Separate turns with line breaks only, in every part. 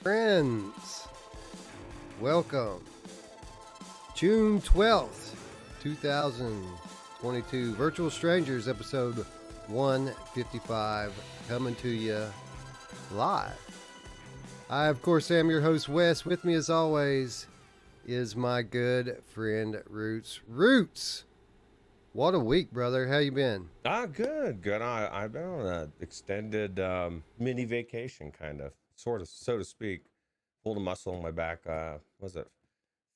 Friends, welcome. June 12th, 2022, Virtual Strangers, episode 155, coming to you live. I, of course, am your host, Wes. With me, as always, is my good friend, Ruuts. What a week, brother. How you been?
Good. I've been on an extended mini vacation, kind of, sort of, so to speak. Pulled a muscle in my back. Was it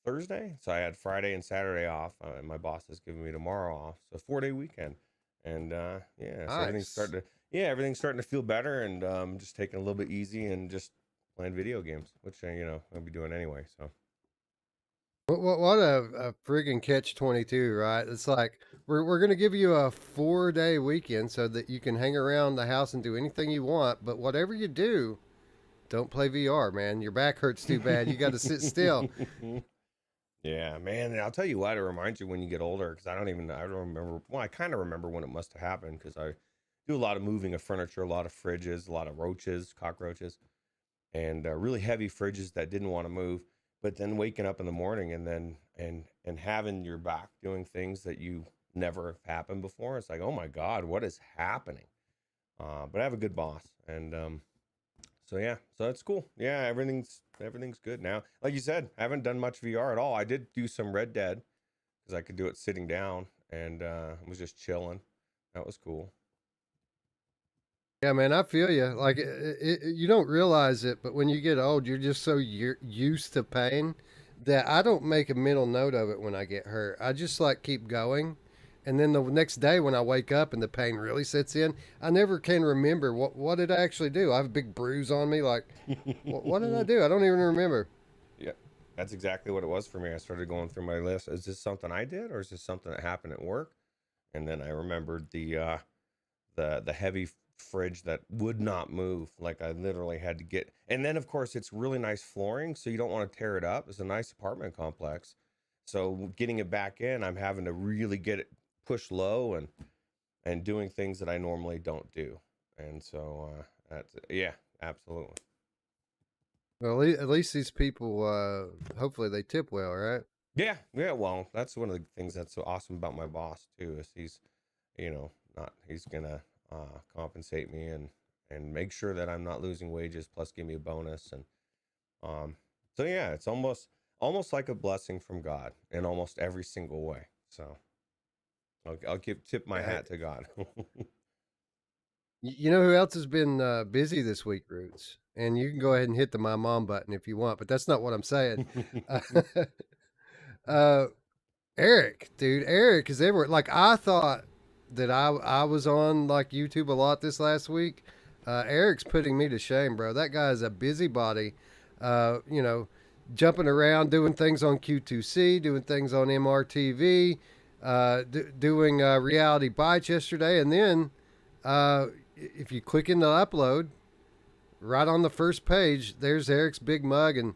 Thursday? So I had Friday and Saturday off, and my boss is giving me tomorrow off. So 4-day weekend, and
Nice.
so everything's starting to feel better, and just taking a little bit easy and just playing video games, which I'll be doing anyway. So.
What a friggin' catch-22, right? It's like we're gonna give you a 4-day weekend so that you can hang around the house and do anything you want, but whatever you do, don't play VR, man. Your back hurts too bad. You got to sit still.
Yeah, man. And I'll tell you what, it reminds you when you get older, because I don't remember. Well, I kind of remember when it must have happened, because I do a lot of moving of furniture, a lot of fridges, a lot of cockroaches, and really heavy fridges that didn't want to move. But then waking up in the morning and having your back doing things that you never have happened before, it's like, oh my God, what is happening? But I have a good boss, and so it's cool. Yeah, everything's good now. Like you said, I haven't done much VR at all. I did do some Red Dead because I could do it sitting down, and was just chilling. That was cool.
Yeah, man, I feel you. Like, you don't realize it, but when you get old, you're just so used to pain that I don't make a mental note of it when I get hurt. I just like keep going. And then the next day when I wake up and the pain really sets in, I never can remember what did I actually do. I have a big bruise on me. Like, what did I do? I don't even remember.
Yeah, that's exactly what it was for me. I started going through my list. Is this something I did, or is this something that happened at work? And then I remembered the heavy fridge that would not move. Like, I literally had to get. And then of course it's really nice flooring, so you don't want to tear it up. It's a nice apartment complex, so getting it back in, I'm having to really get it pushed low and doing things that I normally don't do. And so that's, yeah, absolutely.
Well, at least these people, hopefully they tip well, right?
Yeah. Well, that's one of the things that's so awesome about my boss too, is he's gonna compensate me and make sure that I'm not losing wages, plus give me a bonus. And so yeah, it's almost like a blessing from God in almost every single way. So I'll tip my hat to God.
You know who else has been busy this week, Roots? And you can go ahead and hit the my mom button if you want, but that's not what I'm saying. Eric, dude, Eric is everywhere. Like, I thought that I was on like YouTube a lot this last week. Eric's putting me to shame, bro. That guy is a busybody. Jumping around, doing things on Q2C, doing things on MRTV, doing Reality Bites yesterday, and then if you click into upload, right on the first page, there's Eric's big mug, and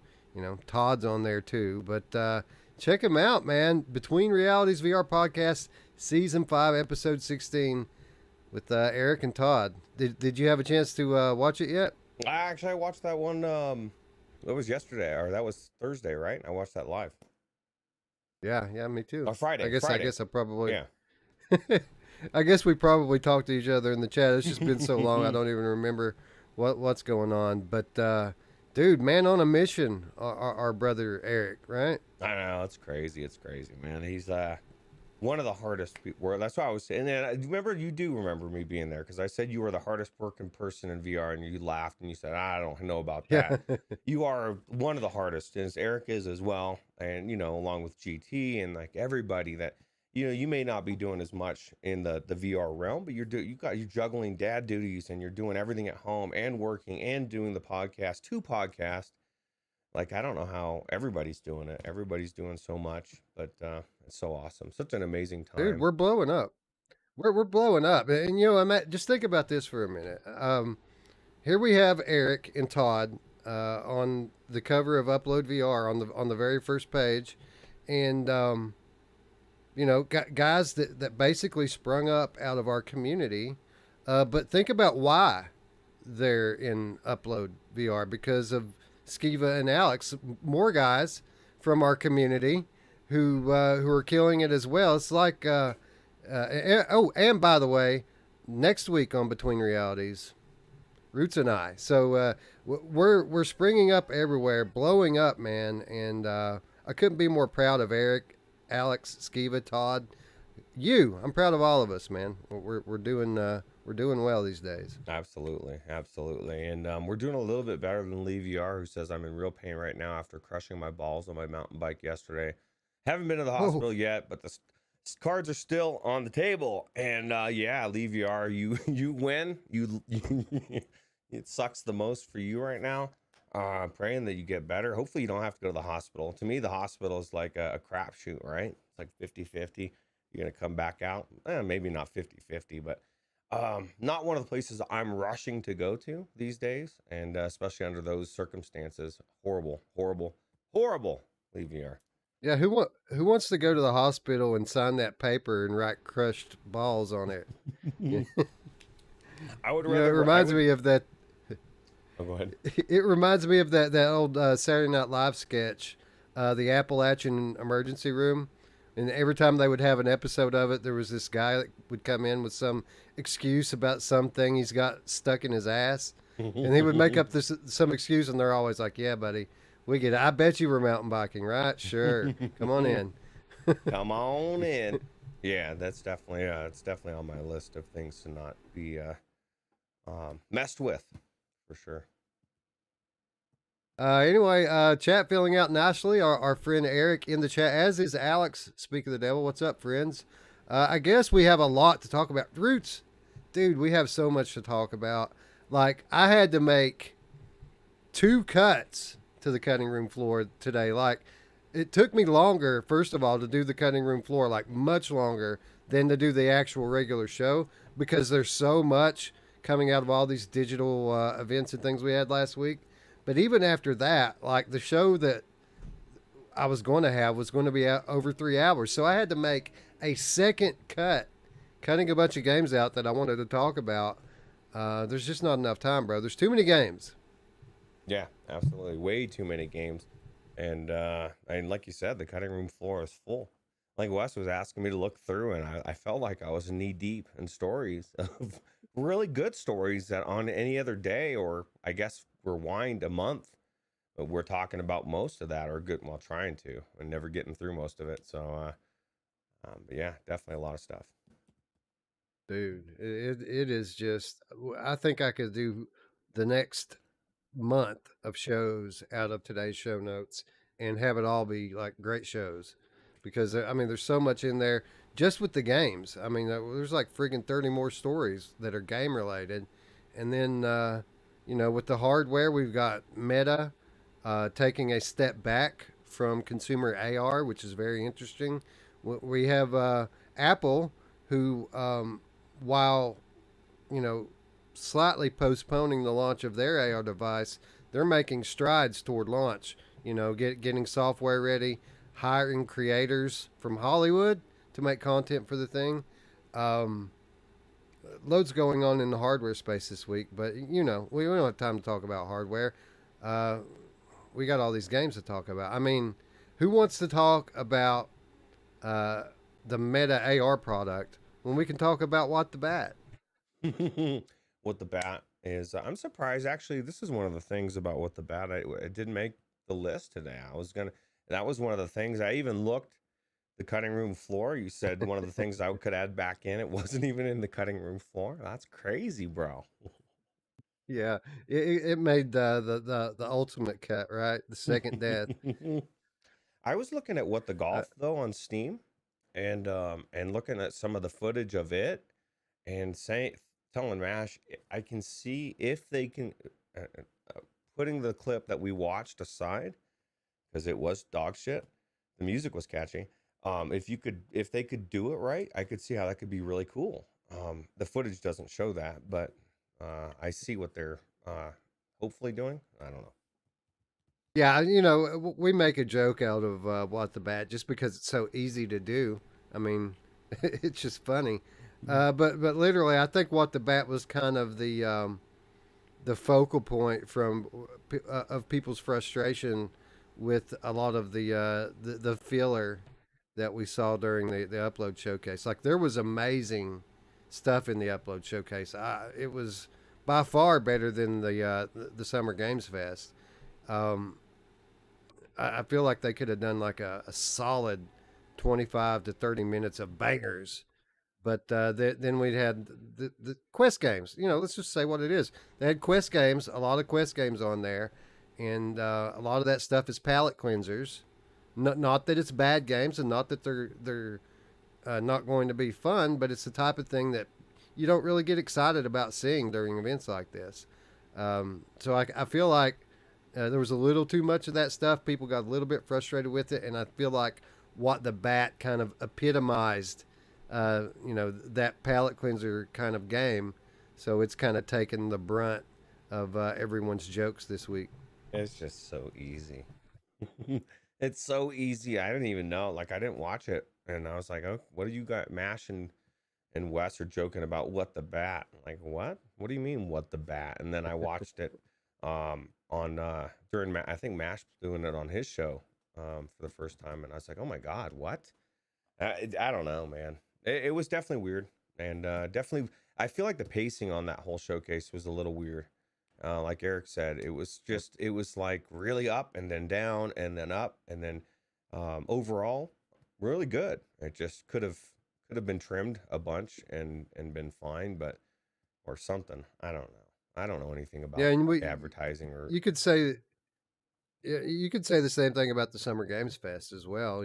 Todd's on there too. But check him out, man. Between Realities VR podcast, season 5, episode 16, with Eric and Todd. Did you have a chance to watch it yet?
I watched that one. That was yesterday, or that was Thursday, right? I watched that live.
Yeah, me too.
Or Friday.
I guess I probably.
Yeah.
I guess we probably talked to each other in the chat. It's just been so long, I don't even remember what's going on. But dude, man on a mission, our brother Eric, right?
I know, it's crazy. It's crazy, man. He's one of the hardest people. That's why I was saying. And you do remember me being there, because I said you were the hardest working person in VR, and you laughed and you said, I don't know about that. Yeah. You are one of the hardest, as Eric is as well, and along with GT and like everybody that you may not be doing as much in the VR realm, but you're juggling dad duties, and you're doing everything at home and working and doing the podcast, 2 podcasts. Like, I don't know how everybody's doing it. Everybody's doing so much, but it's so awesome. Such an amazing time.
Dude, we're blowing up. We're blowing up. And just think about this for a minute. Here we have Eric and Todd on the cover of Upload VR on the very first page. And guys that basically sprung up out of our community. But think about why they're in Upload VR, because of Skiva, and Alex, more guys from our community who are killing it as well. It's like and by the way, next week on Between Realities, Roots and I. So we're springing up everywhere, blowing up, man. And I couldn't be more proud of Eric, Alex, Skiva, Todd. I'm proud of all of us, man. We're doing well these days.
Absolutely, absolutely. And we're doing a little bit better than Lee VR, who says I'm in real pain right now after crushing my balls on my mountain bike yesterday. Haven't been to the hospital yet, but the cards are still on the table. And yeah, Lee VR, you win. You it sucks the most for you right now. Praying that you get better. Hopefully you don't have to go to the hospital. To me, the hospital is like a crapshoot, right? It's like 50-50. You're going to come back out. Maybe not 50-50, but not one of the places I'm rushing to go to these days. And especially under those circumstances. Horrible, horrible, horrible. Leave VR.
Yeah, who wants to go to the hospital and sign that paper and write crushed balls on it?
I would rather.
It reminds me of that.
Oh, go ahead.
It reminds me of that old Saturday Night Live sketch, the Appalachian Emergency Room. And every time they would have an episode of it, there was this guy that would come in with some excuse about something he's got stuck in his ass. And he would make up some excuse, and they're always like, yeah, buddy, we get it. I bet you were mountain biking, right? Sure. Come on in.
Come on in. Yeah, that's definitely it's definitely on my list of things to not be messed with, for sure.
Anyway, chat filling out nicely. Our friend Eric in the chat, as is Alex. Speak of the devil. What's up, friends? I guess we have a lot to talk about. Roots, dude, we have so much to talk about. Like, I had to make 2 cuts to the cutting room floor today. Like, it took me longer, first of all, to do the cutting room floor, like much longer than to do the actual regular show, because there's so much coming out of all these digital events and things we had last week. But even after that, like, the show that I was going to have was going to be over 3 hours. So I had to make a second cut, cutting a bunch of games out that I wanted to talk about. There's just not enough time, bro. There's too many games.
Yeah, absolutely. Way too many games. And like you said, the cutting room floor is full. Like Wes was asking me to look through, and I felt like I was knee deep in stories of really good stories that on any other day, or I guess rewind a month, but we're talking about most of that, or good while trying to, and never getting through most of it. So but yeah, definitely a lot of stuff.
Dude, it is just, I think I could do the next month of shows out of today's show notes and have it all be like great shows, because I mean, there's so much in there just with the games. I mean, there's like friggin' 30 more stories that are game related. And then, with the hardware, we've got Meta taking a step back from consumer AR, which is very interesting. We have Apple, who, while, slightly postponing the launch of their AR device, they're making strides toward launch. Getting software ready, hiring creators from Hollywood to make content for the thing. Loads going on in the hardware space this week, but we don't have time to talk about hardware. We got all these games to talk about. I mean, who wants to talk about the Meta AR product when we can talk about What the Bat?
What the Bat is, I'm surprised. Actually, this is one of the things about What the Bat. It didn't make the list today. That was one of the things I even looked. The cutting room floor, you said one of the things I could add back in. It wasn't even in the cutting room floor. That's crazy, bro.
Yeah, it made the ultimate cut, right? The second death.
I was looking at What the Golf though on Steam, and looking at some of the footage of it, and telling Mash, I can see if they can putting the clip that we watched aside, because it was dog shit. The music was catchy. If they could do it right, I could see how that could be really cool. The footage doesn't show that, but I see what they're hopefully doing. I don't know.
Yeah, we make a joke out of What the Bat just because it's so easy to do. I mean, it's just funny. But literally, I think What the Bat was kind of the the focal point of people's frustration with a lot of the filler that we saw during the upload showcase. Like there was amazing stuff in the upload showcase. It was by far better than the Summer Games Fest. Um, I feel like they could have done like a solid 25 to 30 minutes of bangers. But then we had the quest games. You know, let's just say what it is. They had quest games, a lot of quest games on there, and a lot of that stuff is palate cleansers. Not that it's bad games, and not that they're not going to be fun, but it's the type of thing that you don't really get excited about seeing during events like this. So I feel like there was a little too much of that stuff. People got a little bit frustrated with it, and I feel like what the bat kind of epitomized, that palate cleanser kind of game. So it's kind of taken the brunt of everyone's jokes this week.
It's just so easy. It's so easy. I didn't even know. Like I didn't watch it, and I was like, "Oh, what do you got?" Mash and Wes are joking about what the bat. I'm like, what? What do you mean, what the bat? And then I watched it on during I think Mash doing it on his show for the first time, and I was like, oh my god, what? I don't know, man. It was definitely weird, and definitely I feel like the pacing on that whole showcase was a little weird. Like Eric said, it was like really up and then down and then up and then overall really good. It just could have been trimmed a bunch and been fine, but or something. I don't know. I don't know anything
Yeah,
about
and
advertising or
you could say yeah, you could say the same thing about the Summer Games Fest as well.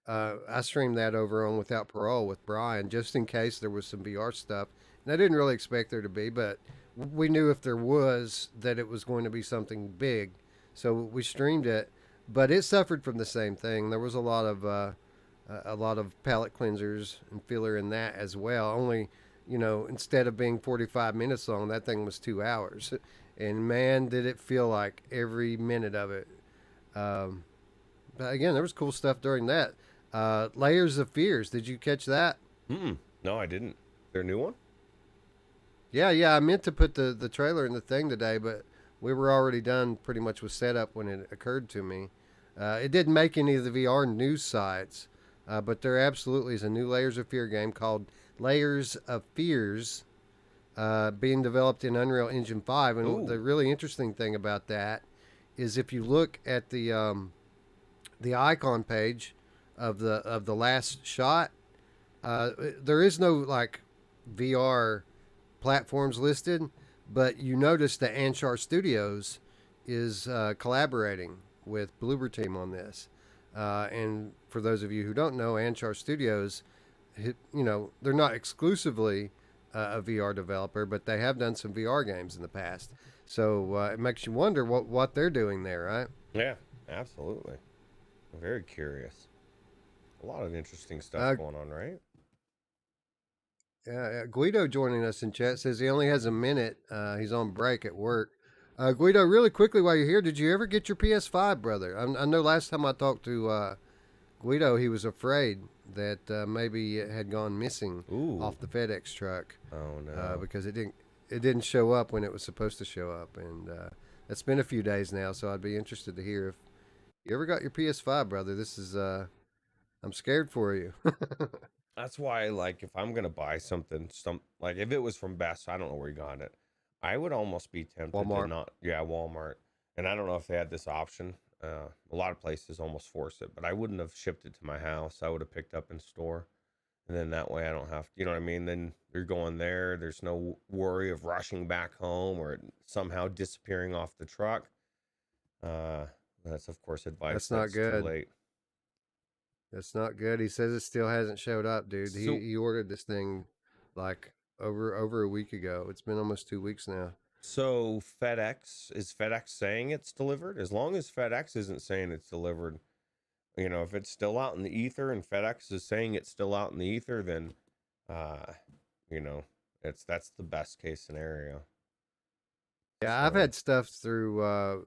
I streamed that over on Without Parole with Brian just in case there was some VR stuff, and I didn't really expect there to be, but we knew if there was that it was going to be something big, so we streamed it. But it suffered from the same thing. There was a lot of palate cleansers and filler in that as well. Only, instead of being 45 minutes long, that thing was 2 hours. And man, did it feel like every minute of it. Um, but again, there was cool stuff during that. Layers of Fears. Did you catch that?
No, I didn't. Their new one?
Yeah, yeah. I meant to put the trailer in the thing today, but we were already done pretty much with setup when it occurred to me. It didn't make any of the VR news sites, but there absolutely is a new Layers of Fear game called Layers of Fears, being developed in Unreal Engine 5. And the
Ooh.
really interesting thing about that is if you look at the icon page of the last shot, there is no like VR platforms listed, but you notice that Anchar Studios is collaborating with Bloober Team on this. And for those of you who don't know, Anchar Studios, they're not exclusively a VR developer, but they have done some VR games in the past. So it makes you wonder what they're doing there, right?
Yeah, absolutely. I'm very curious. A lot of interesting stuff
Uh,
going on, right?
yeah, Guido joining us in chat says he only has a minute. He's on break at work. Guido, really quickly while you're here, did you ever get your PS5, brother? I know last time I talked to Guido, he was afraid that maybe it had gone missing
Ooh.
off the FedEx truck
Oh no.
because it didn't show up when it was supposed to show up, and it's been a few days now. So I'd be interested to hear if you ever got your PS5, brother. This is I'm scared for you.
That's why, like, if I'm gonna buy something, like if it was from Best, I don't know where you got it. I would almost be tempted to
Walmart.
not, yeah, Walmart. And I don't know if they had this option. A lot of places almost force it, but I wouldn't have shipped it to my house. I would have picked up in store, and then that way I don't have, you know what I mean? Then you're going there. There's no worry of rushing back home or it somehow disappearing off the truck. Uh, that's of course advice
That's not
that's too
good.
late.
That's not good. He says it still hasn't showed up, dude. He
So
he ordered this thing like over a week ago. It's been almost 2 weeks now.
So FedEx, is FedEx saying it's delivered? As long as FedEx isn't saying it's delivered, if it's still out in the ether and FedEx is saying it's still out in the ether, then uh, you know, that's the best case scenario.
Yeah, I've
So,
had stuff through I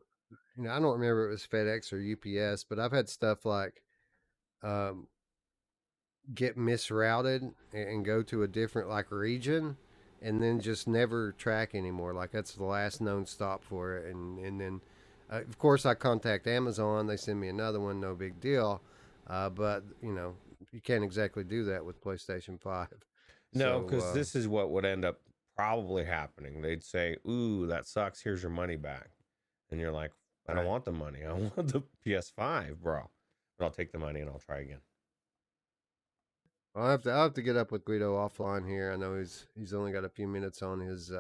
don't remember if it was FedEx or UPS, but I've had stuff like um get misrouted and go to a different like region, and then just never track anymore. Like that's the last known stop for it. And then, of course, I contact Amazon. They send me another one. No big deal. But you can't exactly do that with PlayStation 5.
No,
So
because this is what would end up probably happening. They'd say, "Ooh, that sucks. Here's your money back," and you're like, "I don't
right.
want the money. I want the PS5, bro. But I'll take the money and I'll try again."
I'll have to get up with Guido offline here. I know he's only got a few minutes on his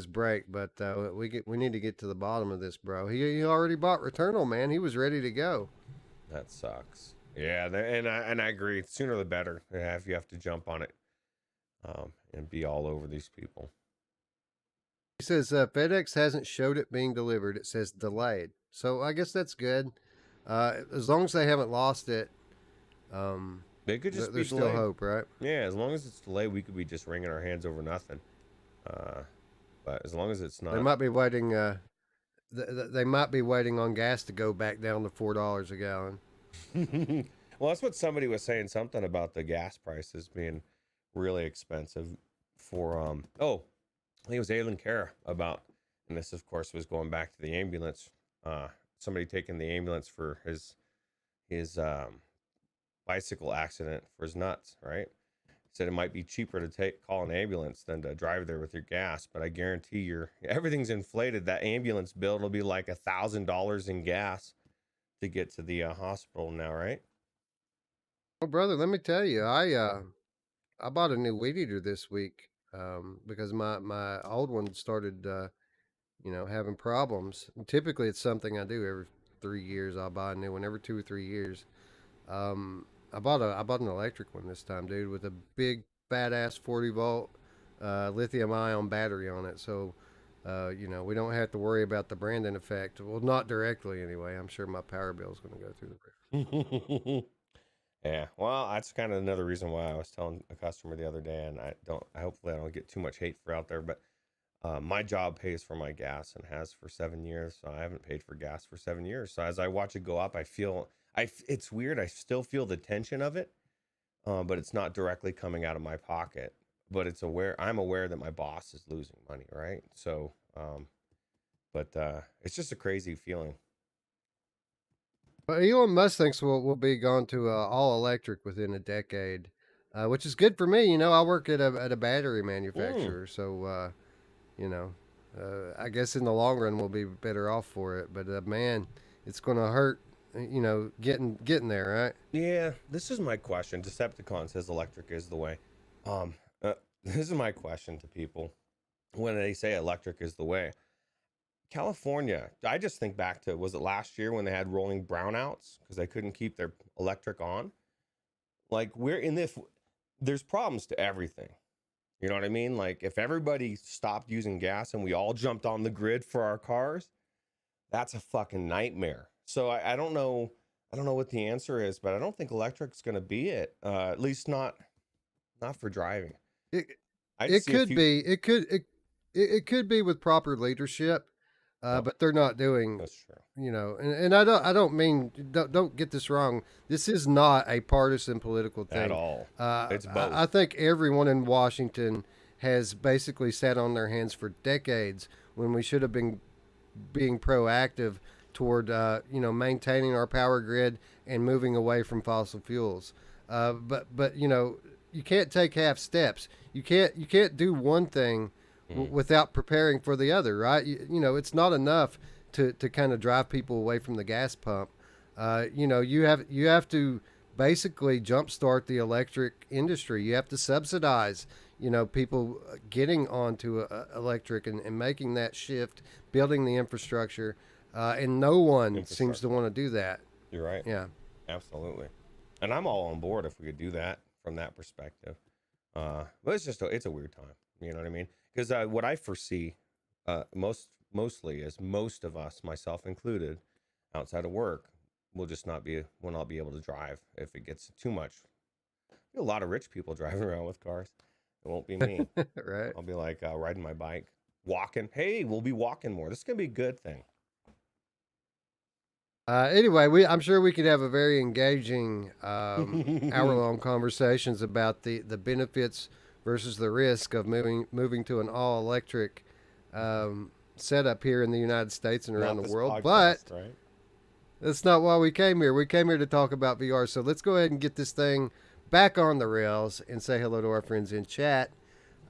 break, but we need to get to the bottom of this, bro. He already bought Returnal, man. He was ready to go.
That sucks. Yeah, and I agree. Sooner the better. Yeah, if you have to jump on it, and be all over these people.
He says FedEx hasn't showed it being delivered. It says delayed, so I guess that's good. As long as they haven't lost it,
They could just be
there's still
delayed.
hope, right?
Yeah, as long as it's delayed, we could be just wringing our hands over nothing. But as long as it's
They
not,
might be waiting. They might be waiting on gas to go back down to $4 a gallon.
well, that's what somebody was saying. Something about the gas prices being really expensive for I think it was Alan Cara about, and this of course was going back to the ambulance. Somebody taking the ambulance for his bicycle accident for his nuts, right? Said it might be cheaper to call an ambulance than to drive there with your gas, but I guarantee everything's inflated. That ambulance bill will be like $1,000 in gas to get to the hospital now, right?
Oh, brother, let me tell you, I bought a new weed eater this week because my old one started having problems. And typically, it's something I do every 3 years. I'll buy a new one every 2 or 3 years. I bought an electric one this time, dude, with a big badass 40 volt lithium ion battery on it. So we don't have to worry about the Brandon effect. Well, not directly anyway. I'm sure my power bill is going to go through the roof.
Yeah, well, that's kind of another reason why I was telling a customer the other day, and hopefully I don't get too much hate for out there, but my job pays for my gas and has for 7 years, so I haven't paid for gas for 7 years. So as I watch it go up, it's weird. I still feel the tension of it, but it's not directly coming out of my pocket. But I'm aware that my boss is losing money, right? So, but it's just a crazy feeling.
But Elon Musk thinks we'll be gone to all electric within a decade, which is good for me. I work at a battery
Mm.
manufacturer, so I guess in the long run we'll be better off for it. But man, it's going to hurt. Getting there, right?
Yeah, this is my question. Decepticon says electric is the way. Um, this is my question to people when they say electric is the way. California, I just think back to, was it last year when they had rolling brownouts because they couldn't keep their electric on? Like, there's problems to everything. You know what I mean? Like, if everybody stopped using gas and we all jumped on the grid for our cars, that's a fucking nightmare. So I don't know. I don't know what the answer is, but I don't think electric's going to be it. At least not for driving.
It
I
it
see a
could
few.
be. It could be with proper leadership,
Oh,
but they're not doing.
that's true.
And I don't mean don't get this wrong. This is not a partisan political
At
thing.
all. It's
I
both.
think everyone in Washington has basically sat on their hands for decades when we should have been being proactive toward maintaining our power grid and moving away from fossil fuels. But you can't take half steps. You can't do one thing
Mm.
without preparing for the other, right? It's not enough to kind of drive people away from the gas pump. You have to basically jumpstart the electric industry. You have to subsidize people getting onto electric and making that shift, building the infrastructure, and no one seems to
Infrastructure.
want to do that.
You're right.
Yeah.
Absolutely. And I'm all on board if we could do that from that perspective. But it's a weird time. You know what I mean? Because what I foresee mostly is most of us, myself included, outside of work, will not be able to drive if it gets too much. A lot of rich people driving around with cars. It won't be me.
Right.
I'll be like riding my bike, walking. Hey, we'll be walking more. This is gonna be a good thing.
Anyway, I'm sure we could have a very engaging hour-long conversations about the benefits versus the risk of moving to an all electric setup here in the United States and around the world.
Podcast,
but
right?
that's not why we came here. We came here to talk about VR. So let's go ahead and get this thing back on the rails and say hello to our friends in chat.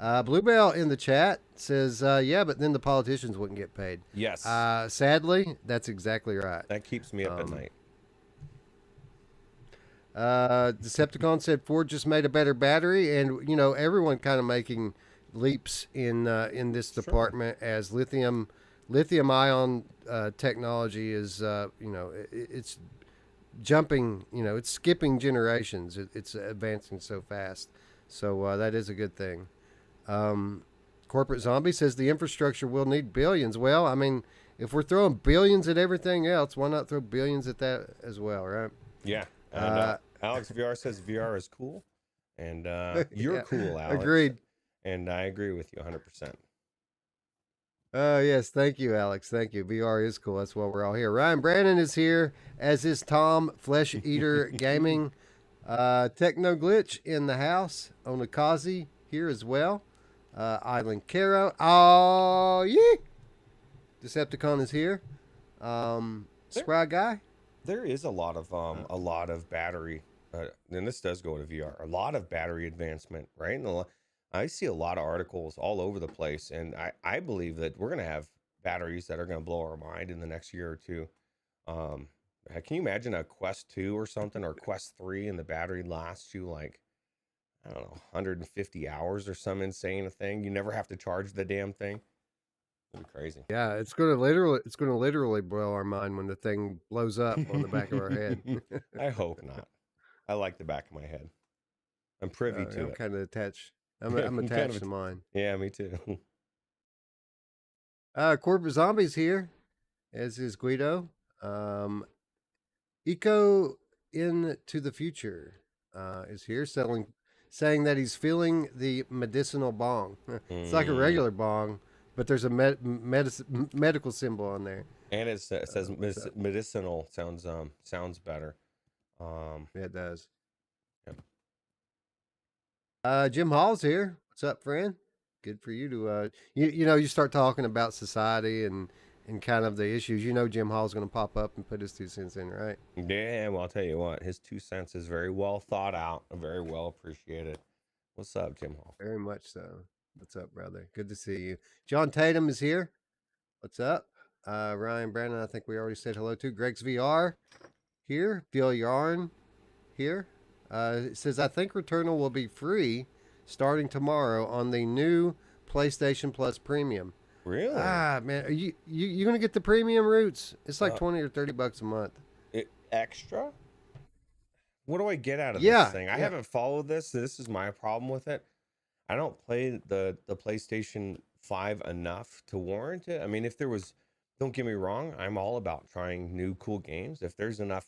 Bluebell in the chat says, yeah, but then the politicians wouldn't get paid.
Yes.
Sadly, that's exactly right.
That keeps me up at night.
Decepticon said Ford just made a better battery, and everyone kind of making leaps in this department as lithium ion technology is it's jumping, it's skipping generations. It's advancing so fast, so that is a good thing. Corporate Zombie says the infrastructure will need billions. Well, I mean, if we're throwing billions at everything else, why not throw billions at that as well, right?
Yeah. And, Alex VR says VR is cool, and you're cool, Alex.
Agreed.
And I agree with you 100%.
Yes, thank you, Alex. Thank you. VR is cool. That's why we're all here. Ryan Brandon is here, as is Tom Flesh Eater Gaming. Techno Glitch in the house. Onakazi here as well. Island Caro. Oh, yeah. Decepticon is here. Spry Guy.
There is a lot of battery, and this does go to VR. A lot of battery advancement, right? And I see a lot of articles all over the place, and I believe that we're going to have batteries that are going to blow our mind in the next year or two. Can you imagine a Quest 2 or something, or Quest 3, and the battery lasts you like, I don't know, 150 hours or some insane thing? You never have to charge the damn thing. It'd be crazy.
Yeah, it's gonna literally blow our mind when the thing blows up on the back of our head.
I hope not. I like the back of my head. I'm privy to
I'm
it.
kind of attached. I'm attached to mine.
Yeah, me too.
Corporate Zombies here, as is Guido. Eco into the future is here, saying that he's feeling the medicinal bong. It's like a regular bong, but there's a medical symbol on there.
And it says medicinal. Sounds better.
Yeah, it does.
Yeah.
Jim Hall's here. What's up, friend? Good for you to you start talking about society and kind of the issues. Jim Hall's going to pop up and put his 2 cents in, right?
Yeah, well, I'll tell you what, his 2 cents is very well thought out and very well appreciated. What's up, Jim Hall?
Very much so. What's up, brother? Good to see you. John Tatum is here. What's up? Ryan Brandon, I think we already said hello to. Greg's VR here. Phil Yarn here. It says, I think Returnal will be free starting tomorrow on the new PlayStation Plus Premium.
Really?
Man, are you gonna get the premium Roots? It's like $20 or $30 a month.
Extra? What do I get out of this thing? I haven't followed this. This is my problem with it. I don't play the PlayStation 5 enough to warrant it. I mean, if there was, don't get me wrong, I'm all about trying new cool games. If there's enough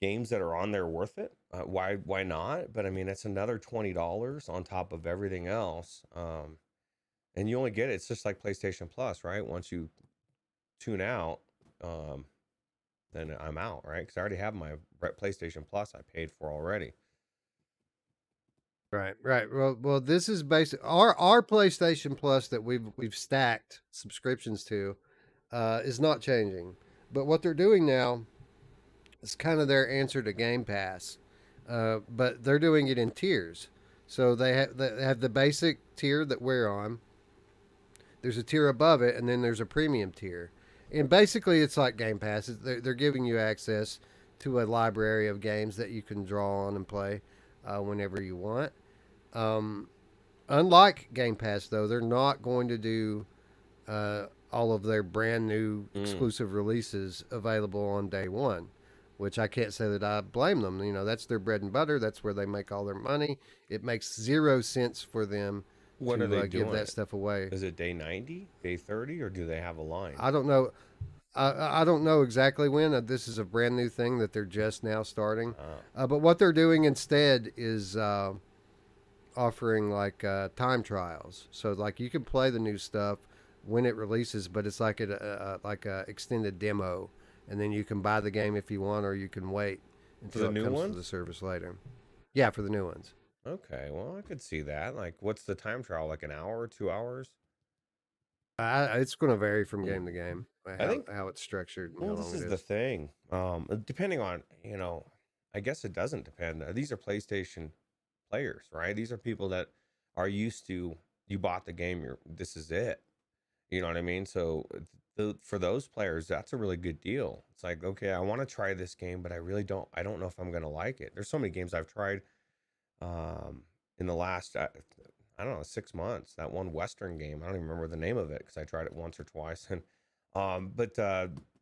games that are on there worth it, why not? But I mean, it's another $20 on top of everything else. And you only get it. It's just like PlayStation Plus, right? Once you tune out, then I'm out, right? Because I already have my PlayStation Plus I paid for already.
Right. Well, this is basic. Our PlayStation Plus that we've stacked subscriptions to is not changing. But what they're doing now is kind of their answer to Game Pass, but they're doing it in tiers. So they have the basic tier that we're on. There's a tier above it, and then there's a premium tier. And basically, it's like Game Pass. They're giving you access to a library of games that you can draw on and play whenever you want. Unlike Game Pass, though, they're not going to do all of their brand new exclusive releases available on day one, which I can't say that I blame them. That's their bread and butter. That's where they make all their money. It makes 0 sense for them to give that stuff away.
Is it day 90, day 30, or do they have a line?
I don't know. I don't know exactly when. This is a brand new thing that they're just now starting. But what they're doing instead is offering like time trials. So like you can play the new stuff when it releases, but it's like a extended demo, and then you can buy the game if you want, or you can wait until it comes to the service later. Yeah, for the new ones.
Okay, well, I could see that. Like, what's the time trial? Like an hour or 2 hours?
It's going to vary from
Hmm.
game to game,
I think.
how it's structured and how
Well,
long
this
it
is the
is.
thing. Depending on, I guess it doesn't depend. These are PlayStation players, right? These are people that are used to. You bought the game. This is it. You know what I mean? So for those players, that's a really good deal. It's like, okay, I want to try this game, but I really don't. I don't know if I'm gonna like it. There's so many games I've tried in the last, I don't know, 6 months. That one Western game, I don't even remember the name of it because I tried it once or twice. And but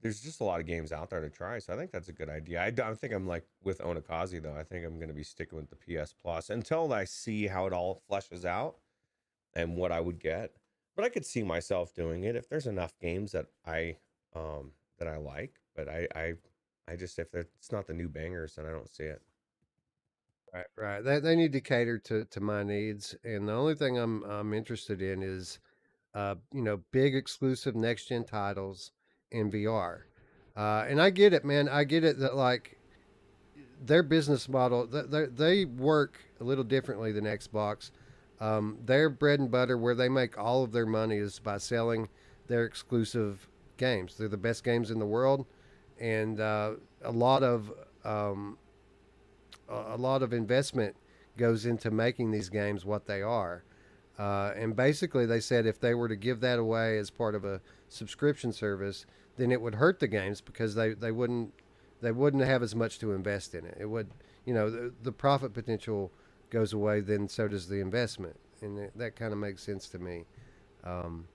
there's just a lot of games out there to try. So I think that's a good idea. I think I'm like with Onikazi though. I think I'm going to be sticking with the PS Plus until I see how it all fleshes out and what I would get. But I could see myself doing it if there's enough games that I like. But I just if it's not the new bangers, then I don't see it.
Right, right. They need to cater to my needs, and the only thing I'm interested in is, big exclusive next gen titles in VR. And I get it, man. I get it that like their business model, they work a little differently than Xbox. Their bread and butter, where they make all of their money, is by selling their exclusive games. They're the best games in the world, and a lot of um, a lot of investment goes into making these games what they are. And basically, they said if they were to give that away as part of a subscription service, then it would hurt the games because they wouldn't have as much to invest in it. It would, the profit potential goes away, then so does the investment, and that kind of makes sense to me. Um,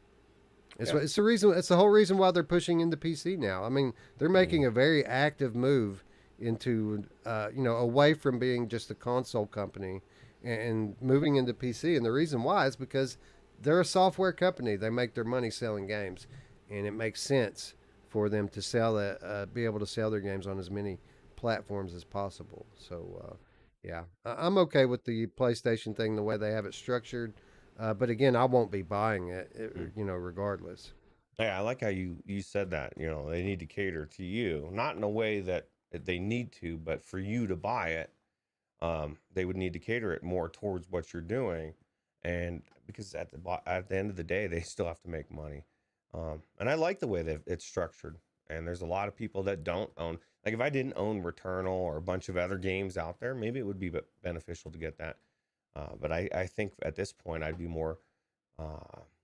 Yeah.
it's the reason. It's the whole reason why they're pushing into PC now. I mean, they're making
Mm.
a very active move into away from being just a console company and moving into PC. And the reason why is because they're a software company. They make their money selling games, and it makes sense for them to be able to sell their games on as many platforms as possible. So, yeah, I'm okay with the PlayStation thing the way they have it structured. But again, I won't be buying
Mm.
regardless.
Yeah, I like how you said that. They need to cater to you, not in a way that they need to, but for you to buy it, they would need to cater it more towards what you're doing, and because at the end of the day, they still have to make money. And I like the way that it's structured. And there's a lot of people that don't own. Like if I didn't own Returnal or a bunch of other games out there, maybe it would be beneficial to get that. But I think at this point, I'd be more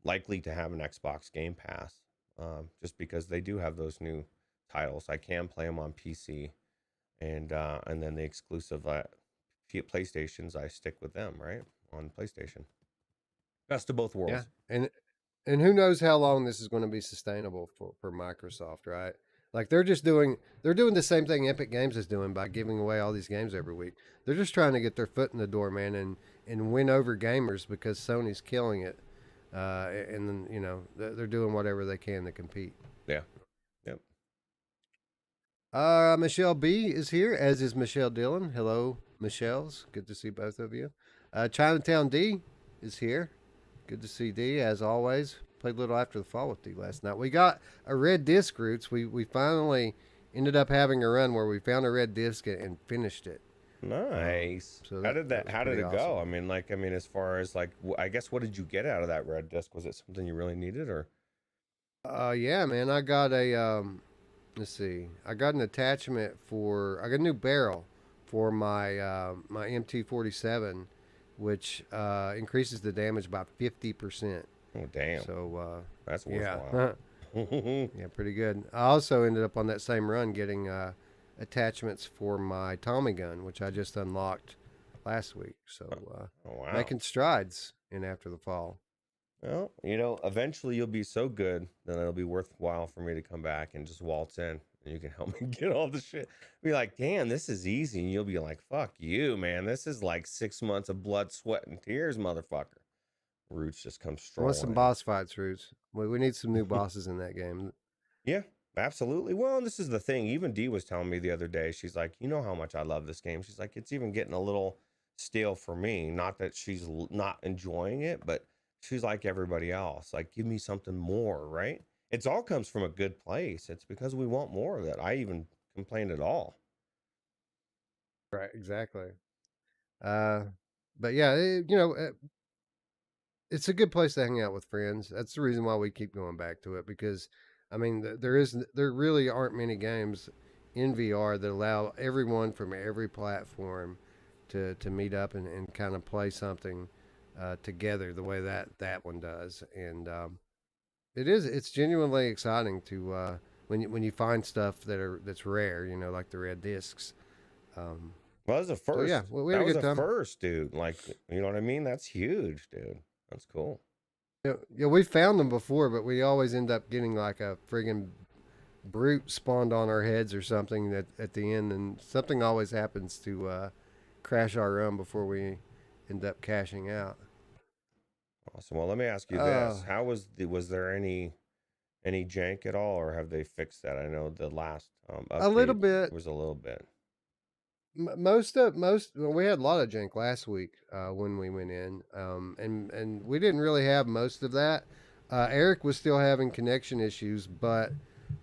likely to have an Xbox Game Pass, just because they do have those new titles. I can play them on PC, and then the exclusive PlayStations, I stick with them right on PlayStation. Best of both
Yeah,
worlds.
and who knows how long this is going to be sustainable for Microsoft, right? Like they're doing the same thing Epic Games is doing by giving away all these games every week. They're just trying to get their foot in the door, man, and win over gamers because Sony's killing it. And then they're doing whatever they can to compete.
Yeah. Yep.
Michelle B is here, as is Michelle Dillon. Hello, Michelle's. Good to see both of you. Chinatown D is here. Good to see D, as always. Played a little After the Fall with D last night. We got a red disc, Roots. We finally ended up having a run where we found a red disc and finished it.
Nice.
So
How
that
did
that
that?
was
How did
pretty
it go?
awesome.
I mean, as far as like, I guess, what did you get out of that red disc? Was it something you really needed, or?
Yeah, man. I got a let's see. I got an attachment I got a new barrel for my MT47, which increases the damage by 50%.
Oh, damn,
So
that's
yeah,
worthwhile.
yeah, pretty good. I also ended up on that same run getting attachments for my Tommy gun, which I just unlocked last week. So
Oh, wow.
making strides in After the Fall.
Well, eventually you'll be so good that it'll be worthwhile for me to come back and just waltz in, and you can help me get all the shit. Be like, damn, this is easy, and you'll be like, fuck you, man. This is like 6 months of blood, sweat, and tears, motherfucker. Roots just comes
I want some
strolling
boss fights, Roots. We need some new
in.
bosses in that game.
Yeah, absolutely. Well, and this is the thing. Even Dee was telling me the other day, she's like, you know how much I love this game. She's like, it's even getting a little stale for me. Not that she's not enjoying it, but she's like everybody else. Like, give me something more, right? It's all comes from a good place. It's because we want more of that. I even complained at all.
Right, exactly. Uh, but yeah, it's a good place to hang out with friends. That's the reason why we keep going back to it because, I mean, there really aren't many games in VR that allow everyone from every platform to meet up and kind of play something together the way that one does. And it's genuinely exciting to when you find stuff that's rare, like the red discs. Um,
Well, that was a
so yeah,
first.
we had
That
a
was
good
a
time.
first, dude. Like, you know what I mean? That's huge, dude. That's cool.
Yeah, we found them before, but we always end up getting like a friggin' brute spawned on our heads or something at the end, and something always happens to crash our run before we end up cashing out.
Awesome. Well, let me ask you
Uh,
this: was there any jank at all, or have they fixed that? I know the last
a little
update
bit.
was a little bit.
Well, we had a lot of jank last week when we went in, and we didn't really have most of that. Eric was still having connection issues, but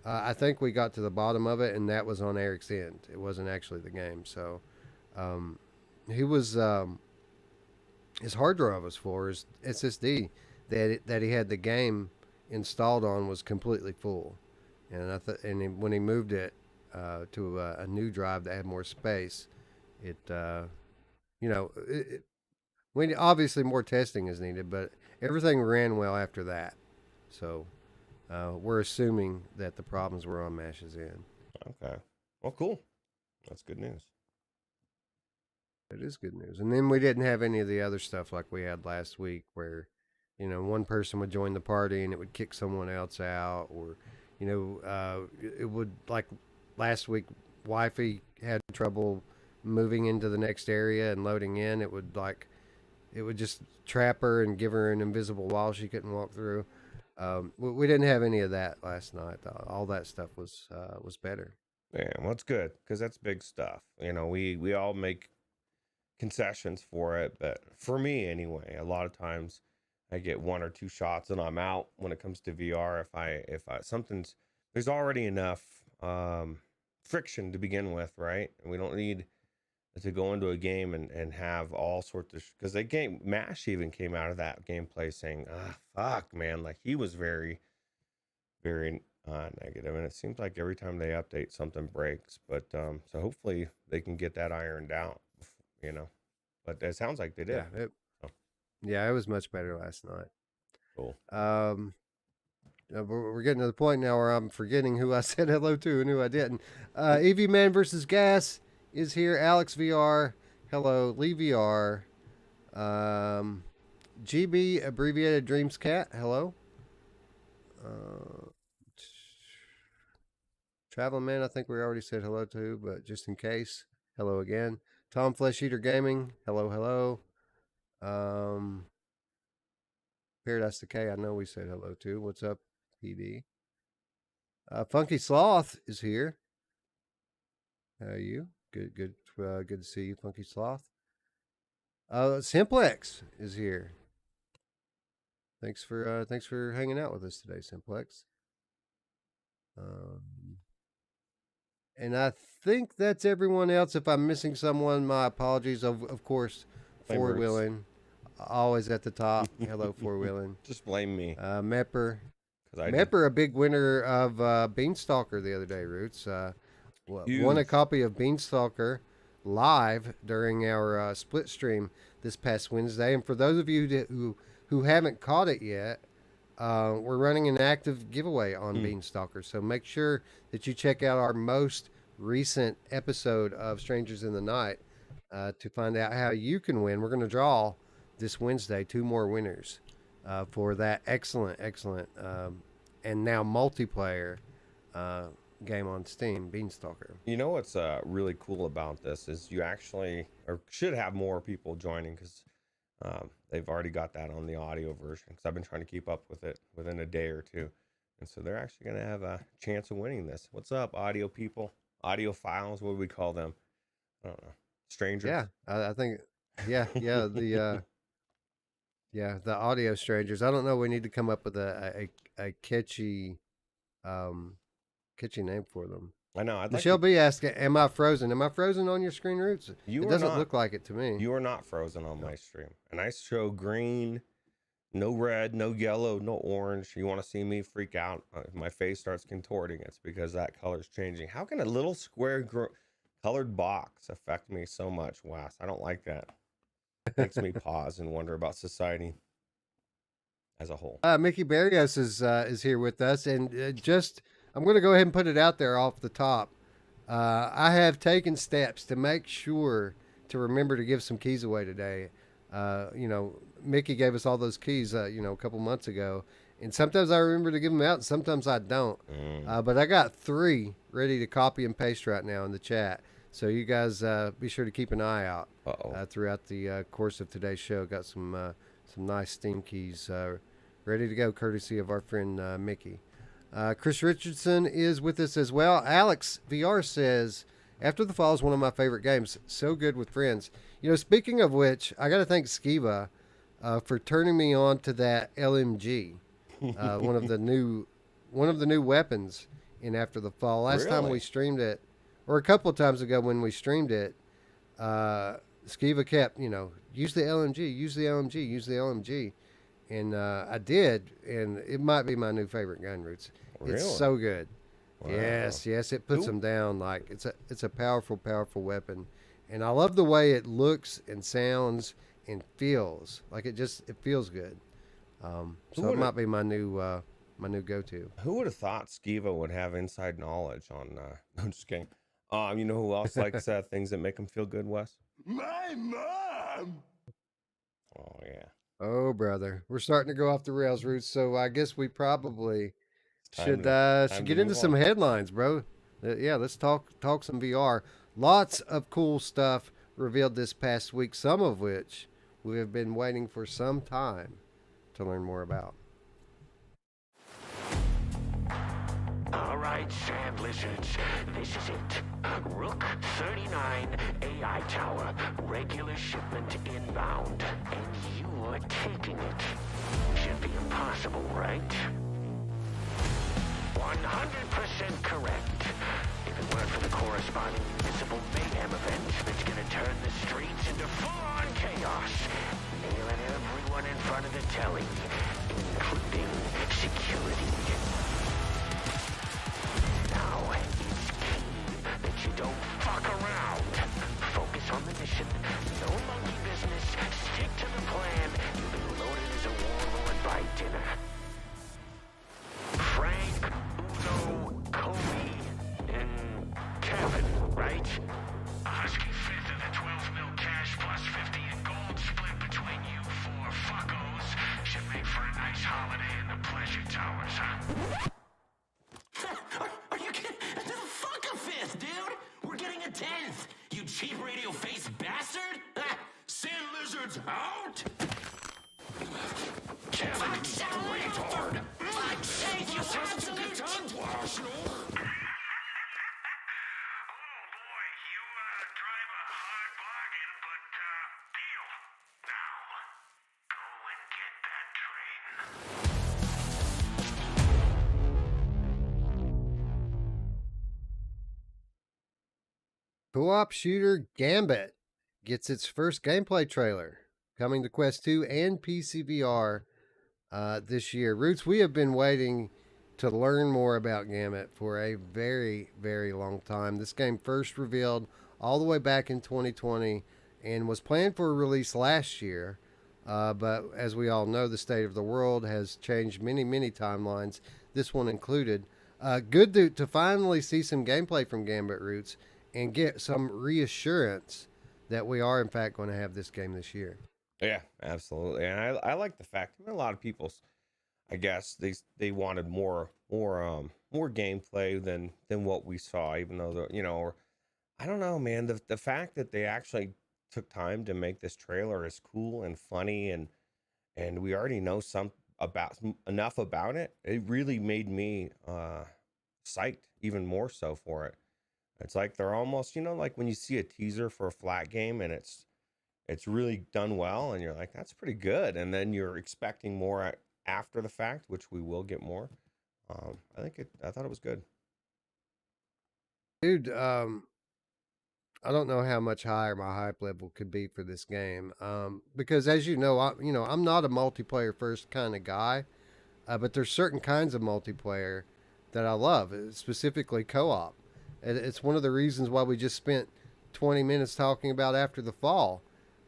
I think we got to the bottom of it, and that was on Eric's end. It wasn't actually the game. So um, he was his hard drive was full. His SSD that he had the game installed on was completely full, and when he moved it to a new drive that had more space, it you know when obviously more testing is needed, but everything ran well after that. So we're assuming that the problems were on Mash's end.
Okay. Well, cool. That's good news.
It is good news. And then we didn't have any of the other stuff like we had last week where, one person would join the party and it would kick someone else out, or, it would, like last week, Wifey had trouble moving into the next area and loading in. It would just trap her and give her an invisible wall she couldn't walk through. We didn't have any of that last night. All that stuff was better.
Yeah, well, it's good because that's big stuff. We all make concessions for it, but for me anyway, a lot of times I get one or two shots and I'm out when it comes to VR. If I something's there's already enough friction to begin with, right? And we don't need to go into a game and have all sorts of because the game Mash even came out of that gameplay saying, "Ah, fuck, man!" Like he was very, very negative, and it seems like every time they update, something breaks. But so hopefully they can get that ironed out, you know. But it sounds like they
Yeah,
did. So
it was much better last night.
cool.
Um, we're getting to the point now where I'm forgetting who I said hello to and who I didn't. EV Man versus Gas is here. Alex VR, hello. Lee VR. Um, GB abbreviated Dreams Cat, hello. Uh, Traveling Man, I think we already said hello to, but just in case, hello again. Tom Flesh Eater Gaming, hello, hello. Um, Paradise Decay, I know we said hello to. What's up, PD? Funky Sloth is here. How are you? Good to see you, Funky Sloth. Simplex is here. Thanks for hanging out with us today, Simplex. Um, and I think that's everyone else. If I'm missing someone, my apologies. Of course,
Blame
Four
Roots.
Wheeling, always at the top. Hello, Four Wheeling.
Just blame me
Mepper,
because I did
Mepper, a big winner of Beanstalker the other day. Roots won a
huge.
copy of Beanstalker live during our split stream this past Wednesday. And for those of you who haven't caught it yet, we're running an active giveaway on Beanstalker. So make sure that you check out our most recent episode of Strangers in the Night to find out how you can win. We're going to draw this Wednesday 2 more winners for that excellent and now multiplayer game on Steam, Beanstalker.
You know what's really cool about this is you actually or should have more people joining because they've already got that on the audio version because I've been trying to keep up with it within a day or two. And so they're actually going to have a chance of winning this. What's up, audio people? Audio files, what do we call them? I don't know. Strangers?
Yeah, I think, the audio strangers. I don't know. We need to come up with a catchy, catchy name for them.
I know. I'd like
Michelle
to.
B asked, "Am I frozen? Am I frozen on your screen, Roots?
You
It
are
doesn't
not.
look like it to me."
You are not frozen on my stream, and I show green, no red, no yellow, no orange. You want to see me freak out? If my face starts contorting, it's because that color's changing. How can a little square colored box affect me so much, Wes? I don't like that. Makes me pause and wonder about society as a whole.
Mickey Barrios is here with us, and just I'm going to go ahead and put it out there off the top. I have taken steps to make sure to remember to give some keys away today. Mickey gave us all those keys, a couple months ago, and sometimes I remember to give them out, and sometimes I don't. But I got 3 ready to copy and paste right now in the chat. So you guys be sure to keep an eye out throughout the course of today's show. Got some nice Steam keys ready to go, courtesy of our friend Mickey. Chris Richardson is with us as well. Alex VR says, After the Fall is one of my favorite games. So good with friends. Speaking of which, I got to thank Skiva for turning me on to that LMG, one of the new weapons in After the Fall. Last time we streamed it, or a couple of times ago when we streamed it, Skiva kept, use the LMG, use the LMG, use the LMG. And I did, and it might be my new favorite gun, Roots.
Really?
It's so good.
Wow.
Yes, it puts them down like it's a powerful, powerful weapon, and I love the way it looks and sounds and feels. Like it feels good. So it might be my new go-to.
Who would have thought Skiva would have inside knowledge on? I'm just kidding. You know who else likes things that make them feel good, Wes?
My mom.
Oh yeah.
Oh, brother. We're starting to go off the rails, Roots, so I guess we probably should get into some headlines, bro. Yeah, let's talk some VR. Lots of cool stuff revealed this past week, some of which we have been waiting for some time to learn more about.
All right, sand lizards, this is it. Rook 39 AI Tower, regular shipment inbound, and you are taking it. Should be impossible, right? 100% correct. If it weren't for the corresponding municipal mayhem event that's gonna turn the streets into full-on chaos, nailing everyone in front of the telly, including security. Now, it's key that you don't fuck around. Focus on the mission. No monkey business. Stick to the plan. You've been loaded as a warlord by dinner. Frank, Uno, Kobe, and Kevin, right? A husky fifth of the 12 mil cash plus 50 in gold split between you 4 fuckos should make for a nice holiday in the Pleasure Towers, huh? Are you kidding? Fuck a fifth, dude! We're getting a 10th! You cheap radio face bastard! Sand lizards out! Kevin, you retard! Fuck's sake, you absolute tongue blast, no? Oh boy, you drive a hard bargain, but deal. Now, go and get that train.
Co-op shooter Gambit gets its first gameplay trailer, coming to Quest 2 and PCVR this year. Roots, we have been waiting to learn more about Gambit for a very, very long time. This game first revealed all the way back in 2020 and was planned for a release last year. But as we all know, the state of the world has changed many, many timelines, this one included. Good to finally see some gameplay from Gambit, Roots, and get some reassurance that we are, in fact, going to have this game this year.
Yeah, absolutely. And I like the fact that a lot of people, I guess, they wanted more gameplay than what we saw, even though or I don't know, man. The fact that they actually took time to make this trailer is cool and funny, and we already know enough about it. It really made me psyched even more so for it. It's like they're almost, like when you see a teaser for a flat game and it's really done well, and you're like, that's pretty good, and then you're expecting more after the fact, which we will get more. I thought it was good.
Dude, I don't know how much higher my hype level could be for this game. Because as I'm not a multiplayer first kind of guy, but there's certain kinds of multiplayer that I love, specifically co-op. It's one of the reasons why we just spent 20 minutes talking about After the Fall,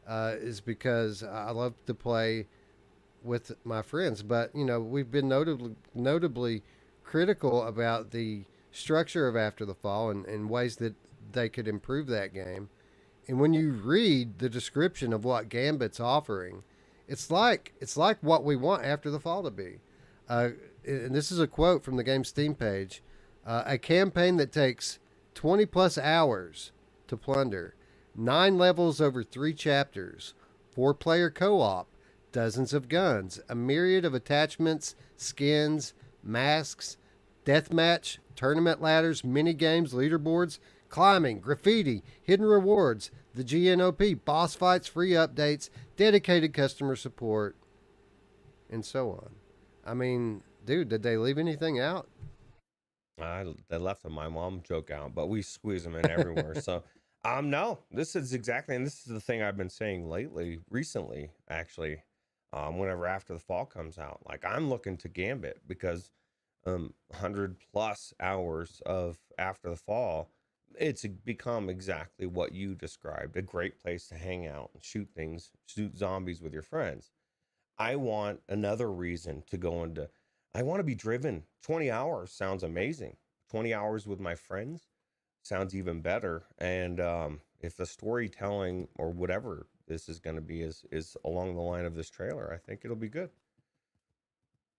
is because I love to play with my friends. But we've been notably critical about the structure of After the Fall and ways that they could improve that game. And when you read the description of what Gambit's offering, it's like what we want After the Fall to be. And this is a quote from the game's Steam page: "A campaign that takes 20 plus hours to plunder, 9 levels over 3 chapters, 4-player co-op, dozens of guns, a myriad of attachments, skins, masks, deathmatch, tournament ladders, mini games, leaderboards, climbing, graffiti, hidden rewards, the GNOP, boss fights, free updates, dedicated customer support, and so on." I mean, dude, did they leave anything out?
They left the my mom joke out, but we squeeze them in everywhere. So, no, this is exactly, and this is the thing I've been saying recently, actually. Whenever After the Fall comes out, like I'm looking to Gambit because 100 plus hours of After the Fall, it's become exactly what you described, a great place to hang out and shoot zombies with your friends. I want another reason to go into. I want to be driven. 20 hours sounds amazing. 20 hours with my friends sounds even better. And if the storytelling or whatever this is going to be is along the line of this trailer, I think it'll be good.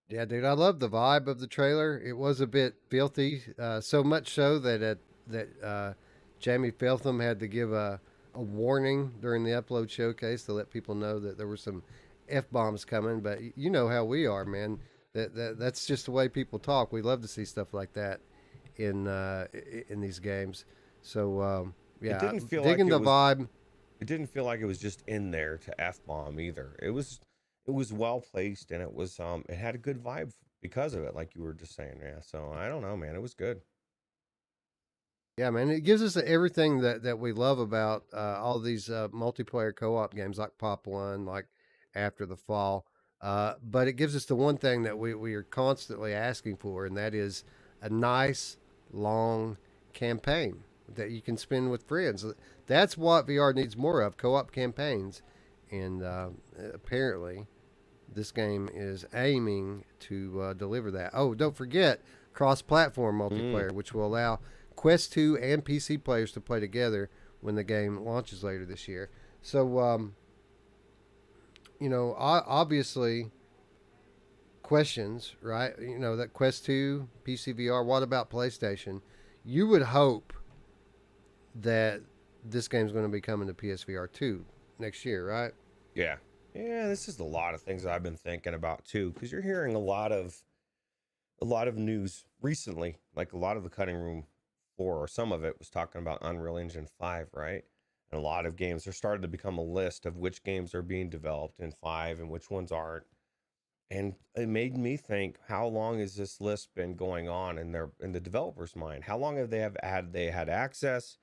Yeah, dude, I love the vibe of the trailer. It was a bit filthy, so much so that Jamie Feltham had to give a warning during the upload showcase to let people know that there were some f bombs coming. But you know how we are, man. That's just the way people talk. We love to see stuff like that in these games. So
It
yeah,
didn't feel
digging
like
the vibe.
it didn't feel like it was just in there to f bomb either. It was well placed, and it had a good vibe because of it, like you were just saying. Yeah, so I don't know, man, it was good.
Yeah, man, it gives us everything that we love about all these multiplayer co-op games like Pop One, like After the Fall. But it gives us the one thing that we are constantly asking for, and that is a nice, long campaign that you can spend with friends. That's what VR needs more of, co-op campaigns. And apparently, this game is aiming to deliver that. Oh, don't forget cross-platform
Mm.
multiplayer, which will allow Quest 2 and PC players to play together when the game launches later this year. So, obviously, questions, right? That Quest 2, PC VR, what about PlayStation? You would hope that this game's going to be coming to PSVR 2 next year, right?
Yeah, yeah, this is a lot of things that I've been thinking about too, because you're hearing a lot of news recently, like a lot of the cutting room floor, or some of it was talking about Unreal Engine 5, right? And a lot of games, there started to become a list of which games are being developed in 5 and which ones aren't. And it made me think, how long has this list been going on in the developer's mind? How long have they had access?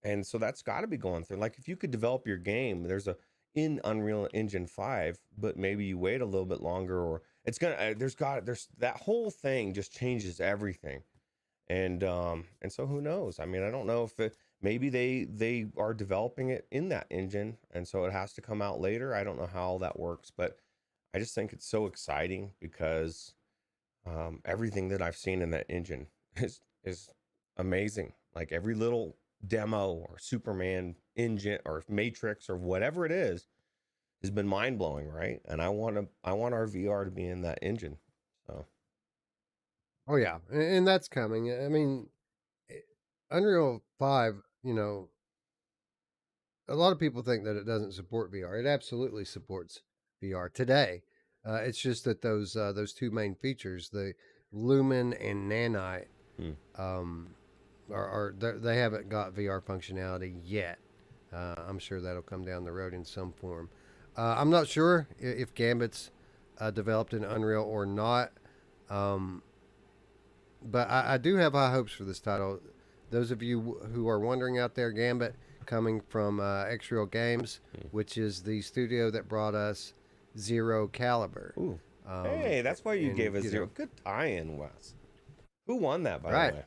And so that's got to be going through. Like if you could develop your game, there's a in Unreal Engine 5, but maybe you wait a little bit longer, or it's gonna there's that whole thing just changes everything. And so who knows? I mean, I don't know if maybe they are developing it in that engine, and so it has to come out later. I don't know how that works, but I just think it's so exciting because everything that I've seen in that engine is amazing. Like every little demo or Superman engine or Matrix or whatever it is has been mind blowing, right? And I want our VR to be in that engine. So
Oh yeah, and that's coming. I mean, eh, Unreal 5, a lot of people think that it doesn't support VR. It absolutely supports VR today. It's just that those two main features, the Lumen and Nanite,
hmm.
um, they haven't got VR functionality yet. I'm sure that'll come down the road in some form. I'm not sure if Gambit's developed in Unreal or not, um, but I do have high hopes for this title. those of you who are wondering out there, Gambit coming from X-Real Games, which is the studio that brought us Zero Caliber.
Ooh. Hey, that's why you gave us Zero.
Know,
good tie-in, Wes. Who won that, by
right.
the way?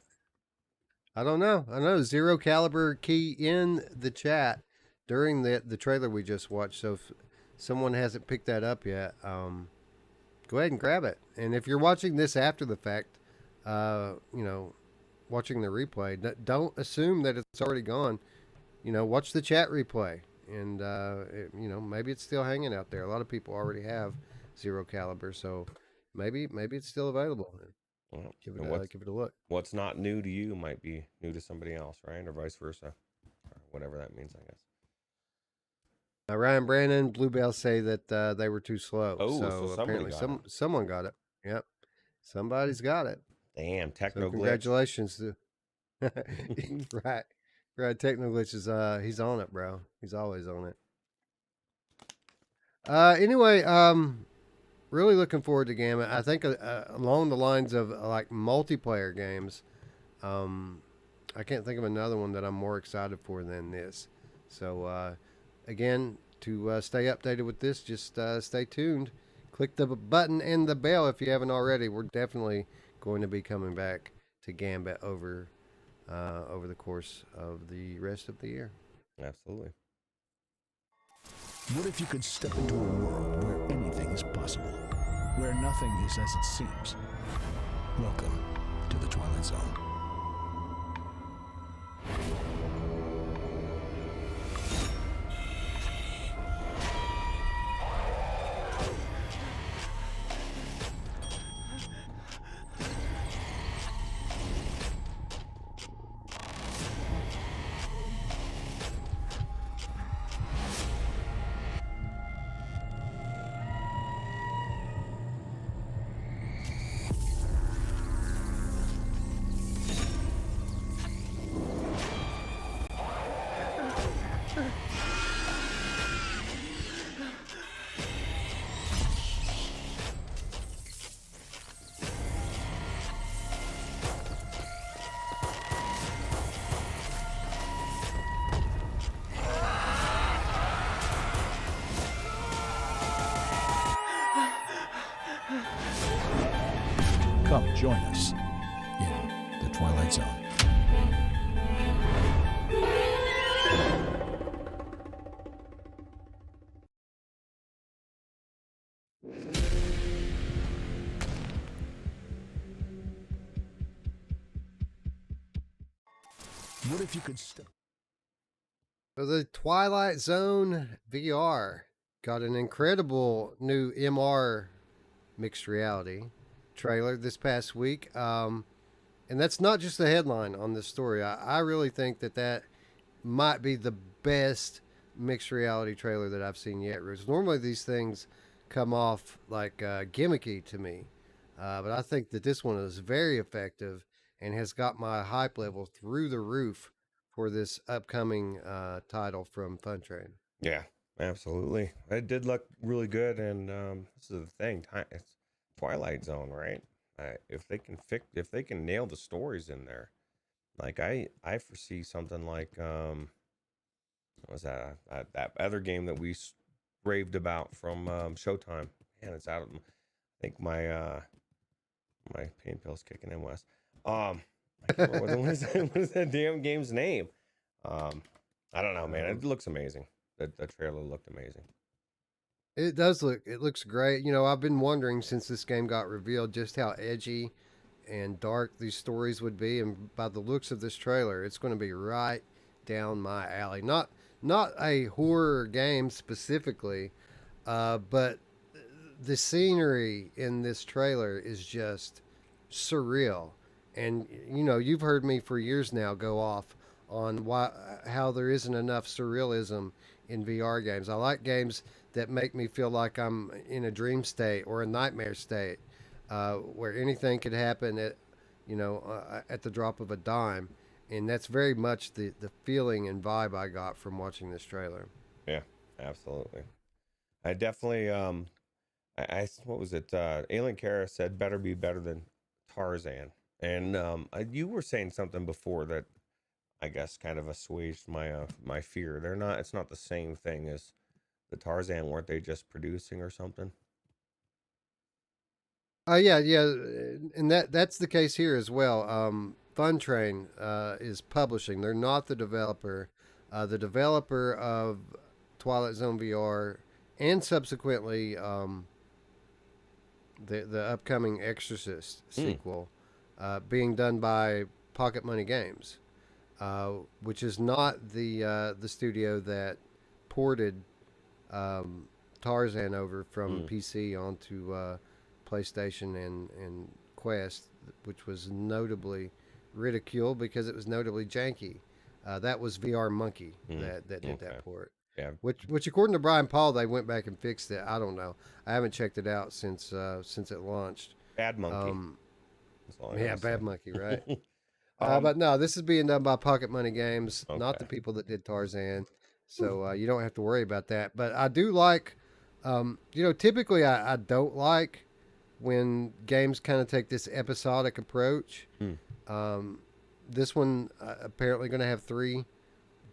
I don't know. I know Zero Caliber key in the chat during the trailer we just watched. So if someone hasn't picked that up yet, go ahead and grab it. And if you're watching this after the fact, you know, watching the replay, don't assume that it's already gone. You know, watch the chat replay, and you know, maybe it's still hanging out there. A lot of people already have Zero Caliber, so maybe it's still available.
Well,
give it a look.
What's not new to you might be new to somebody else, right? Or vice versa, or whatever that means, I guess.
Ryan Brandon, Bluebell say that they were too slow.
Oh,
so apparently someone got it. Yep, somebody's got it.
Damn, techno glitch.
Congratulations to right. Techno glitch is he's on it, bro. He's always on it. Anyway, really looking forward to Gambit. I think along the lines of like multiplayer games, I can't think of another one that I'm more excited for than this. So again, to stay updated with this, just stay tuned. Click the button and the bell if you haven't already. We're definitely going to be coming back to Gambit over the course of the rest of the year.
Absolutely.
What if you could step into a world where anything is possible, where nothing is as it seems? Welcome to the Twilight Zone. Come join us in the Twilight Zone. What if you could step?
So the Twilight Zone VR got an incredible new MR mixed reality trailer this past week. And that's not just the headline on this story. I really think that might be the best mixed reality trailer that I've seen yet. Normally these things come off like gimmicky to me. But I think that this one is very effective and has got my hype level through the roof for this upcoming title from Funtrain.
Yeah, absolutely. It did look really good, and this is the thing. It's Twilight Zone, right? If they can nail the stories in there, like I foresee something like what was that that other game that we raved about from Showtime? Man, it's out of. I think my pain pill's kicking in, Wes. I can't remember what is that damn game's name? I don't know, man. It looks amazing. The trailer looked amazing.
It does look. It looks great. You know, I've been wondering since this game got revealed just how edgy and dark these stories would be, and by the looks of this trailer, it's going to be right down my alley. Not a horror game specifically, but the scenery in this trailer is just surreal. And you know, you've heard me for years now go off on how there isn't enough surrealism in VR games. I like games that make me feel like I'm in a dream state or a nightmare state, where anything could happen at the drop of a dime. And that's very much the feeling and vibe I got from watching this trailer.
Yeah, absolutely. I definitely what was it? Alien Kara said better be better than Tarzan. And you were saying something before that I guess, kind of assuaged my fear. They're not. It's not the same thing as the Tarzan. Weren't they just producing or something?
Yeah, yeah, and that's the case here as well. Fun Train is publishing. They're not the developer. The developer of Twilight Zone VR and subsequently the upcoming Exorcist sequel being done by Pocket Money Games, which is not the studio that ported Tarzan over from PC onto PlayStation and Quest, which was notably ridiculed because it was notably janky. That was VR Monkey that did that port.
Yeah.
Which according to Brian Paul, they went back and fixed it. I don't know. I haven't checked it out since it launched.
Bad Monkey. That's all I gotta say.
Bad Monkey, right? But no, this is being done by Pocket Money Games, not the
Okay.
people that did Tarzan. So you don't have to worry about that. But I do like, typically I don't like when games kind of take this episodic approach. This one apparently going to have 3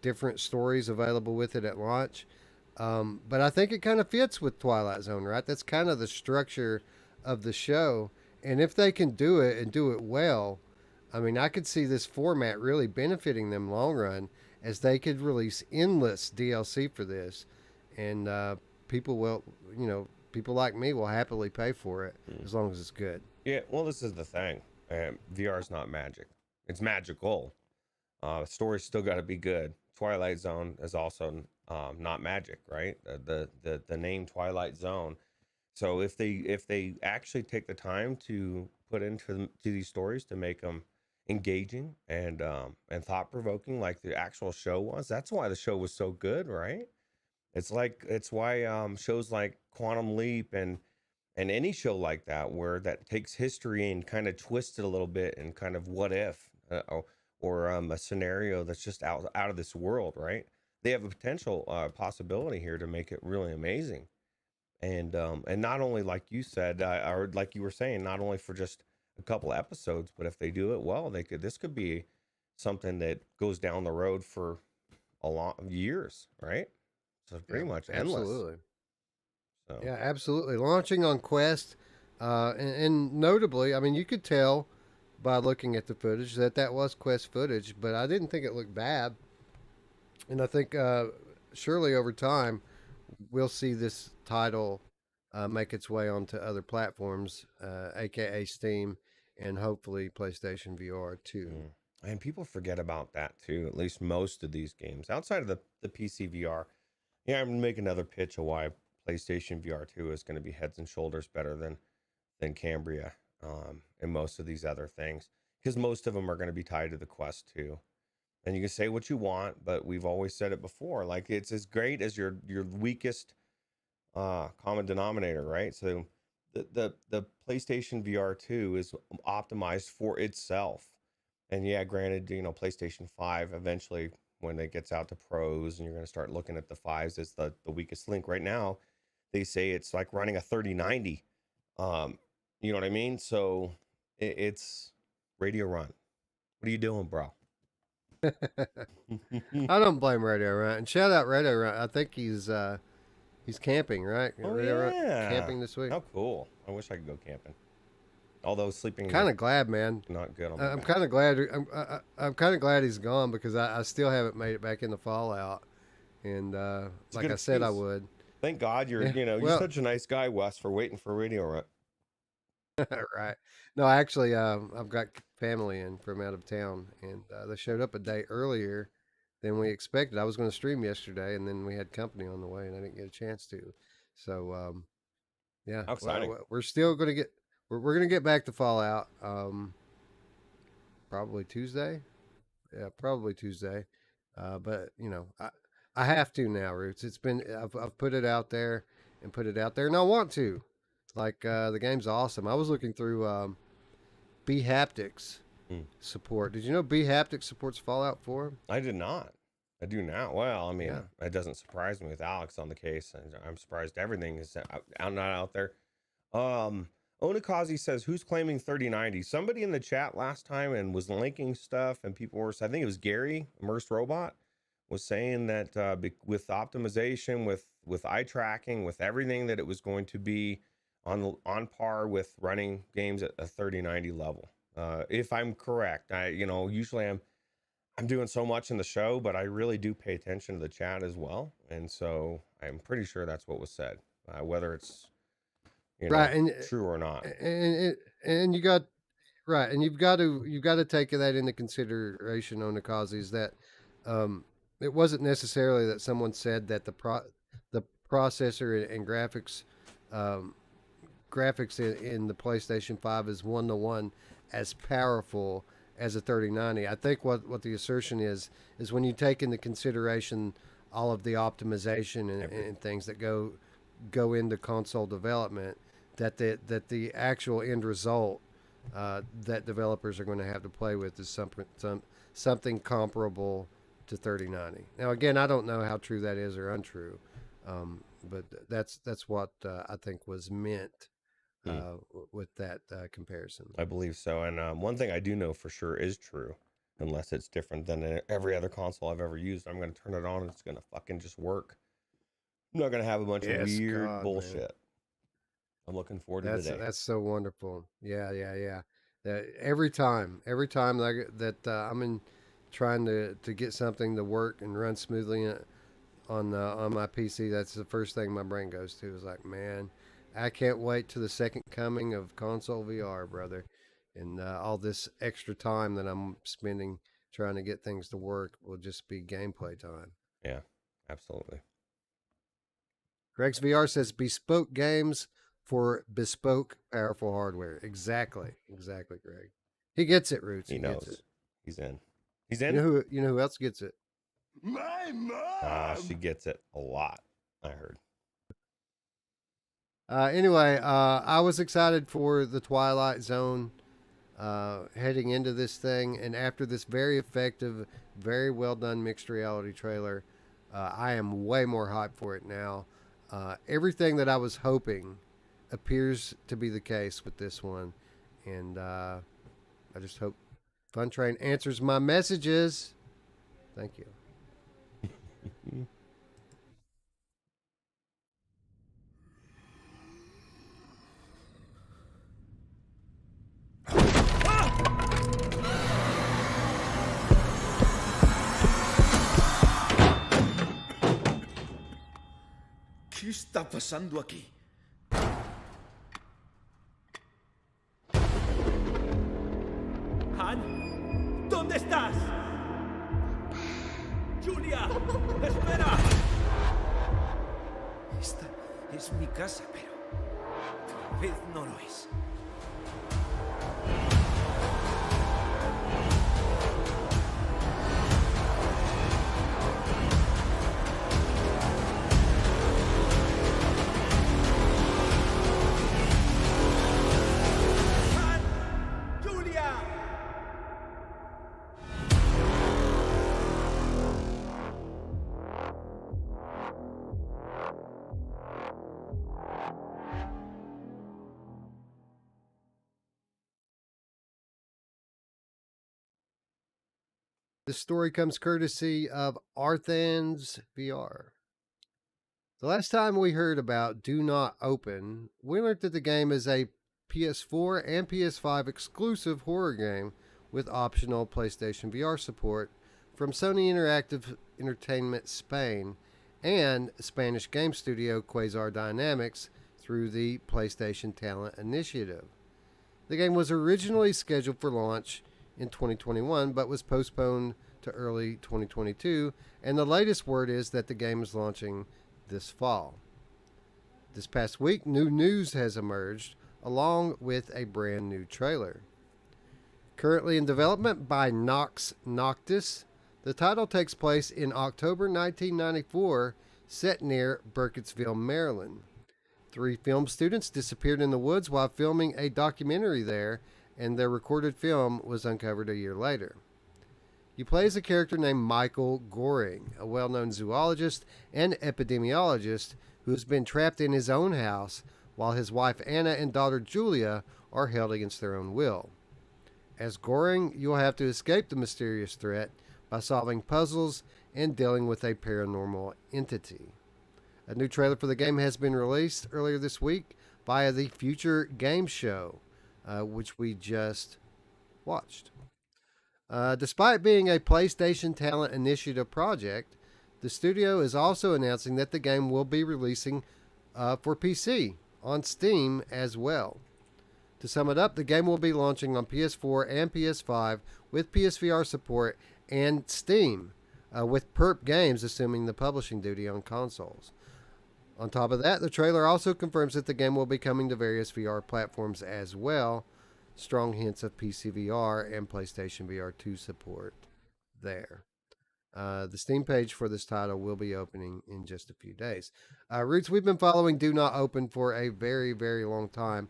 different stories available with it at launch. But I think it kind of fits with Twilight Zone, right? That's kind of the structure of the show. And if they can do it and do it well, I mean, I could see this format really benefiting them long run, as they could release endless DLC for this. And people will, people like me will happily pay for it as long as it's good.
Yeah, well, this is the thing. VR is not magic. It's magical. Story's still got to be good. Twilight Zone is also not magic, right? The name Twilight Zone. So if they actually take the time to put into these stories to make them engaging and thought provoking, like the actual show was, that's why the show was so good, right? It's why shows like Quantum Leap and any show like that, where that takes history and kind of twists it a little bit and kind of what if or a scenario that's just out of this world, right? They have a potential possibility here to make it really amazing, and not only, like you said, or like you were saying, not only for just a couple episodes, but if they do it well, this could be something that goes down the road for a lot of years, right? So pretty much endless.
Absolutely.
So.
Yeah, absolutely. Launching on Quest, and notably, I mean, you could tell by looking at the footage that was Quest footage, but I didn't think it looked bad. And I think surely over time, we'll see this title make its way onto other platforms, aka Steam, and hopefully PlayStation VR too.
And people forget about that too. At least most of these games, outside of the PC VR. Yeah, I'm gonna make another pitch of why PlayStation VR 2 is going to be heads and shoulders better than Cambria and most of these other things, because most of them are going to be tied to the Quest 2. And you can say what you want, but we've always said it before, like it's as great as your weakest common denominator, right? So the PlayStation VR 2 is optimized for itself. And yeah, granted, PlayStation 5 eventually, when it gets out to pros and you're going to start looking at the 5s as the weakest link. Right now, they say it's like running a 3090. You know what I mean? So it's Radio Run. What are you doing, bro?
I don't blame Radio Run. And shout out Radio Run. I think he's camping, right?
Oh,
Radio
yeah.
Run, camping this week.
How cool. I wish I could go camping. Although sleeping,
kind of glad, man.
Not good on
I'm kind of glad. I'm kind of glad he's gone, because I still haven't made it back into Fallout, and like I said, I would.
Thank God you're such a nice guy, Wes, for waiting for Radio Run.
Right. No, actually, I've got family in from out of town, and they showed up a day earlier than we expected. I was going to stream yesterday, and then we had company on the way, and I didn't get a chance to. So, yeah,
how exciting.
We're still going to get. We're going to get back to Fallout probably Tuesday. Yeah, probably Tuesday. But, I have to now, Roots. I've put it out there and put it out there, and I want to. Like, the game's awesome. I was looking through B-Haptics support. Did you know B-Haptics supports Fallout 4?
I did not. I do now. Well, I mean, it doesn't surprise me with Alex on the case. I'm surprised everything is not out there. Onikazi says, who's claiming 3090? Somebody in the chat last time and was linking stuff, and people were, I think it was Gary, Immersed Robot, was saying that with optimization, with eye tracking, with everything, that it was going to be on par with running games at a 3090 level. If I'm correct, usually I'm doing so much in the show, but I really do pay attention to the chat as well, and so I'm pretty sure that's what was said. Whether it's
right, and
true or not,
and you got right, and you've got to take that into consideration on the causes that it wasn't necessarily that someone said that the processor and graphics in the PlayStation 5 is 1-to-1 as powerful as a 3090. I think what the assertion is when you take into consideration all of the optimization and things that go into console development, that the actual end result that developers are going to have to play with is something comparable to 3090. Now, again, I don't know how true that is or untrue, but that's what I think was meant with that comparison.
I believe so. And one thing I do know for sure is true, unless it's different than every other console I've ever used. I'm going to turn it on and it's going to fucking just work. I'm not going to have a bunch of weird bullshit. Man. I'm looking forward to today.
That's so wonderful. Yeah. Every time that I'm trying to get something to work and run smoothly on my PC, that's the first thing my brain goes to. Is like, man, I can't wait to the second coming of console VR, brother, and all this extra time that I'm spending trying to get things to work will just be gameplay time.
Yeah, absolutely.
Greg's VR says bespoke games for bespoke, powerful hardware. Exactly, Greg. He gets it, Ruuts.
He knows.
Gets it.
He's in. He's in.
You know who else gets it?
My mom!
She gets it a lot, I heard.
Anyway, I was excited for the Twilight Zone heading into this thing, and after this very effective, very well done mixed reality trailer, I am way more hyped for it now. Everything that I was hoping appears to be the case with this one, and I just hope Fun Train answers my messages. Thank you.
¿Qué está pasando aquí? Han, ¿dónde estás? Julia, espera. Esta es mi casa, pero tal vez no lo es.
This story comes courtesy of Arthans VR. The last time we heard about Do Not Open, we learned that the game is a PS4 and PS5 exclusive horror game with optional PlayStation VR support from Sony Interactive Entertainment Spain and Spanish game studio Quasar Dynamics through the PlayStation Talent Initiative. The game was originally scheduled for launch in 2021, but was postponed to early 2022, and the latest word is that the game is launching this fall. This past week, new news has emerged, along with a brand new trailer. Currently in development by Nox Noctis, the title takes place in October 1994, set near Burkittsville, Maryland. 3 film students disappeared in the woods while filming a documentary there, and their recorded film was uncovered a year later. You play as a character named Michael Goring, a well-known zoologist and epidemiologist who has been trapped in his own house while his wife Anna and daughter Julia are held against their own will. As Goring, you'll have to escape the mysterious threat by solving puzzles and dealing with a paranormal entity. A new trailer for the game has been released earlier this week via the Future Game Show, which we just watched. Despite being a PlayStation Talent Initiative project, the studio is also announcing that the game will be releasing for PC on Steam as well. To sum it up, the game will be launching on PS4 and PS5 with PSVR support and Steam, with Perp Games assuming the publishing duty on consoles. On top of that, the trailer also confirms that the game will be coming to various VR platforms as well. Strong hints of PC VR and PlayStation VR 2 support there. The Steam page for this title will be opening in just a few days. Roots, we've been following Do Not Open for a very, very long time.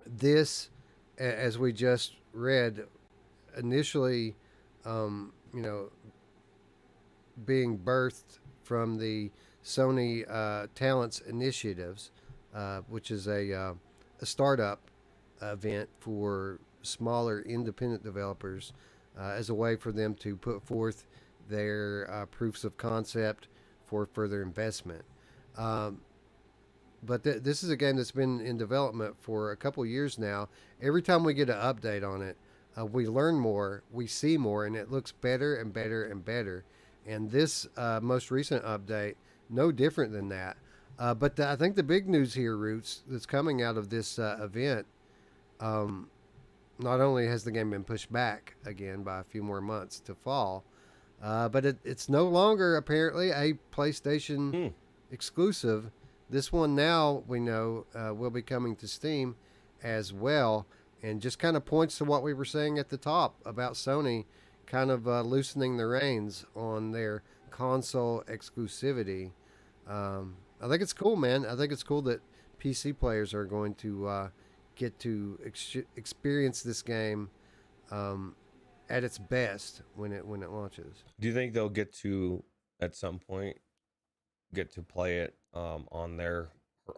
This, as we just read, initially, being birthed from the Sony Talents Initiatives, which is a startup event for smaller independent developers as a way for them to put forth their proofs of concept for further investment. But this is a game that's been in development for a couple years now. Every time we get an update on it, we learn more, we see more, and it looks better and better and better. And this most recent update, no different than that. But I think the big news here, Roots, that's coming out of this event, not only has the game been pushed back again by a few more months to fall, but it's no longer apparently a PlayStation exclusive. This one now we know will be coming to Steam as well, and just kind of points to what we were saying at the top about Sony kind of loosening the reins on their console exclusivity. I think it's cool, man. I think it's cool that PC players are going to get to experience this game at its best when it launches.
Do you think they'll get to, at some point, get to play it on their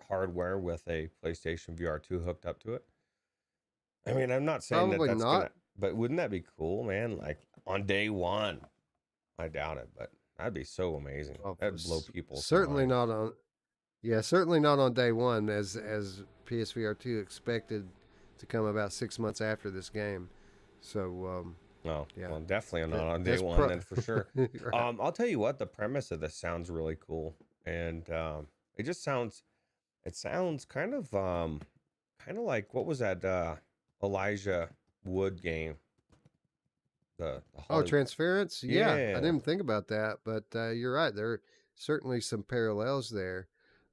hardware with a PlayStation VR 2 hooked up to it? I mean, I'm not saying
Probably
that's
not.
gonna, but wouldn't that be cool, man? Like on day one. I doubt it, but that'd be so amazing.
Well,
That'd blow people.
certainly not on. Yeah, certainly not on day one, as PSVR 2 expected to come about 6 months after this game. So,
No,
yeah.
well, definitely not on day
That's
one, then for sure.
Right.
I'll tell you what, the premise of this sounds really cool, and it just sounds, kind of like, what was that Elijah Wood game? The
Transference? Yeah, I
Yeah.
didn't even think about that, but you're right. There are certainly some parallels there.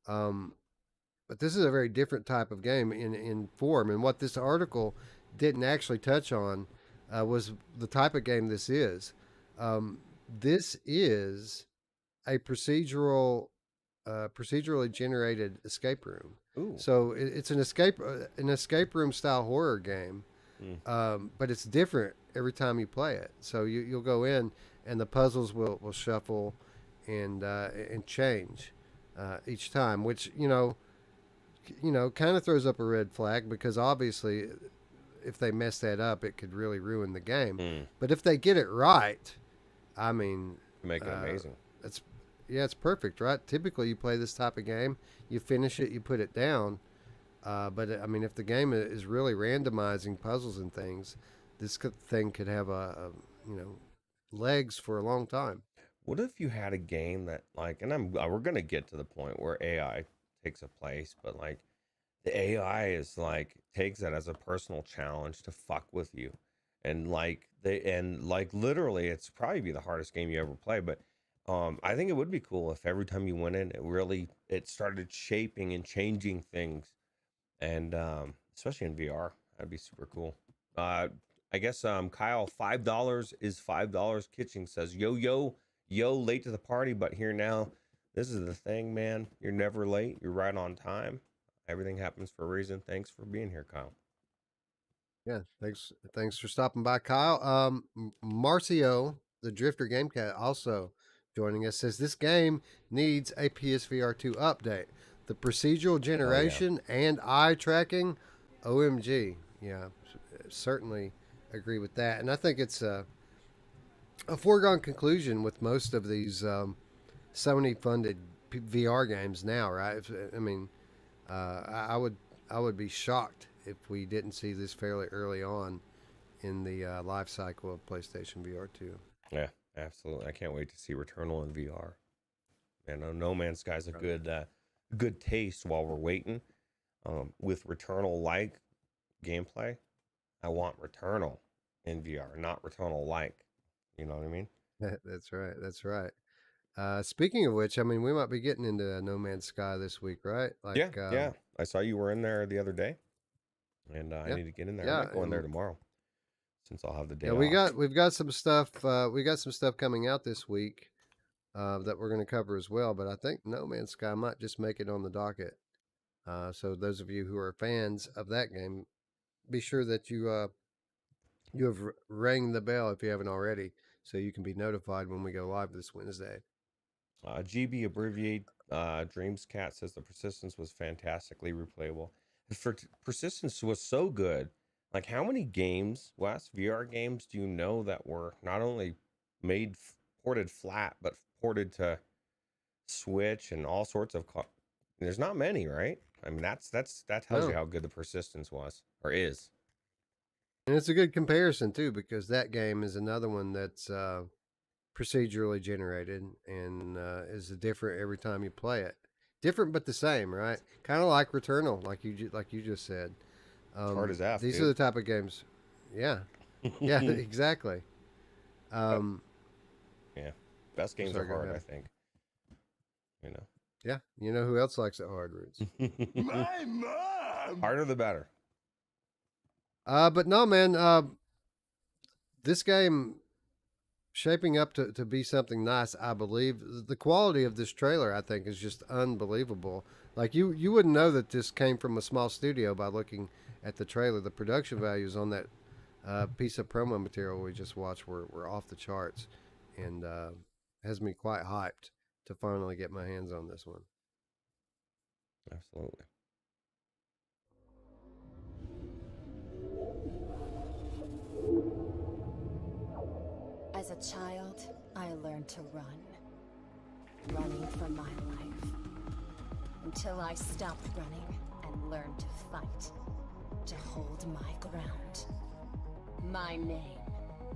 But this is a very different type of game in form. And what this article didn't actually touch on was the type of game this is. This is a procedurally generated escape room.
Ooh.
So it's an escape room style horror game. But it's different every time you play it. So you'll go in and the puzzles will shuffle and change each time, which kind of throws up a red flag, because obviously if they mess that up, it could really ruin the game. But if they get it right, I mean,
Make it amazing.
it's perfect, right? Typically you play this type of game, you finish it, you put it down. But I mean, if the game is really randomizing puzzles and things, this thing could have legs for a long time.
What if you had a game that, like, and we're gonna get to the point where AI takes a place, but like the AI is like takes it as a personal challenge to fuck with you, and literally, it's probably be the hardest game you ever play. But I think it would be cool if every time you went in, it started shaping and changing things. And especially in VR, that'd be super cool. I guess Kyle, $5 is $5. Kitching says, yo, late to the party, but here now. This is the thing, man. You're never late. You're right on time. Everything happens for a reason. Thanks for being here, Kyle.
Yeah, thanks for stopping by, Kyle. Marcio, the Drifter Gamecat, also joining us, says this game needs a PSVR 2 update. The procedural generation and eye tracking, OMG. Yeah, certainly agree with that. And I think it's a foregone conclusion with most of these Sony-funded VR games now, right? I mean, I would be shocked if we didn't see this fairly early on in the life cycle of PlayStation VR 2.
Yeah, absolutely. I can't wait to see Returnal in VR. Man, No Man's Sky's a good taste while we're waiting. With Returnal-like gameplay, I want Returnal in VR, not Returnal-like. You know what I mean?
That's right. That's right. Speaking of which, I mean, we might be getting into No Man's Sky this week, right? Like,
yeah. I saw you were in there the other day, and I need to get in there. I might go in there tomorrow, since I'll have the day off.
We've got some stuff. We got some stuff coming out this week that we're going to cover as well. But I think No Man's Sky might just make it on the docket. So those of you who are fans of that game, be sure that you have rang the bell if you haven't already, so you can be notified when we go live this Wednesday.
GB Abbreviate Dreamscat says the Persistence was fantastically replayable. Persistence was so good. Like, how many games, Wes, VR games, do you know that were not only ported flat, but ported to Switch and all sorts of... There's not many, right? I mean, that tells you how good the Persistence was, or is.
And it's a good comparison, too, because that game is another one that's procedurally generated and is different every time you play it. Different but the same, right? Kind of like Returnal, like you just said.
Hard as F.
These are the type of games. Yeah, yeah, exactly.
Yeah, best games are hard, I think. You know.
Yeah, you know who else likes it hard, Roots?
My mom!
Harder the better.
But no, man, this game shaping up to be something nice, I believe. The quality of this trailer, I think, is just unbelievable. Like, you wouldn't know that this came from a small studio by looking at the trailer. The production values on that piece of promo material we just watched were off the charts, and has me quite hyped to finally get my hands on this one.
Absolutely.
As a child, I learned to run. Running for my life. Until I stopped running and learned to fight. To hold my ground. My name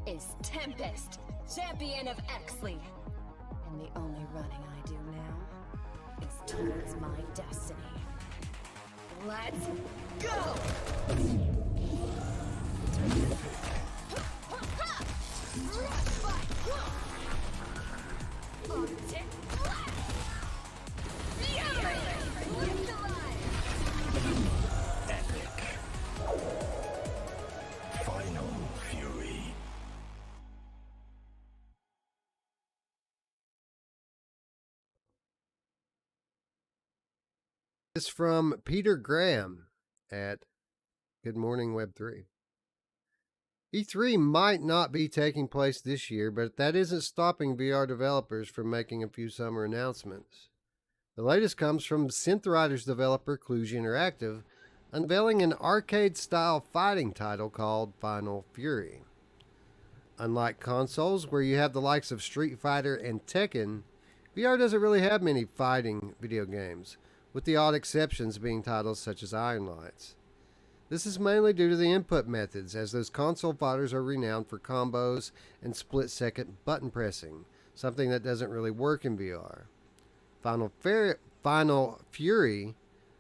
is Tempest, champion of Exley. And the only running I do now is towards my destiny. Let's go!
Final Fury.
It's from Peter Graham at Good Morning Web3. E3 might not be taking place this year, but that isn't stopping VR developers from making a few summer announcements. The latest comes from Synthriders developer Cluj Interactive, unveiling an arcade-style fighting title called Final Fury. Unlike consoles, where you have the likes of Street Fighter and Tekken, VR doesn't really have many fighting video games, with the odd exceptions being titles such as Iron Lights. This is mainly due to the input methods, as those console fighters are renowned for combos and split-second button pressing, something that doesn't really work in VR. Final Fury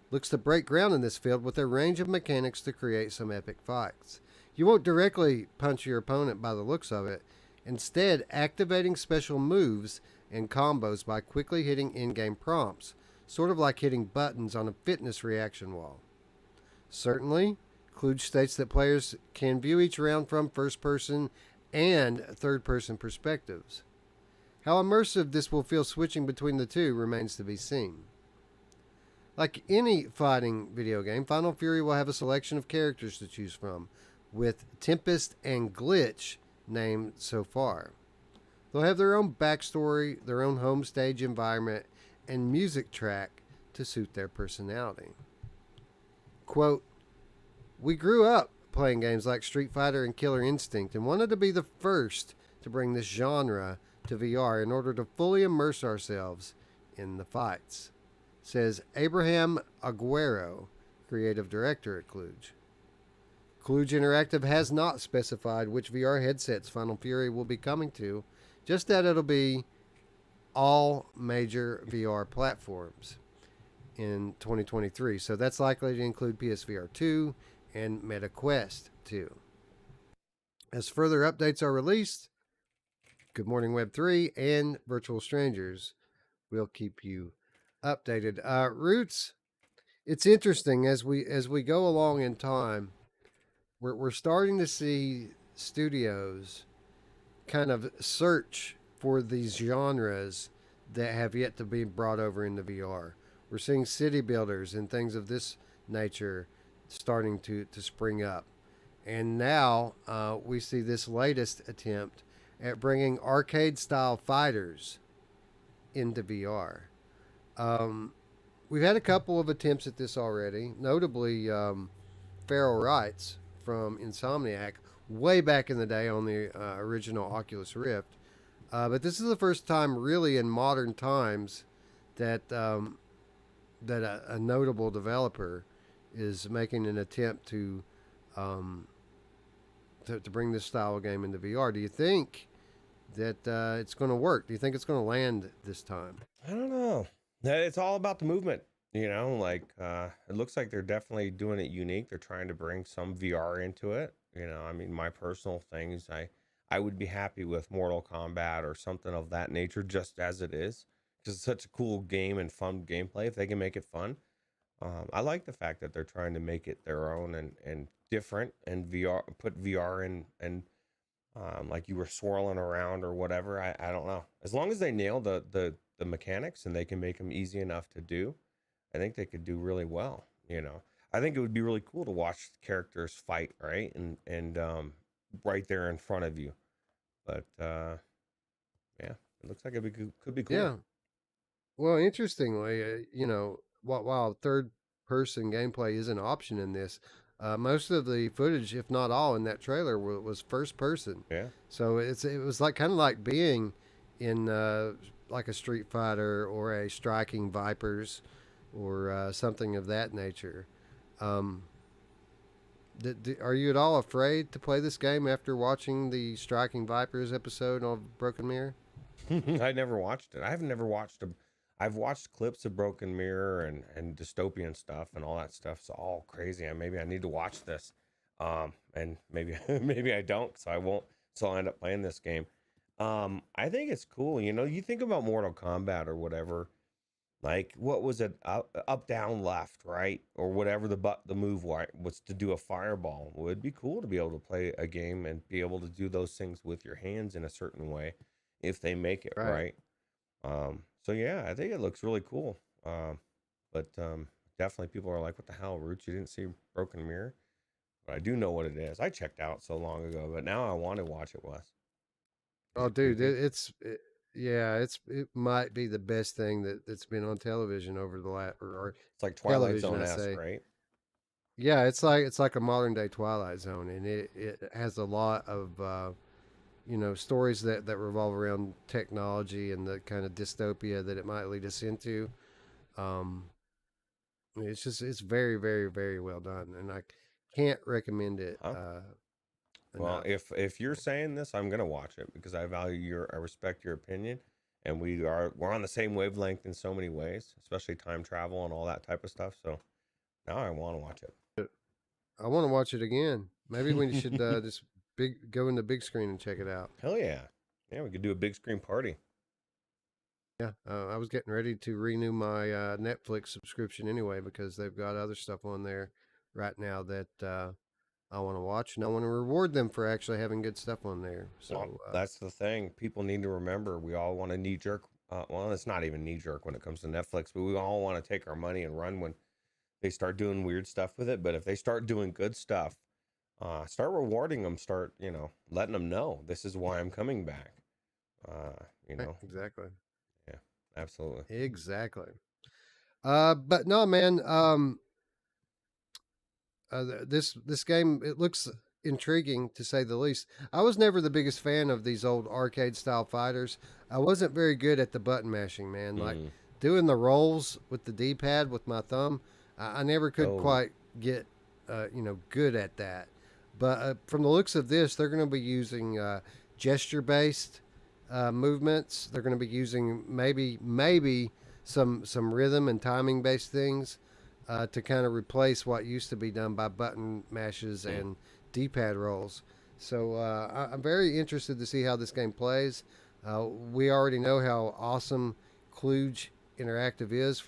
looks to break ground in this field with a range of mechanics to create some epic fights. You won't directly punch your opponent by the looks of it, instead activating special moves and combos by quickly hitting in-game prompts, sort of like hitting buttons on a fitness reaction wall. Certainly, Kluge states that players can view each round from first-person and third-person perspectives. How immersive this will feel switching between the two remains to be seen. Like any fighting video game, Final Fury will have a selection of characters to choose from, with Tempest and Glitch named so far. They'll have their own backstory, their own home stage environment, and music track to suit their personality. Quote, "We grew up playing games like Street Fighter and Killer Instinct and wanted to be the first to bring this genre to VR in order to fully immerse ourselves in the fights," says Abraham Aguero, creative director at Kluge. Kluge Interactive has not specified which VR headsets Final Fury will be coming to, just that it'll be all major VR platforms in 2023. So that's likely to include PSVR 2 and Meta Quest 2. As further updates are released, Good Morning Web 3 and Virtual Strangers will keep you updated. Ruuts, it's interesting as we go along in time. We're starting to see studios kind of search for these genres that have yet to be brought over into VR. We're seeing city builders and things of this nature starting to spring up. And now we see this latest attempt at bringing arcade-style fighters into VR. We've had a couple of attempts at this already, notably Feral Rights from Insomniac way back in the day on the original Oculus Rift. But this is the first time really in modern times that that a notable developer is making an attempt to bring this style of game into VR. Do you think that it's going to work? Do you think it's going to land this time?
I don't know. It's all about the movement. Like it looks like they're definitely doing it unique. They're trying to bring some VR into it. I mean, my personal things, I would be happy with Mortal Kombat or something of that nature, just as it is, because it's such a cool game and fun gameplay. If they can make it fun, I like the fact that they're trying to make it their own and different, and VR, put VR in, and like you were swirling around or whatever. I don't know. As long as they nail the mechanics and they can make them easy enough to do, I think they could do really well. I think it would be really cool to watch characters fight, right? And right there in front of you. But yeah, it looks like it could be cool.
Yeah. Well, interestingly, while third person gameplay is an option in this, most of the footage, if not all, in that trailer was first person.
Yeah.
So it was like kind of like being in like a Street Fighter or a Striking Vipers or something of that nature. Are you at all afraid to play this game after watching the Striking Vipers episode of Broken Mirror?
I never watched it. I've watched clips of Broken Mirror and dystopian stuff and all that stuff. It's all crazy. Maybe I need to watch this. And maybe maybe I don't, so I won't. So I'll end up playing this game. I think it's cool. You think about Mortal Kombat or whatever. Like, what was it? Up, down, left, right, or whatever the move was to do a fireball. Well, it'd be cool to be able to play a game and be able to do those things with your hands in a certain way, if they make it right. So yeah, I think it looks really cool. But definitely people are like, "What the hell, Roots? You didn't see Broken Mirror?" But I do know what it is. I checked out so long ago, but now I want to watch it, Wes.
Oh, dude, it might be the best thing that's been on television over the last, or
It's like Twilight Zone-esque, right?
Yeah, it's like a modern day Twilight Zone, and it has a lot of stories that revolve around technology and the kind of dystopia that it might lead us into. It's very, very, very well done, and I can't recommend it.
Well, if you're saying this, I'm gonna watch it because I respect your opinion, and we're on the same wavelength in so many ways, especially time travel and all that type of stuff. So now I want to watch it.
I want to watch it again. Maybe we should just go in the big screen and check it out.
Hell yeah, yeah, we could do a big screen party.
Yeah, I was getting ready to renew my Netflix subscription anyway because they've got other stuff on there right now that I want to watch, and I want to reward them for actually having good stuff on there. So
that's the thing. People need to remember, we all want to knee jerk. Well, it's not even knee jerk when it comes to Netflix, but we all want to take our money and run when they start doing weird stuff with it. But if they start doing good stuff, start rewarding them. Start, letting them know this is why I'm coming back.
Exactly.
Yeah, absolutely.
Exactly. But no, man. This game, it looks intriguing to say the least. I was never the biggest fan of these old arcade style fighters. I wasn't very good at the button mashing, man. Like
Mm.
doing the rolls with the D pad with my thumb. I never could
Oh,
quite get good at that. But from the looks of this, they're going to be using gesture based movements. They're going to be using maybe some rhythm and timing based things to kind of replace what used to be done by button mashes and D-pad rolls. So I'm very interested to see how this game plays. We already know how awesome Kluge Interactive is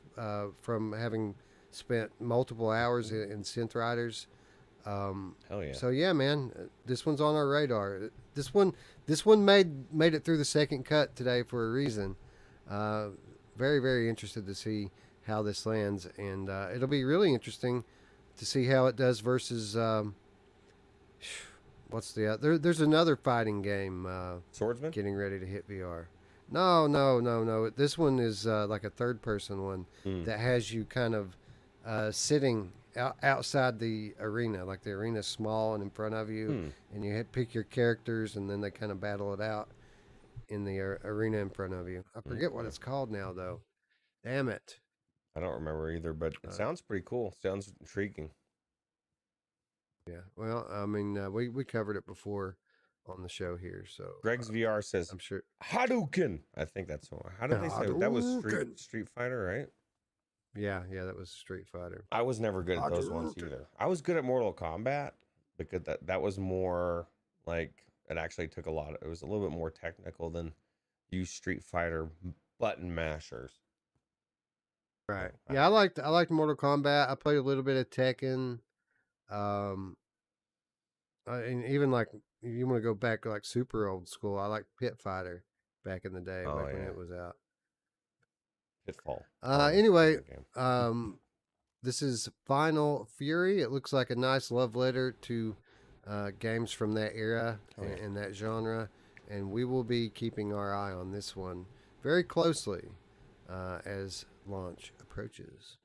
from having spent multiple hours in Synth Riders.
hell yeah.
So yeah, man, this one's on our radar. This one made it through the second cut today for a reason. Very very interested to see how this lands, and it'll be really interesting to see how it does versus what's the there's another fighting game
Swordsman?
getting ready to hit VR. No. This one is like a third person one that has you kind of sitting outside the arena. Like the arena's small and in front of you, and you pick your characters, and then they kind of battle it out in the arena in front of you. I forget what it's called now, though. Damn it.
I don't remember either, but it sounds pretty cool. Sounds intriguing.
Yeah. Well, I mean, we covered it before on the show here, so
Greg's VR says
I'm sure.
Hadouken. I think that's the one. How did they say it? That was
Hadouken.
Street Fighter, right?
Yeah, that was Street Fighter.
I was never good at those ones
Hadouken.
either. I was good at Mortal Kombat because that was more like it actually took a lot. It was a little bit more technical than you Street Fighter button mashers.
Right. Yeah, I liked Mortal Kombat. I played a little bit of Tekken. And even like if you want to go back like super old school, I like Pit Fighter back in the day,
Oh,
back when
yeah.
it was out.
Pitfall.
Anyway,
Game.
this is Final Fury. It looks like a nice love letter to games from that era
Oh, yeah.
and that genre, and we will be keeping our eye on this one very closely as launch approaches.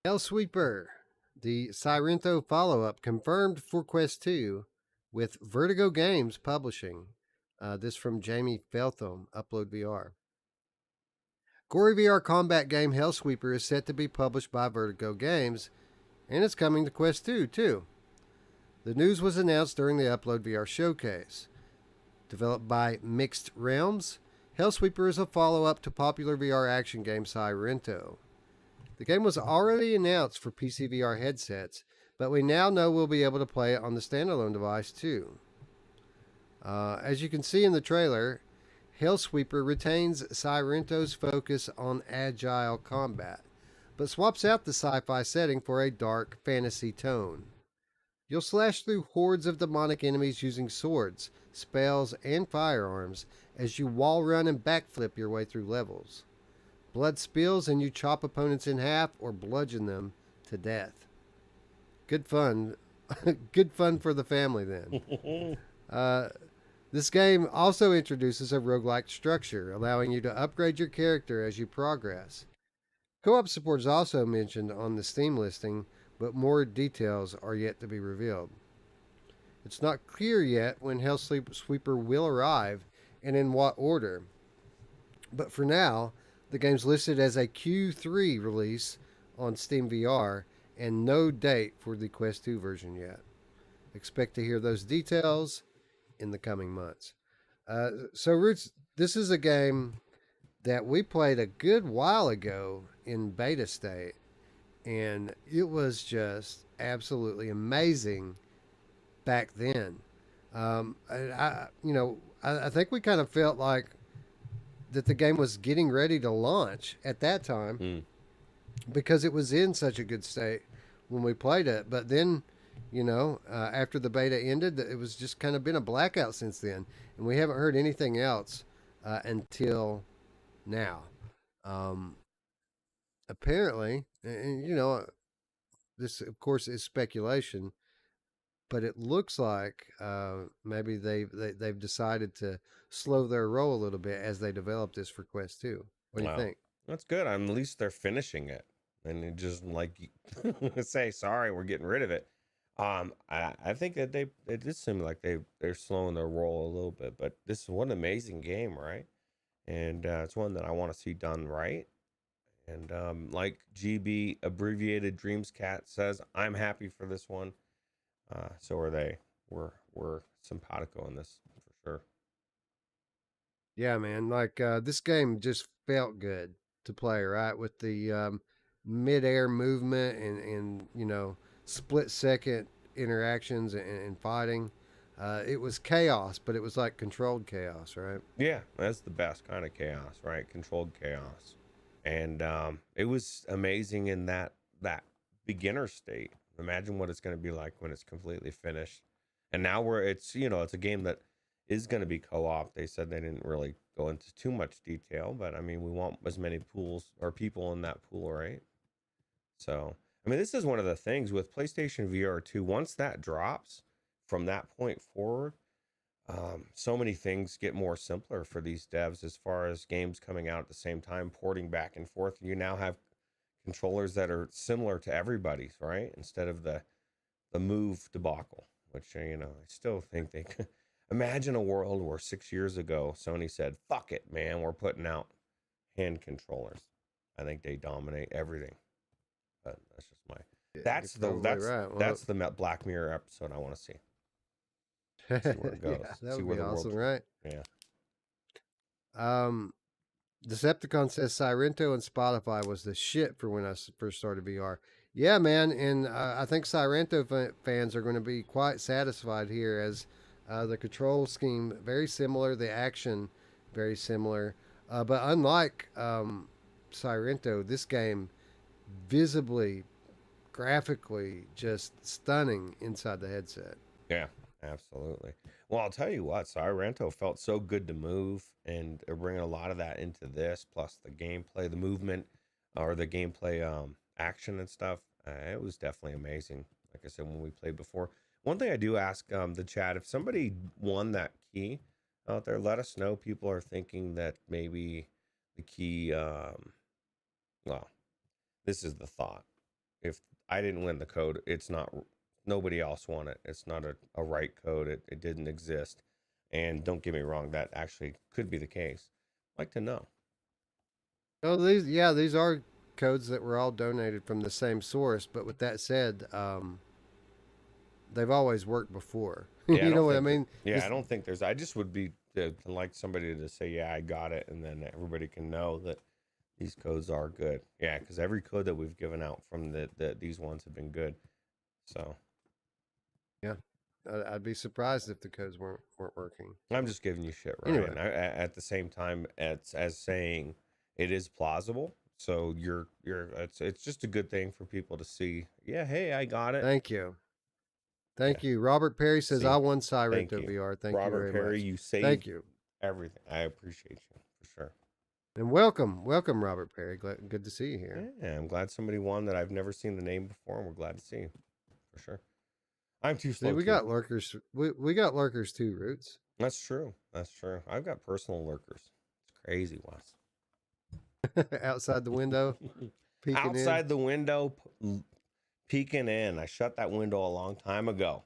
Hellsweeper, the Sirento follow-up confirmed for Quest 2 with Vertigo Games publishing. This from Jamie Feltham, Upload VR. Gory VR combat game Hellsweeper is set to be published by Vertigo Games, and it's coming to Quest 2 too. The news was announced during the Upload VR showcase. Developed by Mixed Realms, Hellsweeper is a follow-up to popular VR action game Sirento. The game was already announced for PSVR headsets, but we now know we'll be able to play it on the standalone device too. As you can see in the trailer, Hellsweeper retains Sirento's focus on agile combat, but swaps out the sci-fi setting for a dark fantasy tone. You'll slash through hordes of demonic enemies using swords, spells, and firearms as you wall run and backflip your way through levels. Blood spills and you chop opponents in half or bludgeon them to death. Good fun. Good fun for the family then. This game also introduces a roguelike structure, allowing you to upgrade your character as you progress. Co-op support is also mentioned on the Steam listing, but more details are yet to be revealed. It's not clear yet when Hellsweeper will arrive and in what order, but for now, the game's listed as a Q3 release on Steam VR and no date for the Quest 2 version yet. Expect to hear those details in the coming months. So, Ruuts, this is a game that we played a good while ago in beta state, and it was just absolutely amazing back then. I think we kind of felt like that the game was getting ready to launch at that time because it was in such a good state when we played it. But then, after the beta ended, it was just kind of been a blackout since then, and we haven't heard anything else until now. Apparently, and this of course is speculation, but it looks like maybe they've decided to slow their roll a little bit as they develop this for Quest 2. What do you think?
That's good. At least they're finishing it, and it just like say sorry, we're getting rid of it. I think that it did seem like they're slowing their roll a little bit, but this is one amazing game, right? And it's one that I want to see done right. And like GB abbreviated Dreams Cat says, I'm happy for this one. So are they. We're simpatico in this for sure.
Yeah, man. Like this game just felt good to play, right? With the mid-air movement and split second interactions and fighting. It was chaos, but it was like controlled chaos, right?
Yeah, that's the best kind of chaos, right? Controlled chaos. And it was amazing in that beginner state. Imagine what it's going to be like when it's completely finished. And now it's a game that is going to be co-op. They said they didn't really go into too much detail, but I mean, we want as many pools or people in that pool, right? So, I mean, this is one of the things with PlayStation VR 2. Once that drops from that point forward, so many things get more simpler for these devs as far as games coming out at the same time, porting back and forth. You now have controllers that are similar to everybody's, right? Instead of the Move debacle, which I still think they could imagine a world where 6 years ago Sony said, "Fuck it, man, we're putting out hand controllers." I think they dominate everything. But that's just my that's the Black Mirror episode I want to see. See where it goes.
Yeah, that
see
would
where
be
the
awesome,
world's...
right?
Yeah.
Decepticon says Sirento and Spotify was the shit for when I first started VR. Yeah, man, and I think Sirento fans are going to be quite satisfied here as the control scheme very similar, the action very similar, but unlike Sirento, this game visibly, graphically, just stunning inside the headset.
Yeah, absolutely. Well, I'll tell you what, Sirento felt so good to move, and they're bringing a lot of that into this, plus the gameplay, the movement, or the gameplay action and stuff. It was definitely amazing. Like I said, when we played before. One thing I do ask the chat, if somebody won that key out there, let us know. People are thinking that maybe the key, well, this is the thought. If I didn't win the code, it's not... Nobody else won it. It's not a right code. It didn't exist. And don't get me wrong, that actually could be the case. I'd like to know.
Oh, these are codes that were all donated from the same source. But with that said, they've always worked before.
Yeah,
you know what I mean?
I don't think there's... I just would be like somebody to say, yeah, I got it. And then everybody can know that these codes are good. Yeah, because every code that we've given out from these ones have been good. So...
Yeah, I'd be surprised if the codes weren't working.
I'm just giving you shit, right?
Anyway.
At the same time, as saying it is plausible. So it's just a good thing for people to see. Yeah, hey, I got it.
Thank you. Robert Perry says,
See,
I won Sirento VR. Thank
Robert
you very
Perry,
much.
you saved
Thank you.
everything. I appreciate you for sure.
And welcome, Robert Perry. Good to see you here.
Yeah, I'm glad somebody won that I've never seen the name before, and we're glad to see you for sure. I'm too slow.
See, we got lurkers. We got lurkers too, Ruuts.
That's true. I've got personal lurkers. It's crazy, Wes.
Outside the window, peeking
Outside
in.
the window, peeking in. I shut that window a long time ago.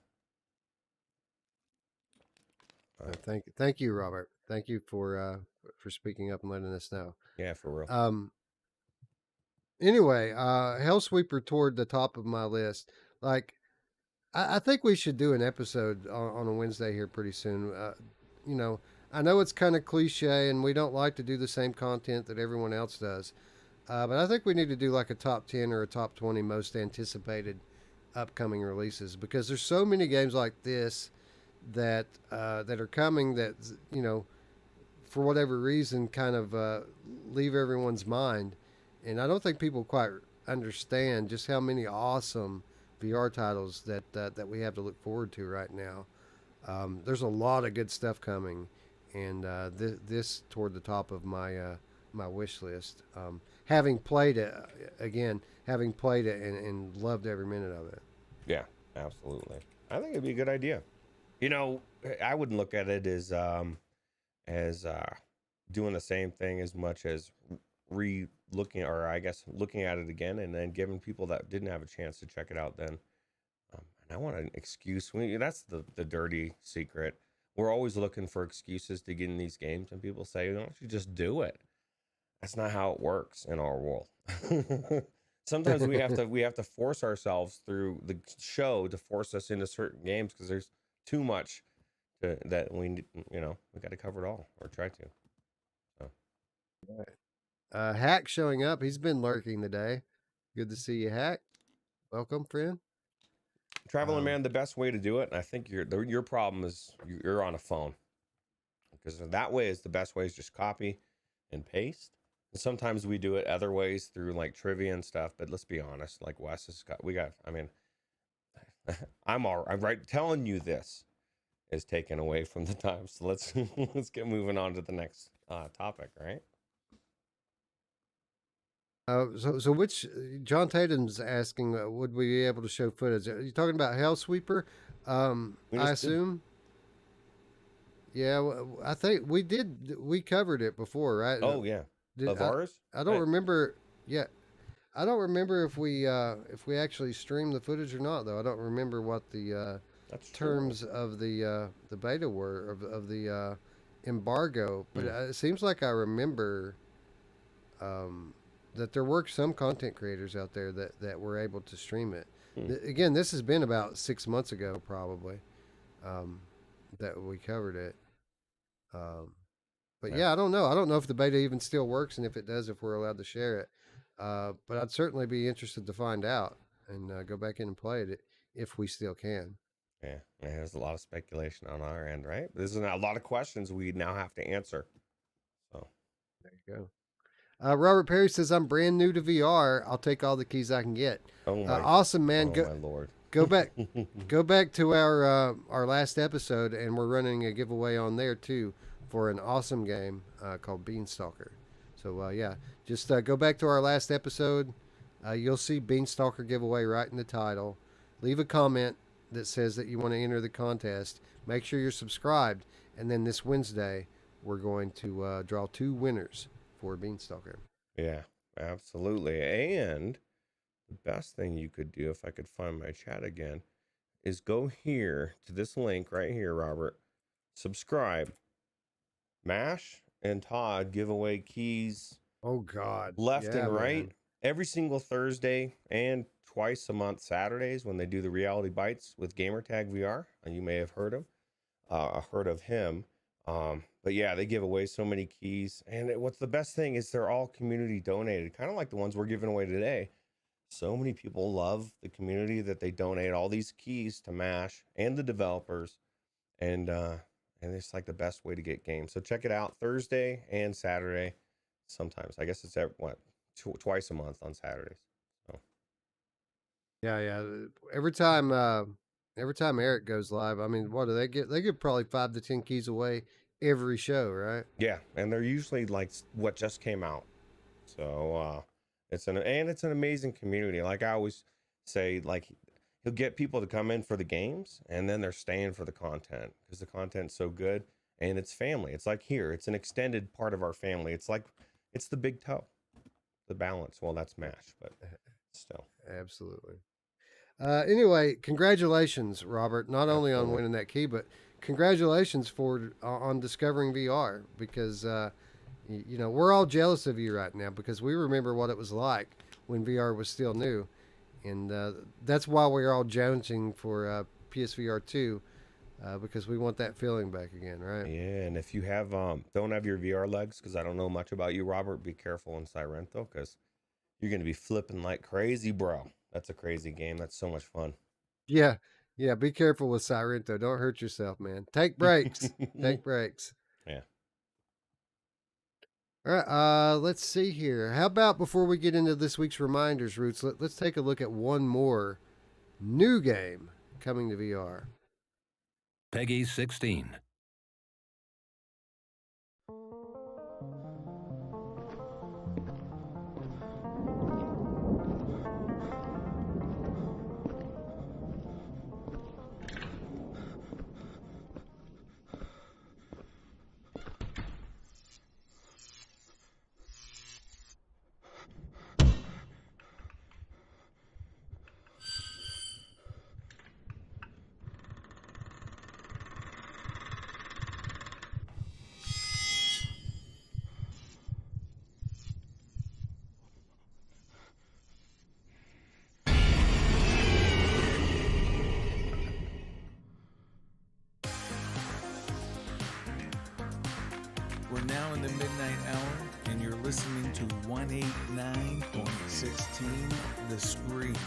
Thank you, Robert. Thank you for speaking up and letting us know.
Yeah, for real.
Anyway, Hellsweeper toward the top of my list. Like, I think we should do an episode on a Wednesday here pretty soon. You know, I know it's kind of cliche, and we don't like to do the same content that everyone else does. But I think we need to do like a top 10 or a top 20 most anticipated upcoming releases, because there's so many games like this that that are coming that, you know, for whatever reason kind of leave everyone's mind. And I don't think people quite understand just how many awesome VR titles that we have to look forward to right now. There's a lot of good stuff coming, and this toward the top of my my wish list. Having played it and loved every minute of it.
Yeah, absolutely. I think it'd be a good idea. You know, I wouldn't look at it as doing the same thing as much as looking at it again and then giving people that didn't have a chance to check it out then. And I want an excuse. That's the dirty secret. We're always looking for excuses to get in these games, and people say, "Why don't you just do it?" That's not how it works in our world. Sometimes we have to force ourselves through the show to force us into certain games because there's too much that we got to cover it all or try to. So.
Hack showing up. He's been lurking today. Good to see you, Hack. Welcome, friend.
Traveling man, the best way to do it, and I think your problem is you're on a phone, because that way is the best way is just copy and paste. And sometimes we do it other ways through like trivia and stuff, but let's be honest, like Wes has I'm right telling you this is taken away from the time. So let's get moving on to the next topic, right?
So which John Tatum's asking, would we be able to show footage? Are you talking about Hellsweeper? I assume. Yeah, I think we did. We covered it before, right?
Oh yeah, of ours.
I don't remember. Yeah, I don't remember if we actually streamed the footage or not, though. I don't remember what the terms of the beta were of the embargo, but it seems like I remember. That there were some content creators out there that were able to stream it. Again, this has been about 6 months ago, probably, that we covered it. But yeah, I don't know. I don't know if the beta even still works, and if it does, if we're allowed to share it. But I'd certainly be interested to find out and go back in and play it if we still can.
Yeah, there's a lot of speculation on our end, right? There's a lot of questions we now have to answer. So
there you go. Robert Perry says, I'm brand new to VR. I'll take all the keys I can get.
Oh my,
awesome, man.
Oh my Lord.
Go back to our last episode, and we're running a giveaway on there too for an awesome game called Beanstalker. So yeah, just go back to our last episode. You'll see Beanstalker giveaway right in the title. Leave a comment that says that you want to enter the contest. Make sure you're subscribed, and then this Wednesday we're going to draw 2 winners for Beanstalker.
Yeah, absolutely. And the best thing you could do, if I could find my chat again, is go here to this link right here, Robert. Subscribe. Mash and Todd give away keys.
Oh God.
Left and right. Man. Every single Thursday and twice a month Saturdays when they do the Reality Bites with Gamertag VR. And you may have heard of him. But yeah, they give away so many keys, and what's the best thing is they're all community donated, kind of like the ones we're giving away today. So many people love the community that they donate all these keys to MASH and the developers, and it's like the best way to get games. So check it out Thursday and Saturday. Sometimes I guess it's twice a month on Saturdays. So.
Yeah. Every time Eric goes live, I mean, what do they get? They get probably 5 to 10 keys away every show, right?
Yeah, and they're usually like what just came out. So it's an amazing community. Like I always say, like he'll get people to come in for the games, and then they're staying for the content because the content's so good, and it's family. It's like here, it's an extended part of our family. It's like it's the big toe, the balance. Well, that's MASH, but still,
absolutely. Anyway, congratulations, Robert, not only on winning that key, but congratulations for on discovering VR, because you know, we're all jealous of you right now because we remember what it was like when VR was still new, and that's why we're all jonesing for PSVR 2, because we want that feeling back again, right?
Yeah, and if you have don't have your VR legs, because I don't know much about you, Robert, be careful in Sirento, because you're gonna be flipping like crazy, bro. That's a crazy game. That's so much fun.
Yeah, yeah. Be careful with Sirento. Don't hurt yourself, man. Take breaks. Take breaks.
Yeah.
All right. Let's see here. How about before we get into this week's reminders, Roots? Let's take a look at one more new game coming to VR.
Peggy 16.
We're now in the midnight hour, and you're listening to 189.16 The Screen.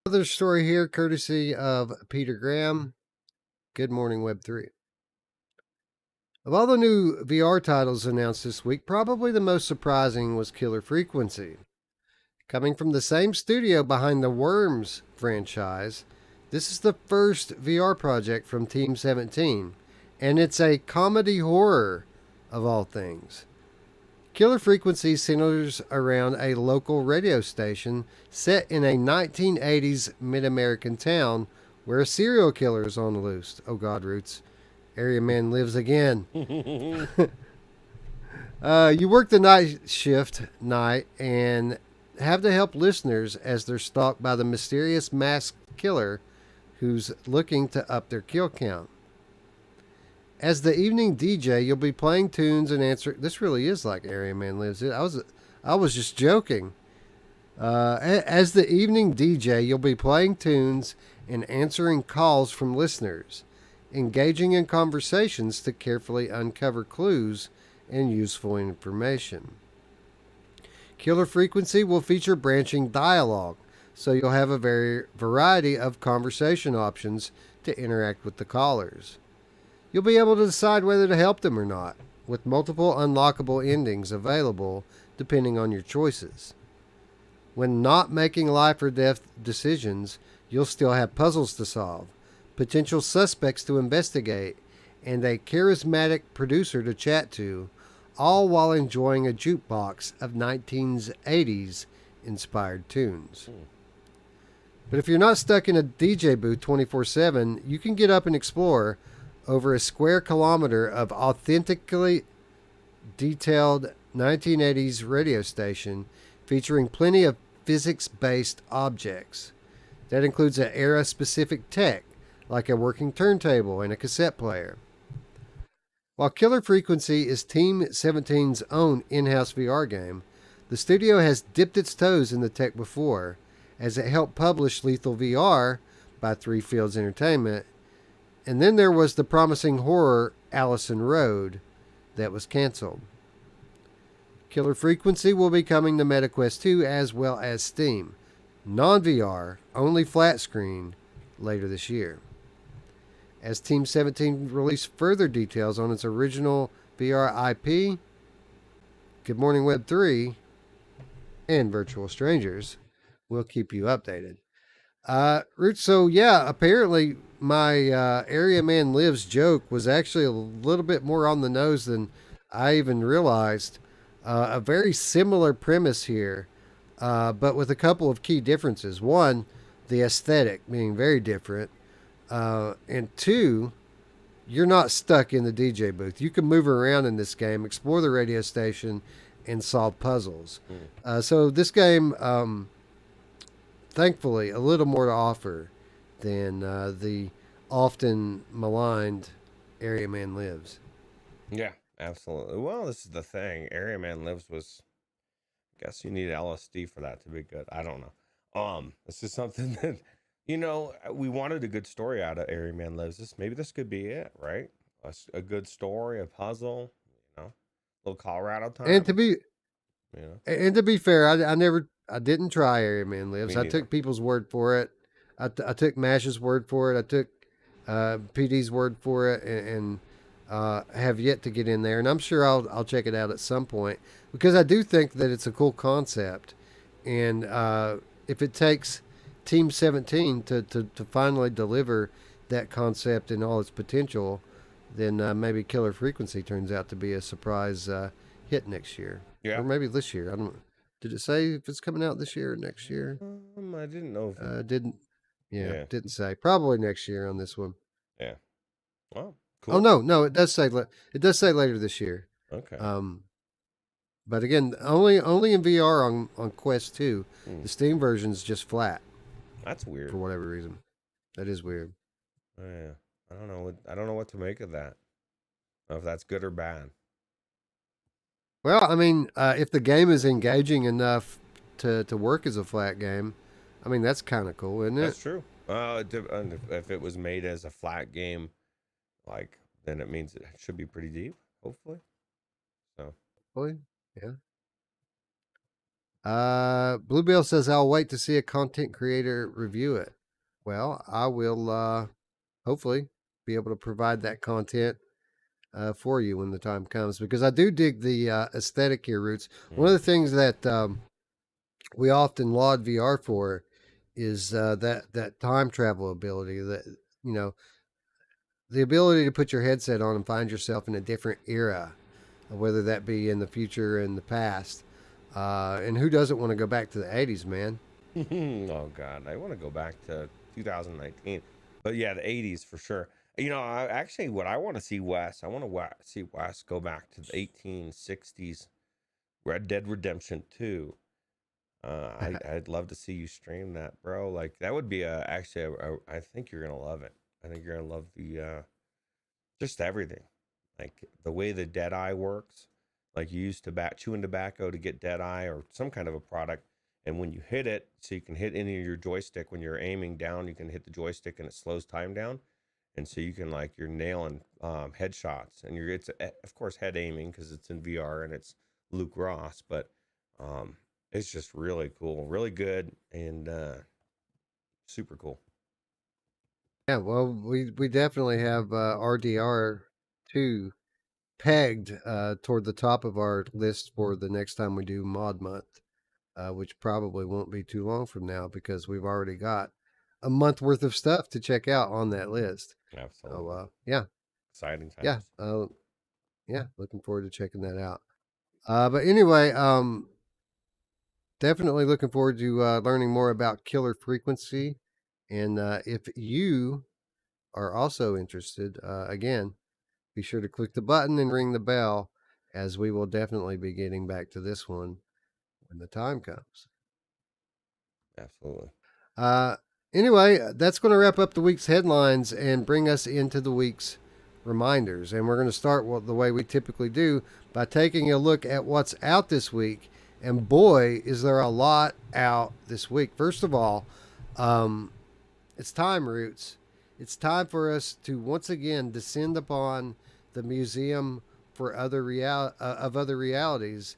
Another story here, courtesy of Peter Graham. Good morning, Web3. Of all the new VR titles announced this week, probably the most surprising was Killer Frequency. Coming from the same studio behind the Worms franchise, this is the first VR project from Team 17, and it's a comedy horror of all things. Killer Frequency centers around a local radio station set in a 1980s mid-American town where a serial killer is on the loose. Oh God, Roots. Area Man lives again. You work the night shift and have to help listeners as they're stalked by the mysterious masked killer who's looking to up their kill count. As the evening DJ, you'll be playing tunes and answering. This really is like Area Man Lives. I was just joking. As the evening DJ, you'll be playing tunes and answering calls from listeners, engaging in conversations to carefully uncover clues and useful information. Killer Frequency will feature branching dialogue, so you'll have a variety of conversation options to interact with the callers. You'll be able to decide whether to help them or not, with multiple unlockable endings available depending on your choices. When not making life or death decisions, you'll still have puzzles to solve, potential suspects to investigate, and a charismatic producer to chat to, all while enjoying a jukebox of 1980s inspired tunes. But if you're not stuck in a DJ booth 24/7, you can get up and explore over a square kilometer of authentically detailed 1980s radio station featuring plenty of physics-based objects. That includes an era-specific tech, like a working turntable and a cassette player. While Killer Frequency is Team 17's own in-house VR game, the studio has dipped its toes in the tech before, as it helped publish Lethal VR by Three Fields Entertainment. And then there was the promising horror Allison Road that was canceled. Killer Frequency will be coming to MetaQuest 2 as well as Steam. Non-VR, only flat screen, later this year. As Team 17 released further details on its original VR IP, Good Morning Web 3 and Virtual Strangers will keep you updated. Roots, so yeah, apparently my Area Man Lives joke was actually a little bit more on the nose than I even realized. A very similar premise here, but with a couple of key differences. One, the aesthetic being very different, and two, you're not stuck in the DJ booth. You can move around in this game, explore the radio station, and solve puzzles. So this game, thankfully, a little more to offer than the often maligned Area Man Lives.
Yeah, absolutely. Well, this is the thing. Area Man Lives was, I guess you need LSD for that to be good. I don't know. This is something that, we wanted a good story out of Area Man Lives. This could be it, right? A good story, a puzzle, a little Colorado time.
And to be fair, I didn't try Area Man Lives. I took people's word for it. I took Mash's word for it. I took PD's word for it, and have yet to get in there. And I'm sure I'll check it out at some point, because I do think that it's a cool concept. And if it takes Team 17 to finally deliver that concept in all its potential, then maybe Killer Frequency turns out to be a surprise hit next year.
Yeah.
Or maybe this year. I don't. Did it say if it's coming out this year or next year?
I didn't know.
Didn't. Yeah, didn't say. Probably next year on this one.
Yeah. Well, cool.
Oh no, it does say later this year.
Okay.
But again, only in VR on Quest 2. The Steam version's just flat.
That's weird.
For whatever reason. That is weird.
Oh, yeah. I don't know what to make of that. I don't know if that's good or bad.
Well, I mean, if the game is engaging enough to work as a flat game, I mean, that's kind of cool, isn't it?
That's true. If it was made as a flat game, then it means it should be pretty deep, hopefully. So.
Hopefully, yeah. Bluebell says, I'll wait to see a content creator review it. Well, I will hopefully be able to provide that content for you when the time comes, because I do dig the aesthetic here, Roots. One of the things that we often laud VR for is that time travel ability, that the ability to put your headset on and find yourself in a different era, whether that be in the future or in the past. And who doesn't want to go back to the 80s, man?
Oh God, I want to go back to 2019, but yeah, the 80s for sure. What I want to see Wes, I want to see Wes go back to the 1860s, Red Dead Redemption 2. I'd love to see you stream that, bro. That would be I think you're gonna love it. I think you're gonna love the just everything, the way the Deadeye works. You use chewing tobacco to get Deadeye or some kind of a product, and when you hit it, so you can hit any of your joystick when you're aiming down, you can hit the joystick and it slows time down. And so you can you're nailing headshots, and it's of course head aiming because it's in VR and it's Luke Ross, but it's just really cool, really good, and super cool.
Yeah, well, we definitely have RDR 2 pegged toward the top of our list for the next time we do Mod Month, which probably won't be too long from now, because we've already got a month worth of stuff to check out on that list.
Absolutely.
So, yeah.
Exciting times.
Yeah. Yeah. Looking forward to checking that out. But anyway, definitely looking forward to learning more about Killer Frequency. And if you are also interested, again, be sure to click the button and ring the bell, as we will definitely be getting back to this one when the time comes.
Absolutely.
Anyway, that's going to wrap up the week's headlines and bring us into the week's reminders. And we're going to start the way we typically do, by taking a look at what's out this week. And boy, is there a lot out this week. First of all, it's time, Roots. It's time for us to once again descend upon the Museum for Other Realities,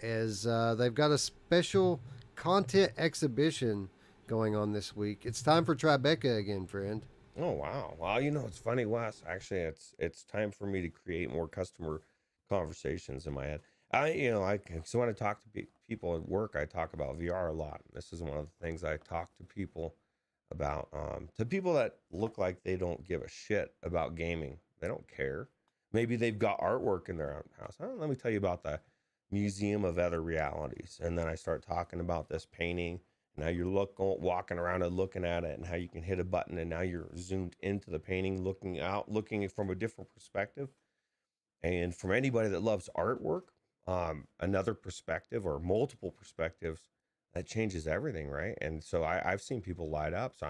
as they've got a special content exhibition going on this week. It's time for Tribeca again, friend.
Oh wow! Well, it's funny, Wes. Actually, it's time for me to create more customer conversations in my head. So when I talk to people at work, I talk about VR a lot. This is one of the things I talk to people about. To people that look like they don't give a shit about gaming. They don't care. Maybe they've got artwork in their own house. Let me tell you about the Museum of Other Realities. And then I start talking about this painting. Now you're walking around and looking at it, and how you can hit a button, and now you're zoomed into the painting, looking from a different perspective. And from anybody that loves artwork, another perspective or multiple perspectives, that changes everything, right? And so I've seen people light up. So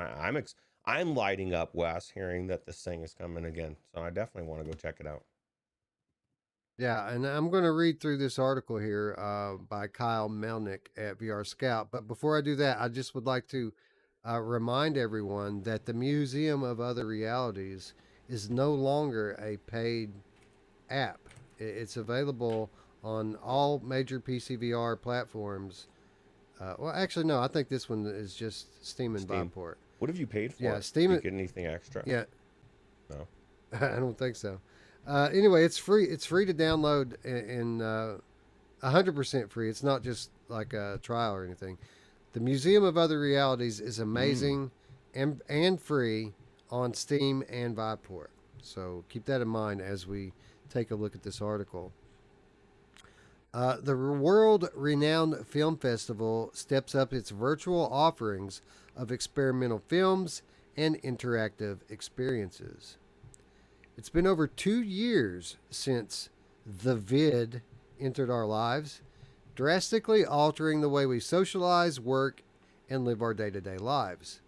I'm lighting up, Wes, hearing that this thing is coming again. So I definitely want to go check it out.
Yeah, and I'm going to read through this article here by Kyle Melnick at VR Scout. But before I do that, I just would like to remind everyone that the Museum of Other Realities is no longer a paid app. It's available on all major PCVR platforms. Well, actually, no, I think this one is just Steam and Viveport.
What have you paid for?
Yeah,
it?
Steam.
Did you get anything extra?
Yeah.
No.
I don't think so. Anyway, it's free. It's free to download and 100% free. It's not just like a trial or anything. The Museum of Other Realities is amazing and free on Steam and Viveport. So keep that in mind as we take a look at this article. The world-renowned film festival steps up its virtual offerings of experimental films and interactive experiences. It's been over 2 years since the vid entered our lives, drastically altering the way we socialize, work, and live our day-to-day lives.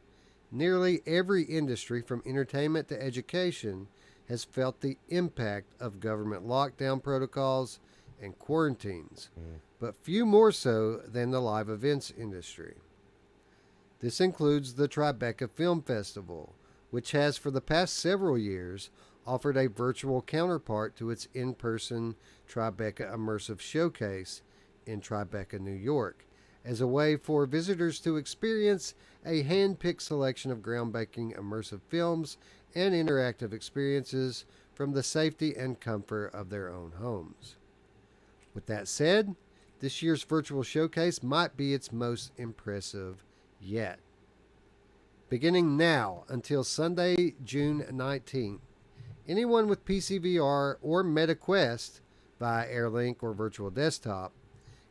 Nearly every industry, from entertainment to education, has felt the impact of government lockdown protocols and quarantines, but few more so than the live events industry. This includes the Tribeca Film Festival, which has for the past several years offered a virtual counterpart to its in-person Tribeca Immersive Showcase in Tribeca, New York, as a way for visitors to experience a hand-picked selection of groundbreaking immersive films and interactive experiences from the safety and comfort of their own homes. With that said, this year's virtual showcase might be its most impressive yet. Beginning now until Sunday, June 19th, anyone with PCVR or MetaQuest via AirLink or Virtual Desktop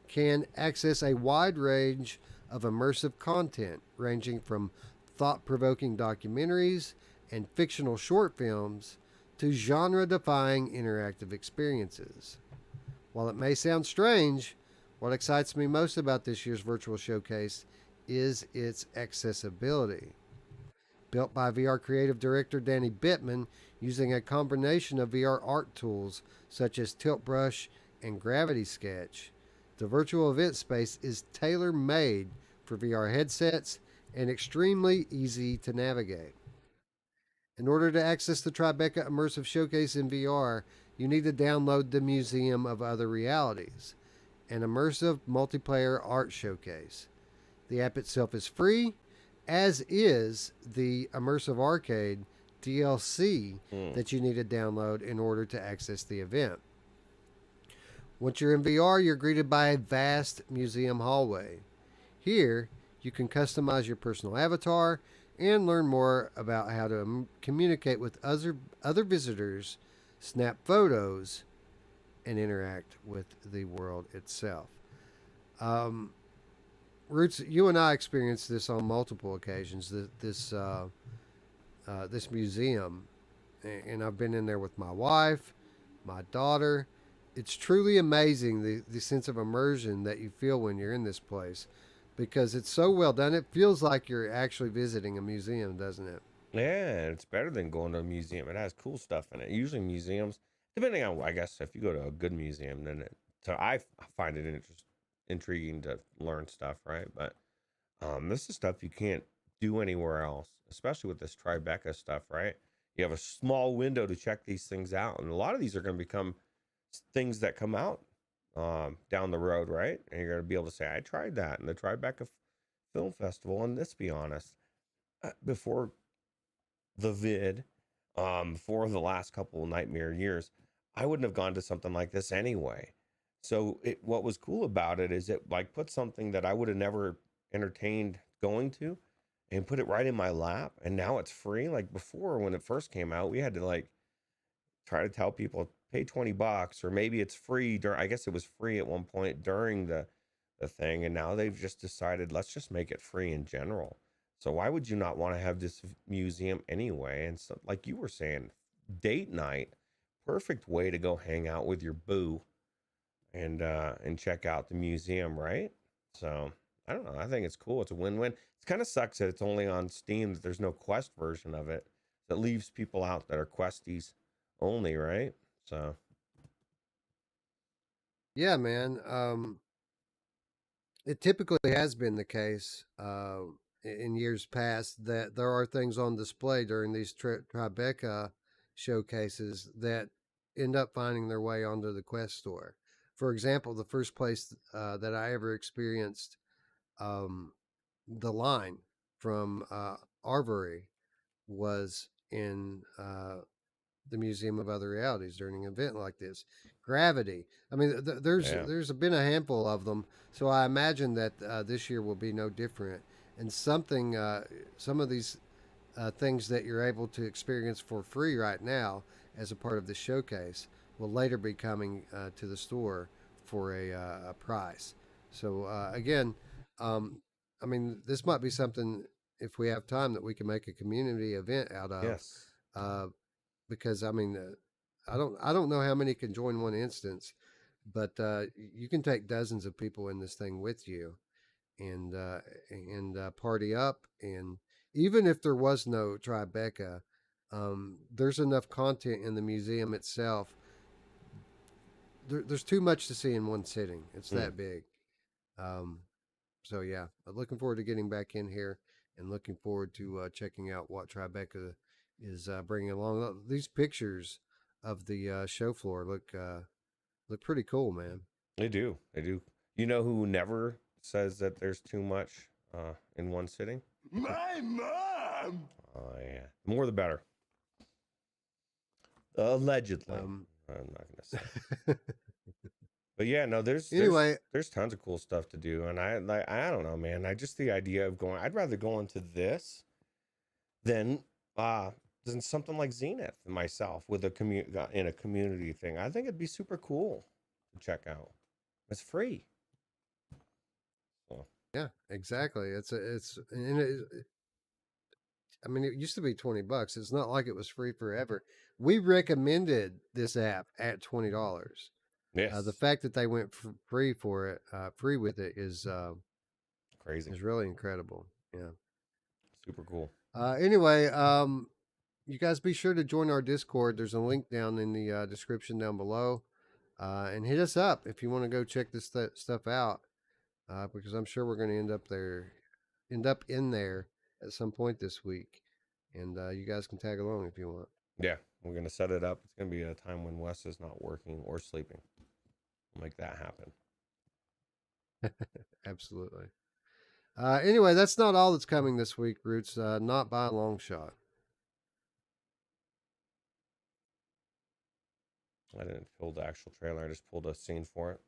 can access a wide range of immersive content ranging from thought-provoking documentaries and fictional short films to genre-defying interactive experiences. While it may sound strange, what excites me most about this year's virtual showcase is its accessibility. Built by VR creative director Danny Bittman using a combination of VR art tools such as Tilt Brush and Gravity Sketch, the virtual event space is tailor-made for VR headsets and extremely easy to navigate. In order to access the Tribeca Immersive Showcase in VR, you need to download the Museum of Other Realities, an immersive multiplayer art showcase. The app itself is free, as is the Immersive Arcade DLC that you need to download in order to access the event. Once you're in VR, you're greeted by a vast museum hallway. Here, you can customize your personal avatar and learn more about how to communicate with other visitors, snap photos, and interact with the world itself. Ruuts, you and I experienced this on multiple occasions. This museum, and I've been in there with my wife, my daughter. It's truly amazing the sense of immersion that you feel when you're in this place, because it's so well done. It feels like you're actually visiting a museum, doesn't it?
Yeah, it's better than going to a museum. It has cool stuff in it. Usually museums, depending on, I guess, if you go to a good museum, then I find it intriguing to learn stuff, right? But this is stuff you can't do anywhere else, especially with this Tribeca stuff, right? You have a small window to check these things out, and a lot of these are going to become things that come out down the road, right? And you're going to be able to say, I tried that in the Tribeca Film Festival. And let's be honest, before the vid, for the last couple of nightmare years, I wouldn't have gone to something like this anyway. So what was cool about it is it like put something that I would have never entertained going to and put it right in my lap. And now it's free. Like before, when it first came out, we had to like try to tell people pay $20 or maybe it's free during, I guess it was free at one point during the thing, and now they've just decided let's just make it free in general. So why would you not want to have this museum anyway? And so, like you were saying, date night, perfect way to go hang out with your boo and check out the museum, right? So I don't know. I think it's cool. It's a win-win. It kind of sucks that it's only on Steam, that there's no Quest version of it. That leaves people out that are Questies only, right? So
Yeah, man. It typically has been the case in years past that there are things on display during these Tribeca showcases that end up finding their way onto the Quest store. For example, the first place that I ever experienced um, the line from Arvory was in the Museum of Other Realities during an event like this. Gravity. I mean,
yeah,
there's been a handful of them, so I imagine that this year will be no different. And some of these things that you're able to experience for free right now as a part of the showcase will later be coming to the store for a price. So again, um, I mean, this might be something if we have time that we can make a community event out of.
yes,
Uh, because I mean, I don't know how many can join one instance, but you can take dozens of people in this thing with you, and party up. And even if there was no Tribeca, there's enough content in the museum itself. There's too much to see in one sitting. It's that big. Um, so yeah, I'm looking forward to getting back in here and looking forward to checking out what Tribeca is bringing along. These pictures of the show floor look pretty cool, man.
they do. They do. You know who never says that there's too much in one sitting?
My mom!
Oh yeah, the more the better. Allegedly,
Um,
I'm not gonna say. But yeah, no,
Anyway,
there's tons of cool stuff to do, and I don't know, man. I just the idea of going. I'd rather go into this than than something like Zenith myself with in a community thing. I think it'd be super cool to check out. It's free. So
yeah, exactly. And I mean, it used to be $20. It's not like it was free forever. We recommended this app at $20. The
yes,
fact that they went free for it, free with it,
crazy,
is really incredible. Yeah.
super cool.
Anyway, you guys be sure to join our Discord. There's a link down in the description down below, and hit us up if you want to go check this stuff out. Because I'm sure we're going to end up in there at some point this week, and you guys can tag along if you want.
Yeah, we're gonna set it up. It's gonna be a time when Wes is not working or sleeping. We'll make that happen.
Absolutely. Anyway, that's not all that's coming this week, Roots. Not by a long shot.
I didn't pull the actual trailer. I just pulled a scene for it.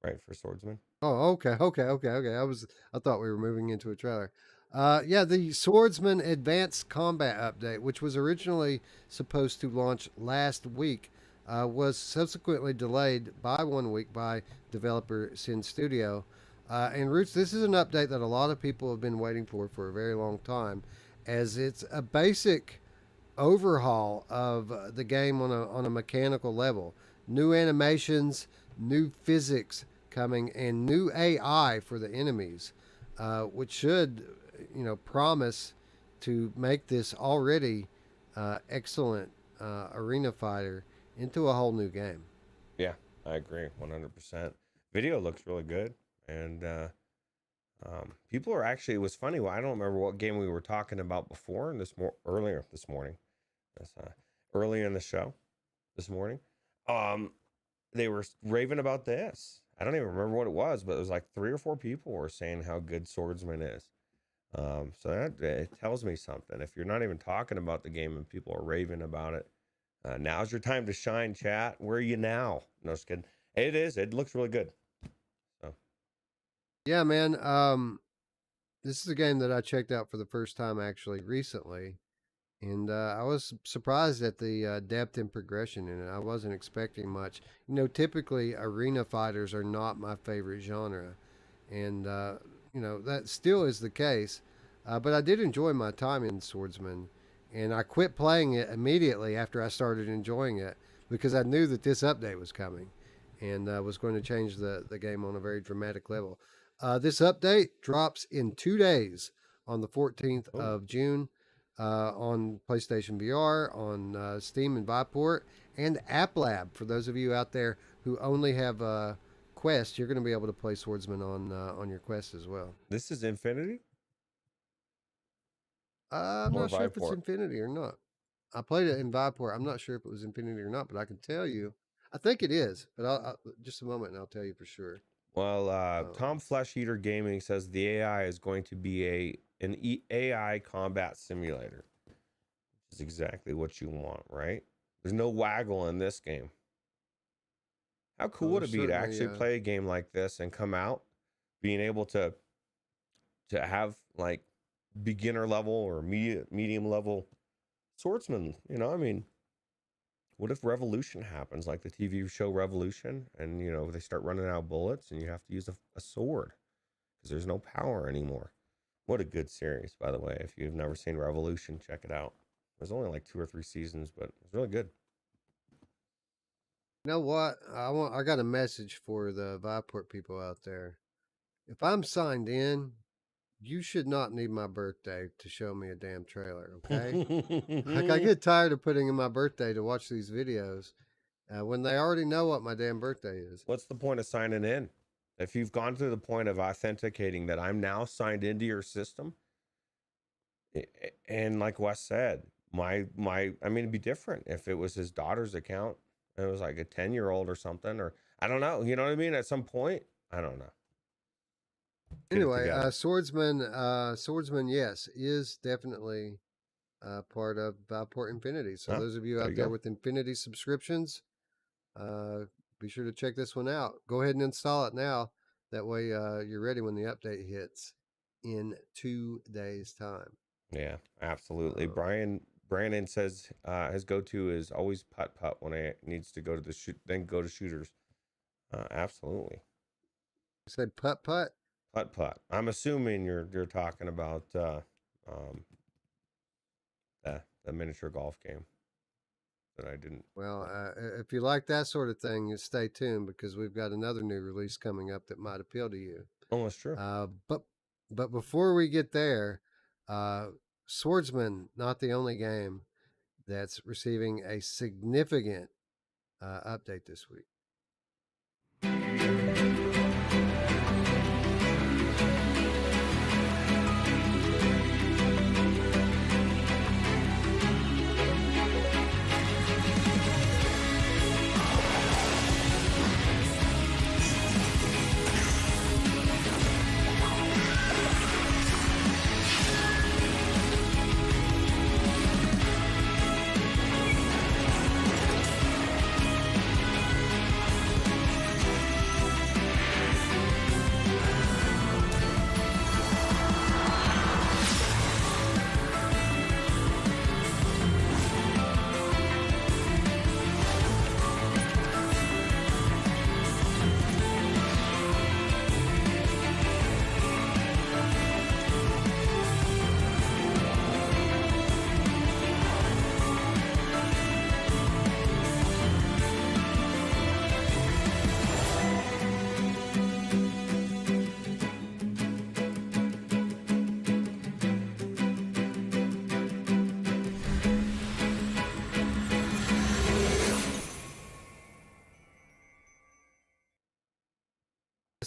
Right, for Swordsman.
Oh, okay. I thought we were moving into a trailer. Yeah, the Swordsman Advanced Combat update, which was originally supposed to launch last week, was subsequently delayed by 1 week by developer Sin Studio. And Roots, this is an update that a lot of people have been waiting for a very long time, as it's a basic overhaul of the game on a mechanical level. New animations, new physics coming, and new AI for the enemies, which should, promise to make this already excellent arena fighter into a whole new game.
Yeah, I agree 100%. Video looks really good, and people are actually. It was funny. I don't remember what game we were talking about before, and earlier this morning. That's early in the show this morning. They were raving about this. I don't even remember what it was, but it was like 3 or 4 people were saying how good Swordsman is. So that it tells me something. If you're not even talking about the game and people are raving about it, now's your time to shine, chat. Where are you now? No, just kidding. It is. It looks really good. So
Yeah, man. This is a game that I checked out for the first time actually recently, And I was surprised at the depth and progression in it. I wasn't expecting much. You know, typically arena fighters are not my favorite genre, and you know that still is the case. But I did enjoy my time in Swordsman, and I quit playing it immediately after I started enjoying it because I knew that this update was coming, and was going to change the game on a very dramatic level. This update drops in 2 days on the 14th of June on PlayStation VR, on Steam and Viport, and App Lab. For those of you out there who only have Quest, you're going to be able to play Swordsman on your Quest as well.
This is Infinity?
I'm
Or
not sure if it's
Viport?
Infinity or not. I played it in Viport. I'm not sure if it was Infinity or not, but I can tell you. I think it is, but I'll just a moment and I'll tell you for sure.
Well, Tom Flesh Eater Gaming says the AI is going to be an AI combat simulator. Which is exactly what you want, right? There's no waggle in this game. How cool would it be to actually play a game like this and come out being able to have like beginner level or medium level swordsman? You know, I mean, what if Revolution happens, like the TV show Revolution, and you know they start running out of bullets and you have to use a sword because there's no power anymore? What a good series, by the way. If you've never seen Revolution, check it out. There's only like 2 or 3 seasons, but it's really good.
You know what? I got a message for the Viport people out there. If I'm signed in, you should not need my birthday to show me a damn trailer, okay? Like, I get tired of putting in my birthday to watch these videos when they already know what my damn birthday is.
What's the point of signing in? If you've gone to the point of authenticating that I'm now signed into your system, and like Wes said, I mean, it'd be different if it was his daughter's account. It was like a 10-year-old or something, or I don't know. You know what I mean? At some point, I don't know.
Anyway, Swordsman, yes, is definitely part of Viport Infinity. So those of you out there with Infinity subscriptions, be sure to check this one out. Go ahead and install it now. That way you're ready when the update hits in 2 days' time.
Yeah, absolutely. Brandon says his go-to is always putt-putt when it needs to go to the shoot, then go to shooters. Absolutely.
You said putt-putt?
Putt-putt. I'm assuming you're talking about the miniature golf game that I didn't.
Well, if you like that sort of thing, you stay tuned because we've got another new release coming up that might appeal to you.
Oh, that's true.
But before we get there, Swordsman, not the only game that's receiving a significant update this week.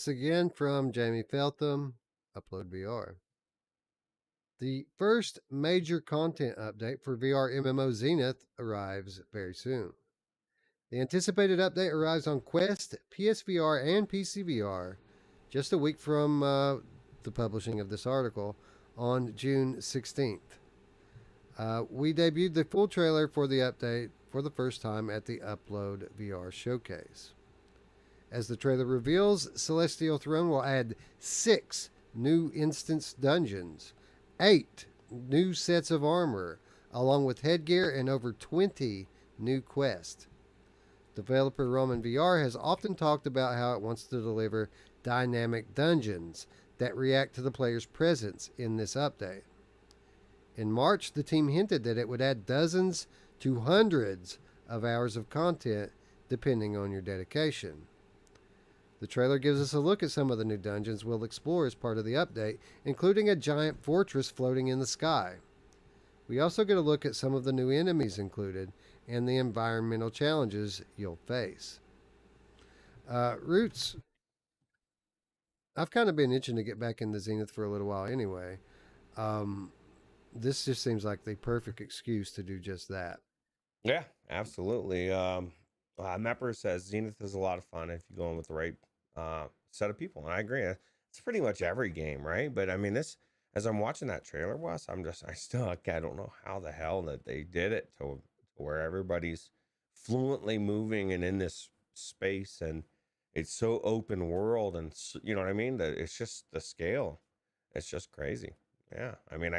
This again from Jamie Feltham, Upload VR. The first major content update for VR MMO Zenith arrives very soon. The anticipated update arrives on Quest, PSVR, and PCVR just a week from the publishing of this article on June 16th. We debuted the full trailer for the update for the first time at the Upload VR showcase. As the trailer reveals, Celestial Throne will add 6 new instance dungeons, 8 new sets of armor, along with headgear and over 20 new quests. Developer Roman VR has often talked about how it wants to deliver dynamic dungeons that react to the player's presence in this update. In March, the team hinted that it would add dozens to hundreds of hours of content depending on your dedication. The trailer gives us a look at some of the new dungeons we'll explore as part of the update, including a giant fortress floating in the sky. We also get a look at some of the new enemies included and the environmental challenges you'll face. Ruuts, I've kind of been itching to get back into Zenith for a little while anyway. This just seems like the perfect excuse to do just that.
Yeah, absolutely. Mepper says Zenith is a lot of fun if you go in with the right set of people, and I agree. It's pretty much every game, right? But I mean, this as I'm watching that trailer, Wes, I don't know how the hell that they did it to where everybody's fluently moving and in this space, and it's so open world, and you know what I mean? That it's just the scale, it's just crazy. Yeah, I mean,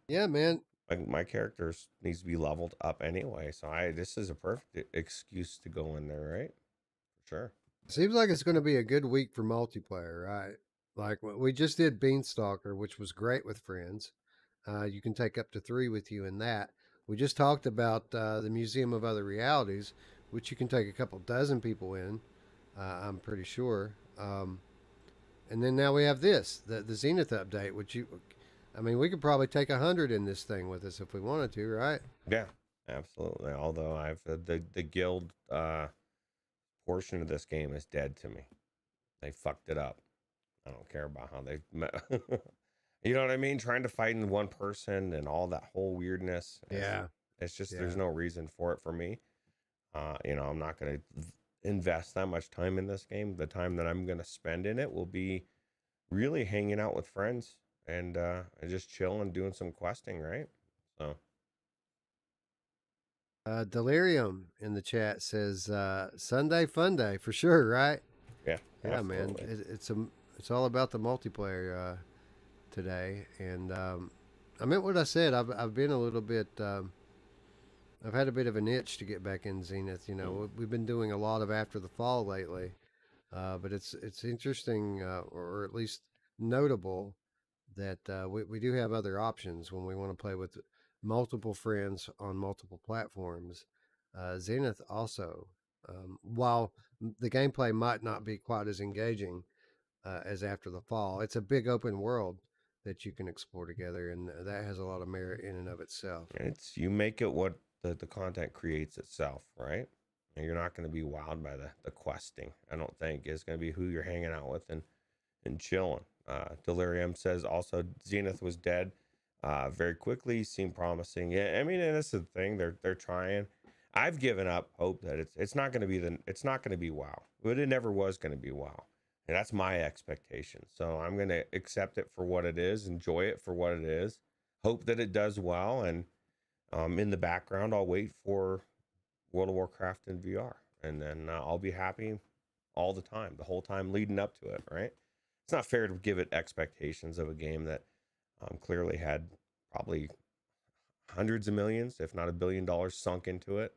Yeah, man.
my characters needs to be leveled up anyway, so this is a perfect excuse to go in there, right? For sure.
Seems like it's going to be a good week for multiplayer, right? Like we just did Beanstalker, which was great with friends. You can take up to 3 with you in that. We just talked about the Museum of Other Realities, which you can take a couple dozen people in. I'm pretty sure. And then now we have this, the Zenith update, which we could probably take 100 in this thing with us if we wanted to, right?
Yeah, absolutely. Although I've the guild portion of this game is dead to me. They fucked it up. I don't care about how they you know what I mean? Trying to fight in one person and all that whole weirdness.
Yeah.
It's just there's no reason for it for me. I'm not going to invest that much time in this game. The time that I'm going to spend in it will be really hanging out with friends and just chilling and doing some questing, right? So
Delirium in the chat says Sunday fun day for sure, right?
yeah,
Man. It's all about the multiplayer today, and I meant what I said. I've been a little bit. I've had a bit of an itch to get back in Zenith. We've been doing a lot of After the Fall lately, but it's interesting, or at least notable, that we do have other options when we want to play with multiple friends on multiple platforms. Zenith also, while the gameplay might not be quite as engaging as After the Fall, it's a big open world that you can explore together, and that has a lot of merit in and of itself.
You make it what the content creates itself, right? And you're not going to be wowed by the questing. I don't think it's going to be who you're hanging out with and chilling. Delirium says also Zenith was dead very quickly. Seemed promising. Yeah, I mean, and that's the thing. They're trying. I've given up hope that it's not going to be it's not going to be WoW. But it never was going to be WoW. And that's my expectation. So I'm going to accept it for what it is, enjoy it for what it is, hope that it does well, and in the background, I'll wait for World of Warcraft in VR, and then I'll be happy all the time, the whole time leading up to it, right? It's not fair to give it expectations of a game that clearly had probably hundreds of millions, if not $1 billion sunk into it,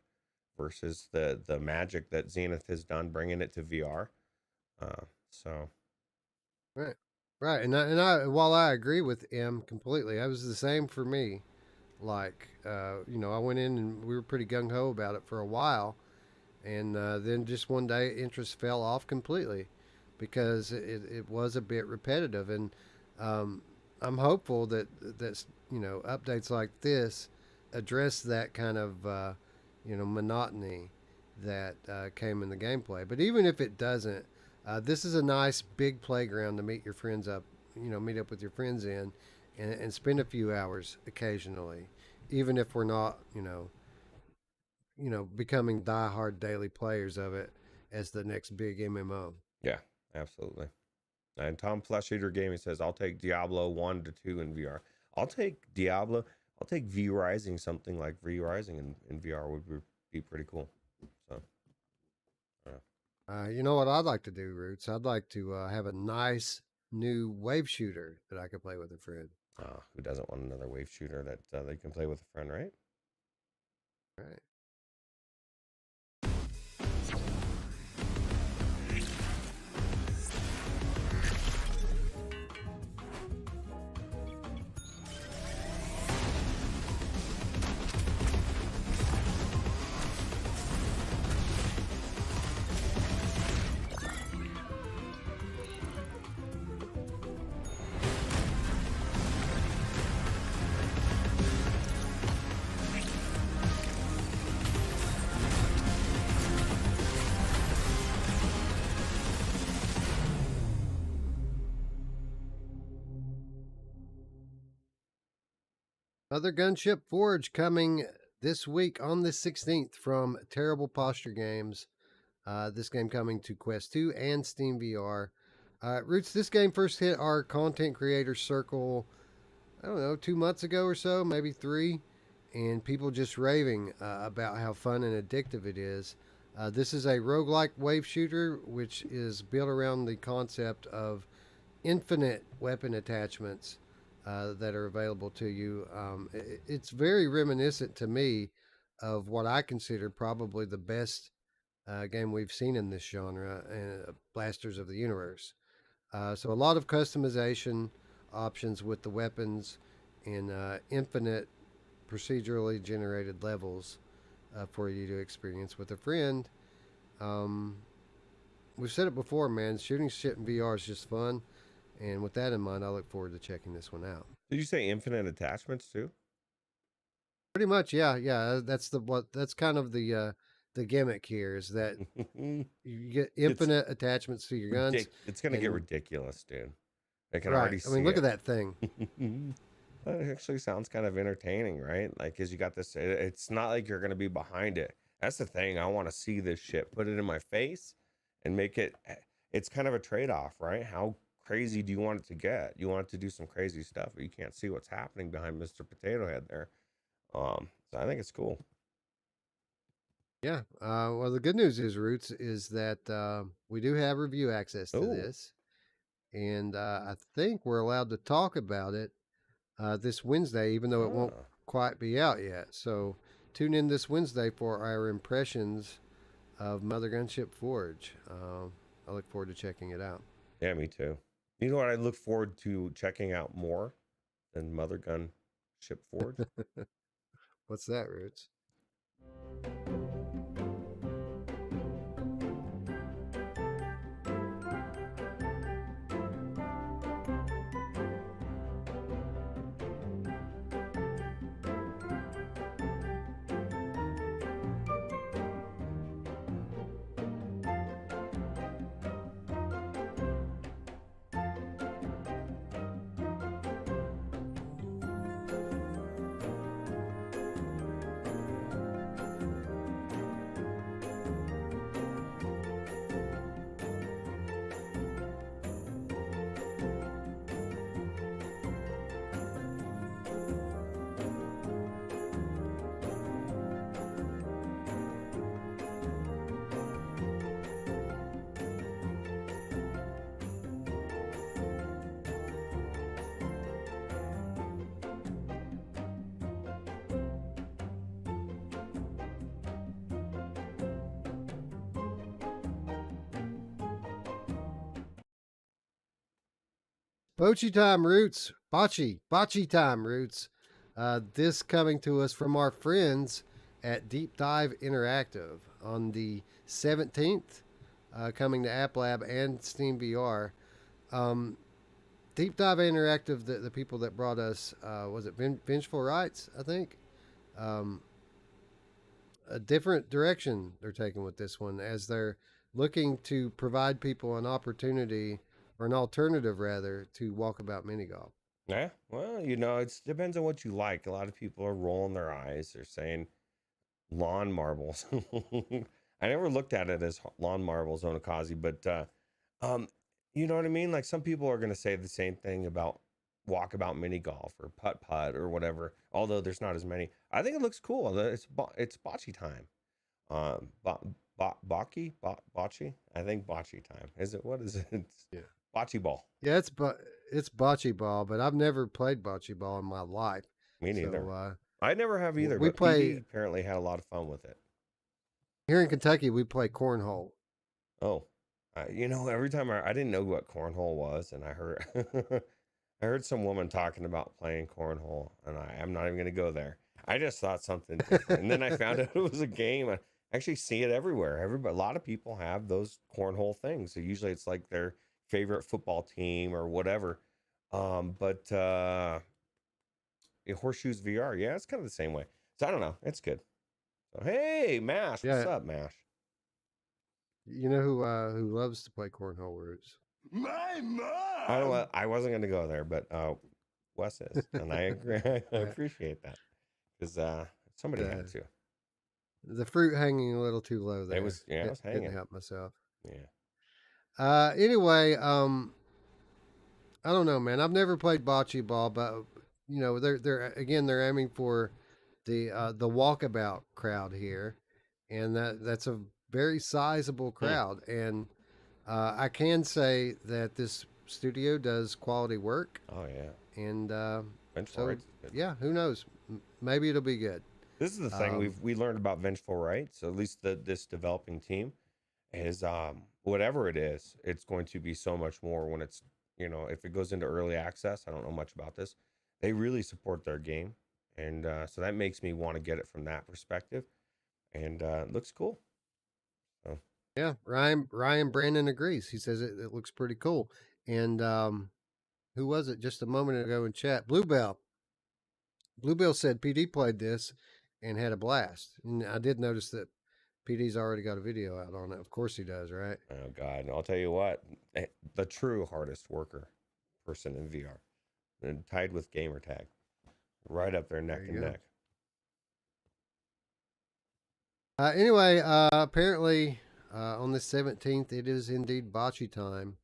versus the magic that Zenith has done bringing it to VR.
Right, and I while I agree with M completely, I was the same for me. Like, I went in and we were pretty gung ho about it for a while, and then just one day interest fell off completely because it was a bit repetitive, and I'm hopeful that updates like this address that kind of monotony that came in the gameplay. But even if it doesn't, this is a nice big playground to meet your friends up, meet up with your friends in, and spend a few hours occasionally, even if we're not, becoming diehard daily players of it as the next big MMO.
Yeah, absolutely. And Tom Flesh Eater Gaming says, I'll take Diablo 1 to 2 in VR. I'll take Diablo. I'll take V Rising, something like V Rising in VR would be pretty cool. So,
you know what I'd like to do, Roots? I'd like to have a nice new wave shooter that I could play with a friend.
who doesn't want another wave shooter that they can play with a friend, right?
All right. Mothergunship Forge coming this week on the 16th from Terrible Posture Games. This game coming to Quest 2 and Steam VR. Roots, this game first hit our content creator circle, I don't know, 2 months ago or so, maybe 3, and people just raving about how fun and addictive it is. This is a roguelike wave shooter, which is built around the concept of infinite weapon attachments that are available to you. It's very reminiscent to me of what I consider probably the best game we've seen in this genre, Blasters of the Universe. So a lot of customization options with the weapons and infinite procedurally generated levels for you to experience with a friend. We've said it before, man. Shooting shit in VR is just fun. And with that in mind, I look forward to checking this one out.
Did you say infinite attachments too?
Pretty much, yeah. That's kind of the gimmick here is that you get infinite attachments to your guns.
It's gonna get ridiculous, dude. I can
Right.
already
I
see
mean, look
it.
at that thing.
That actually sounds kind of entertaining, right? Like, cause you got this. It's not like you're gonna be behind it. That's the thing. I want to see this shit. Put it in my face, and make it. It's kind of a trade-off, right? How crazy do you want it to get? You want it to do some crazy stuff, but you can't see what's happening behind Mr. Potato Head there. So I think it's cool.
Yeah. Well, the good news is, Roots, is that we do have review access to
Ooh.
this, and I think we're allowed to talk about it this Wednesday, even though it won't quite be out yet. So tune in this Wednesday for our impressions of Mothergunship Forge. I look forward to checking it out.
Yeah, me too. You know what I look forward to checking out more than Mothergunship Forge?
What's that, Roots? Bocce Time Roots. Bocce Time Roots. This coming to us from our friends at Deep Dive Interactive on the 17th, coming to App Lab and Steam VR. Deep Dive Interactive, the people that brought us, was it Vengeful Rights, I think? A different direction they're taking with this one, as they're looking to provide people an opportunity, or an alternative rather, to Walkabout Mini Golf.
Yeah, well, it depends on what you like. A lot of people are rolling their eyes. They're saying lawn marbles. I never looked at it as lawn marbles, Onakazi, but you know what I mean? Like, some people are going to say the same thing about Walkabout Mini Golf or Putt Putt or whatever, although there's not as many. I think it looks cool. It's Bocce Time. Bocce? I think Bocce Time. Is it? What is it?
Yeah.
Bocce ball.
Yeah, it's bocce ball, but I've never played bocce ball in my life.
Me neither.
So,
I never have either.
We
But
play
PD apparently had a lot of fun with it.
here in Kentucky. We play cornhole.
Oh, every time I didn't know what cornhole was, and I heard I heard some woman talking about playing cornhole, and I'm not even going to go there. I just thought something different, and then I found out it was a game. I actually see it everywhere. A lot of people have those cornhole things. So usually it's like their favorite football team or whatever. But Horseshoes VR, yeah, it's kind of the same way. So I don't know. It's good. So hey, Mash, what's up, Mash?
You know who loves to play cornhole, Ruuts?
My mom!
I wasn't going to go there, but Wes is, and I agree. I appreciate that because somebody had to.
The fruit hanging a little too low there.
It was hanging.
Didn't help myself.
Yeah.
Anyway, I don't know, man. I've never played bocce ball, but they're aiming for the walkabout crowd here, and that's a very sizable crowd. And I can say that this studio does quality work.
Oh yeah.
And
Vengeful Rights is good.
Yeah, who knows? Maybe it'll be good.
This is the thing we learned about Vengeful Rights. So at least this developing team is whatever it is, it's going to be so much more when it's if it goes into early access. I don't know much about this. They really support their game, and so that makes me want to get it from that perspective. And it looks cool. So.
Yeah, Ryan Brandon agrees. He says it looks pretty cool. And who was it just a moment ago in chat? Bluebell said PD played this and had a blast. And I did notice that PD's already got a video out on it. Of course he does, right?
Oh God! And I'll tell you what, the true hardest worker person in VR, and tied with gamertag, right up there neck and neck.
Anyway, apparently on the 17th, it is indeed Bocce Time.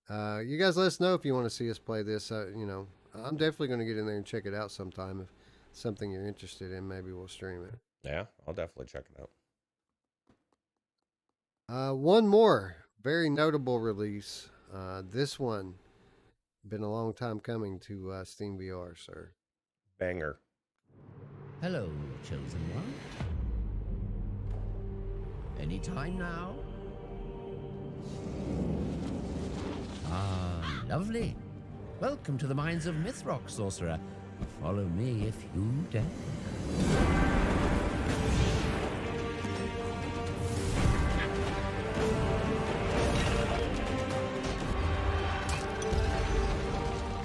You guys let us know if you want to see us play this. I'm definitely going to get in there and check it out sometime. If something you're interested in, maybe we'll stream it.
Yeah, I'll definitely check it
out. One more very notable release. This one been a long time coming to Steam VR, sir.
Banger.
Hello, chosen one. Any time now? Ah, lovely. Welcome to the mines of Mythrock, sorcerer. Follow me if you dare.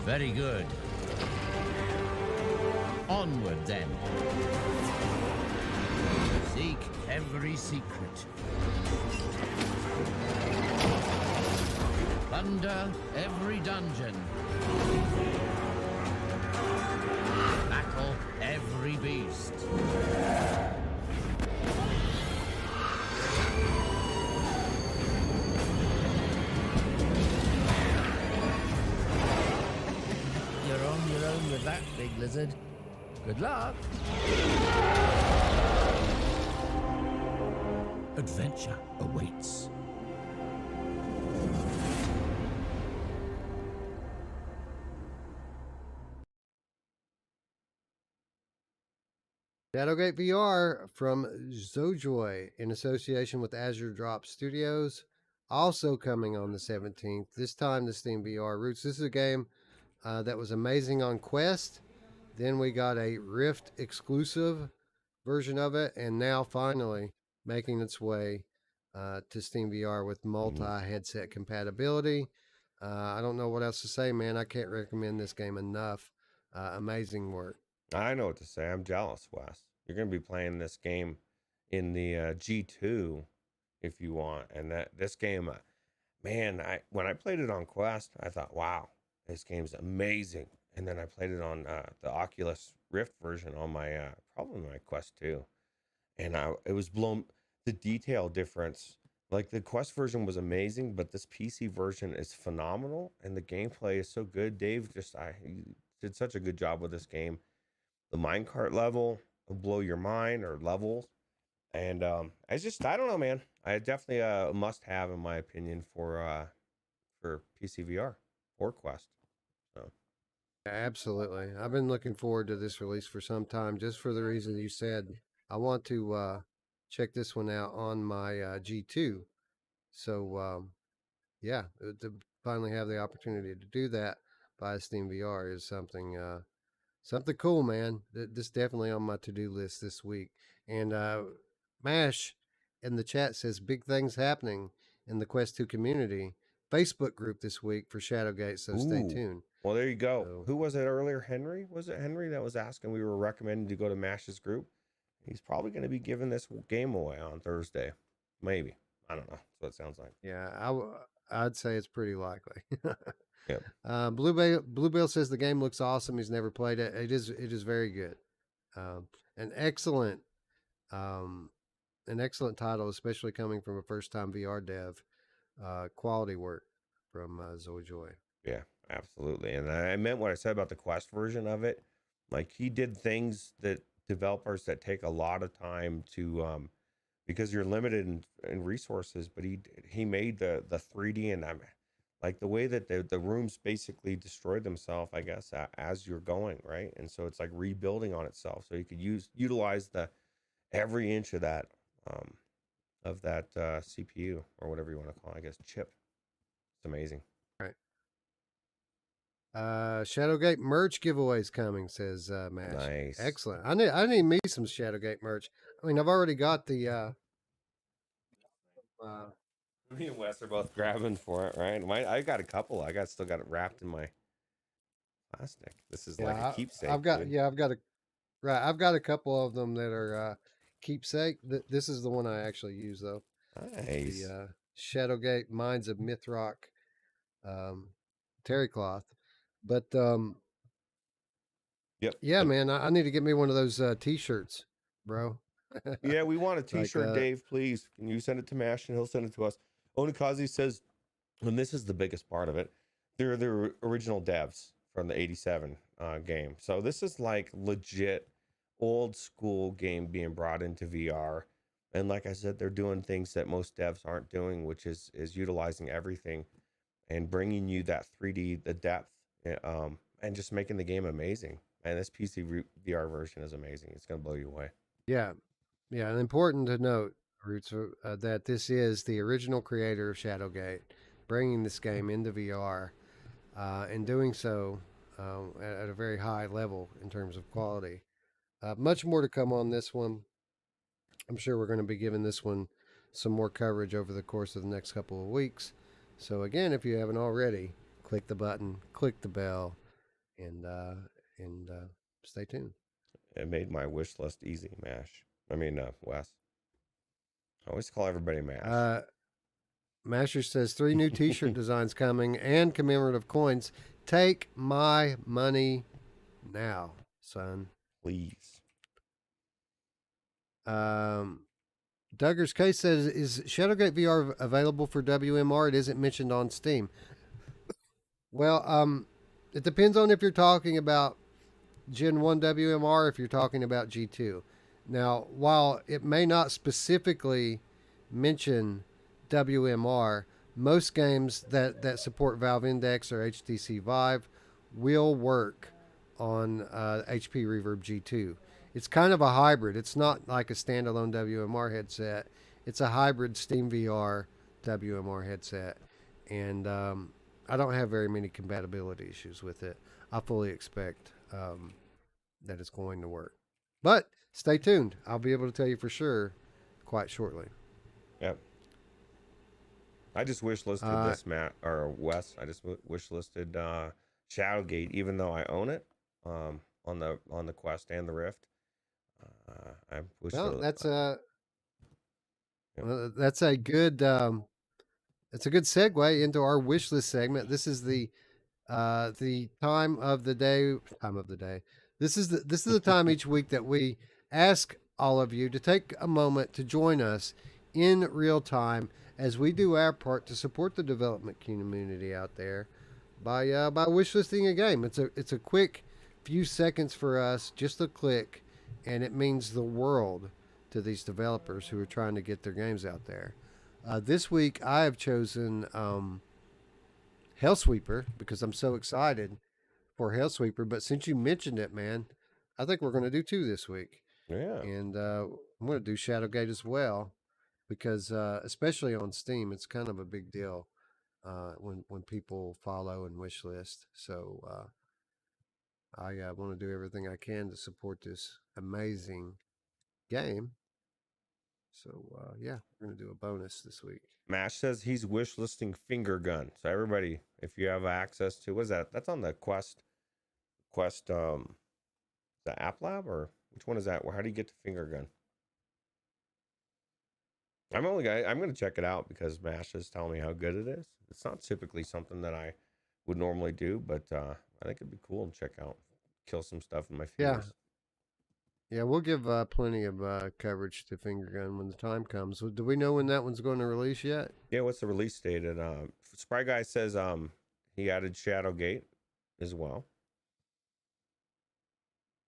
Very good. Onward, then. Seek every secret. Plunder every dungeon. Battle every beast. You're on your own with that, big lizard. Good luck. Adventure awaits.
Shadowgate VR from Zojoy in association with Azure Drop Studios, also coming on the 17th. This time the Steam VR Roots. This is a game that was amazing on Quest. Then we got a Rift exclusive version of it, and now finally making its way to Steam VR with multi-headset compatibility. I don't know what else to say, man. I can't recommend this game enough. Amazing work.
I know what to say. I'm jealous, Wes. You're going to be playing this game in the G2 if you want. And this game, man, when I played it on Quest, I thought, wow, this game's amazing. And then I played it on the Oculus Rift version on my probably my Quest 2, and it was blown. The detail difference, like the Quest version was amazing, but this PC version is phenomenal, and the gameplay is so good. Dave he did such a good job with this game. The minecart level will blow your mind, or levels, and I don't know, man. I definitely a must have in my opinion for PC VR or Quest. So
Absolutely. I've been looking forward to this release for some time, just for the reason you said. I want to check this one out on my G2. So, yeah, to finally have the opportunity to do that via Steam VR is something cool, man. This definitely on my to do list this week. And Mash in the chat says big things happening in the Quest 2 community Facebook group this week for Shadowgate. So stay
Ooh.
tuned.
Well, there you go.
So,
Who was it earlier? Henry? Was it Henry that was asking? We were recommending to go to Mash's group. He's probably going to be giving this game away on Thursday. Maybe. I don't know. That's what it sounds like.
yeah, I'd say it's pretty likely.
Yep.
Bluebill says the game looks awesome. He's never played it. It is very good. Um, an excellent um, an excellent title, especially coming from a first time VR dev. Quality work from Zoe Joy.
Yeah, absolutely. And I meant what I said about the Quest version of it. Like he did things that developers that take a lot of time to because you're limited in resources, but he made the 3D and I'm like the way that the rooms basically destroyed themselves, I guess, as you're going, right? And so it's like rebuilding on itself. So you could utilize the every inch um of that CPU or whatever you want to call it, I guess chip. It's amazing.
Right. Shadowgate merch giveaways coming, says Mash.
Nice.
Excellent. I need me some Shadowgate merch. I mean, I've already got the
Me and Wes are both grabbing for it, right? I got a couple. Still got it wrapped in my plastic. This is like a keepsake.
I've got
dude.
I've got a couple of them that are keepsake. This is the one I actually use though.
Nice.
The Shadowgate Minds of Mythrock terry cloth. But
Yep.
yeah, man, I need to get me one of those t-shirts, bro.
Yeah, we want a t-shirt,
Like,
Dave, please. Can you send it to Mash and he'll send it to us? Onikazi says, and this is the biggest part of it, they're the original devs from the 87 game. So this is like legit old school game being brought into VR. And like I said, they're doing things that most devs aren't doing, which is utilizing everything and bringing you that 3D, the depth, and just making the game amazing. And this VR version is amazing. It's going to blow you away.
Yeah. Yeah, and important to note, Roots, that this is the original creator of Shadowgate, bringing this game into VR, and doing so at a very high level in terms of quality. Much more to come on this one. I'm sure we're going to be giving this one some more coverage over the course of the next couple of weeks. So again, if you haven't already, click the button, click the bell, and stay tuned.
It made my wish list easy, Mash. I mean, Wes. I always call everybody Mash.
Masher says 3 new t-shirt designs coming and commemorative coins. Take my money now, son.
Please.
Duggar's Case says, is Shadowgate VR available for WMR? It isn't mentioned on Steam. Well, it depends on if you're talking about Gen 1 WMR, if you're talking about G2. Now, while it may not specifically mention WMR, most games that support Valve Index or HTC Vive will work on HP Reverb G2. It's kind of a hybrid. It's not like a standalone WMR headset. It's a hybrid Steam VR WMR headset. And I don't have very many compatibility issues with it. I fully expect that it's going to work. But stay tuned. I'll be able to tell you for sure quite shortly.
Yep. I just wish listed this Matt or Wes. I just wish listed Shadowgate, even though I own it on the Quest and the Rift. I wish.
Well, that's a good segue into our wish list segment. This is the time of the day. This is the time each week that we ask all of you to take a moment to join us in real time as we do our part to support the development community out there by wishlisting a game. It's a quick few seconds for us, just a click, and it means the world to these developers who are trying to get their games out there. This week I have chosen Hellsweeper because I'm so excited for Hellsweeper, but since you mentioned it, man, I think we're going to do 2 this week.
Yeah.
And I'm going to do Shadowgate as well because, especially on Steam, it's kind of a big deal when people follow and wish list. So I want to do everything I can to support this amazing game. So yeah, we're going to do a bonus this week.
Mash says he's wish listing finger gun. So everybody, if you have access to, what is that? That's on the Quest, the App Lab, or which one is that? How do you get the finger gun? I'm going to check it out because Mash is telling me how good it is. It's not typically something that I would normally do, but I think it'd be cool to check out, kill some stuff in my fingers.
Yeah, we'll give plenty of coverage to Finger Gun when the time comes. So do we know when that one's going to release yet?
Yeah, what's the release date? And Spry Guy says he added Shadowgate as well.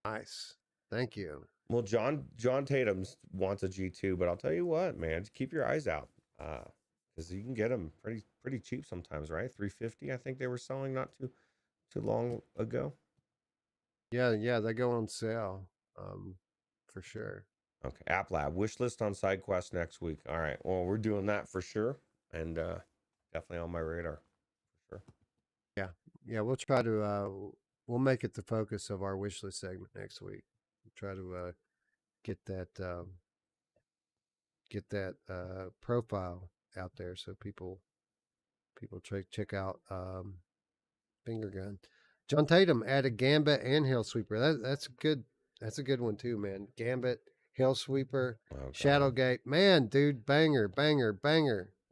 Nice. Thank you.
Well, John Tatum wants a G2, but I'll tell you what, man, just keep your eyes out because you can get them pretty cheap sometimes, right? $350, I think they were selling not too long ago.
Yeah, they go on sale for sure.
Okay, App Lab wish list on side quest next week. All right, well, we're doing that for sure, and definitely on my radar for
sure. Yeah, we'll try to we'll make it the focus of our wish list segment next week. We'll try to get that profile out there so people check out Finger Gun. John Tatum added Gambit and Hellsweeper. That's a good one too, man. Gambit, Hellsweeper, Shadowgate. Man, dude, banger.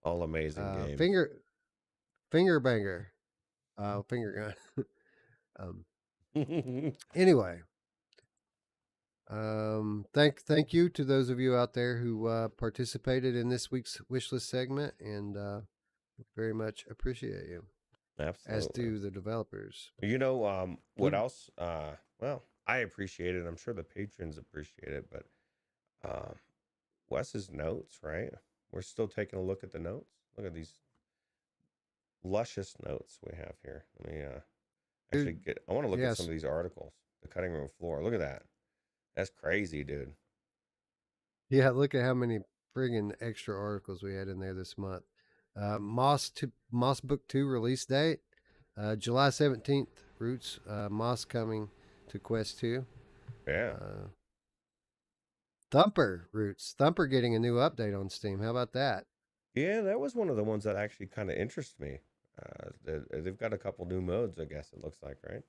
all amazing games.
Finger banger. Finger Gun. Anyway, thank you to those of you out there who participated in this week's wishlist segment, and very much appreciate you.
Absolutely.
As do the developers.
You know what else? Well, I appreciate it. I'm sure the patrons appreciate it, but Wes's notes, right? We're still taking a look at the notes. Look at these luscious notes we have here. Let me actually I want to look at some of these articles. The cutting room floor. Look at that. That's crazy, dude.
Yeah, look at how many friggin' extra articles we had in there this month. Moss Book 2 release date, July 17th. Roots, Moss coming to Quest 2.
Yeah.
Thumper getting a new update on Steam. How about that?
Yeah, that was one of the ones that actually kind of interests me. They've got a couple new modes, I guess it looks like, right?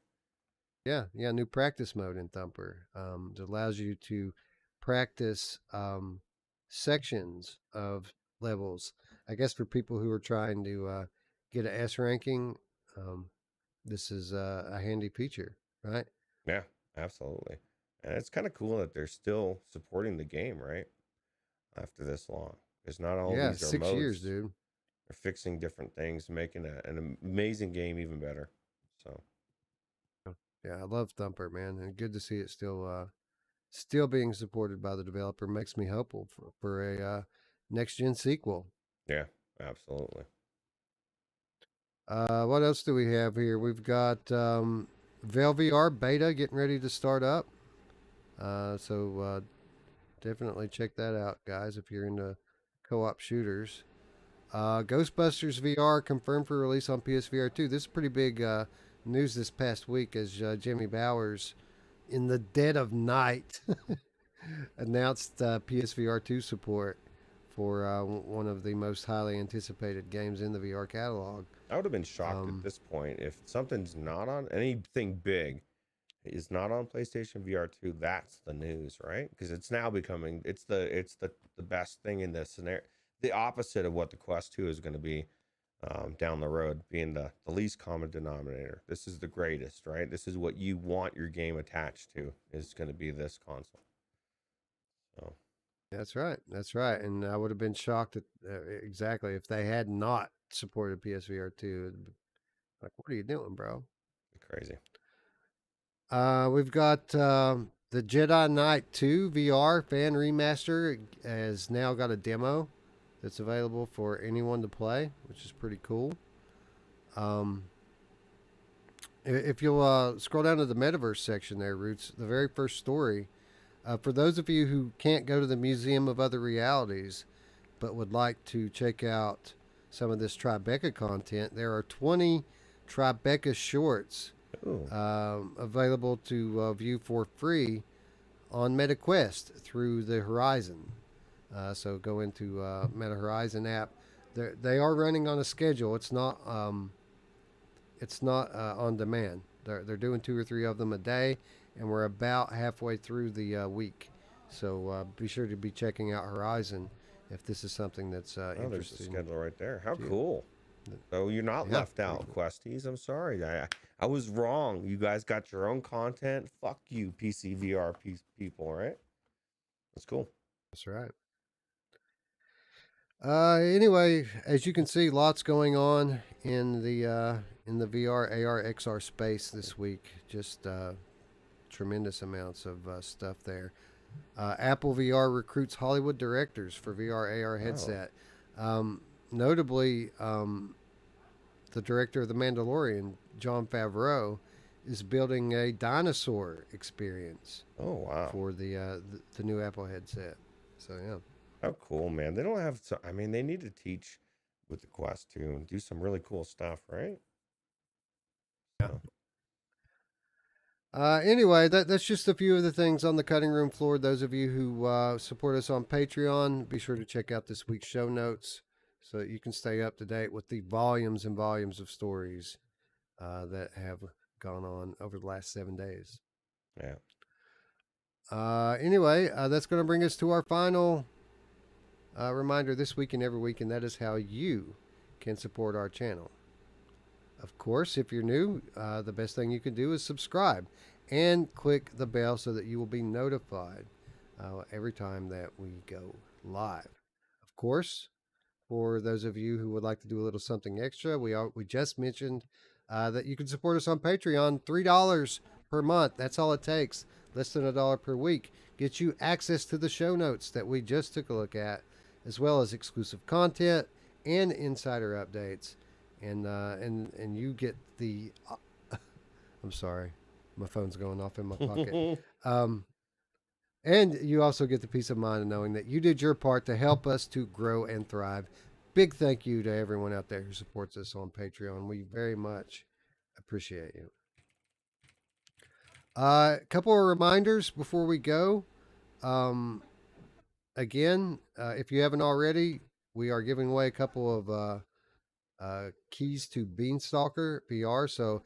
Yeah, new practice mode in Thumper. It allows you to practice sections of levels. I guess for people who are trying to get an S ranking, this is a handy feature, right?
Yeah, absolutely. And it's kind of cool that they're still supporting the game, right? After this long. Because not all these are
6
modes.
years, dude.
They're fixing different things, making an amazing game even better. So,
yeah, I love Thumper, man, and good to see it still being supported by the developer. Makes me hopeful for a next gen sequel.
Yeah, absolutely.
What else do we have here? We've got Vel VR beta getting ready to start up. So definitely check that out, guys, if you're into co-op shooters. Ghostbusters VR confirmed for release on PSVR 2. This is pretty big news this past week as Jimmy Bowers, in the dead of night, announced PSVR 2 support for one of the most highly anticipated games in the VR catalog.
I would have been shocked at this point if something's not on, anything big is not on PlayStation VR 2. That's the news, right? Because it's now becoming the best thing in this scenario. The opposite of what the Quest 2 is going to be down the road, being the least common denominator. This is the greatest, right? This is what you want your game attached to, is going to be this console. So
That's right. And I would have been shocked at exactly if they had not supported PSVR 2. Like, what are you doing, bro?
Crazy.
We've got the Jedi Knight 2 VR fan remaster has now got a demo that's available for anyone to play, which is pretty cool. If you'll scroll down to the metaverse section there, Roots, the very first story, for those of you who can't go to the Museum of Other Realities but would like to check out some of this Tribeca content, there are 20 Tribeca shorts available to view for free on MetaQuest through the Horizon. So go into Meta Horizon app. They are running on a schedule. It's not on demand. They're doing 2 or 3 of them a day, and we're about halfway through the week. So be sure to be checking out Horizon if this is something that's interesting.
There's the schedule right there. How cool. So you're not left out, Questies. I'm sorry. I was wrong. You guys got your own content. Fuck you, PCVR people, right? That's cool.
That's right. Anyway, as you can see, lots going on in the VR, AR, XR space this week. Just tremendous amounts of stuff there. Apple VR recruits Hollywood directors for VR, AR headset. Notably, the director of The Mandalorian, Jon Favreau, is building a dinosaur experience.
Oh wow!
For the new Apple headset. So yeah.
How cool, man. They don't have to, I mean, they need to teach with the Quest too and do some really cool stuff, right?
Yeah. Anyway, that's just a few of the things on the cutting room floor. Those of you who support us on Patreon, be sure to check out this week's show notes so that you can stay up to date with the volumes and volumes of stories that have gone on over the last 7 days.
Yeah.
Anyway, that's going to bring us to our final reminder this week and every week, and that is how you can support our channel. Of course, if you're new, the best thing you can do is subscribe and click the bell so that you will be notified every time that we go live. Of course, for those of you who would like to do a little something extra, we just mentioned that you can support us on Patreon. $3 per month. That's all it takes. Less than $1 per week. Gets you access to the show notes that we just took a look at, as well as exclusive content and insider updates. And you get the I'm sorry, my phone's going off in my pocket. And you also get the peace of mind of knowing that you did your part to help us to grow and thrive. Big thank you to everyone out there who supports us on Patreon. We very much appreciate you. A couple of reminders before we go. Again, if you haven't already, we are giving away a couple of keys to Beanstalker VR. So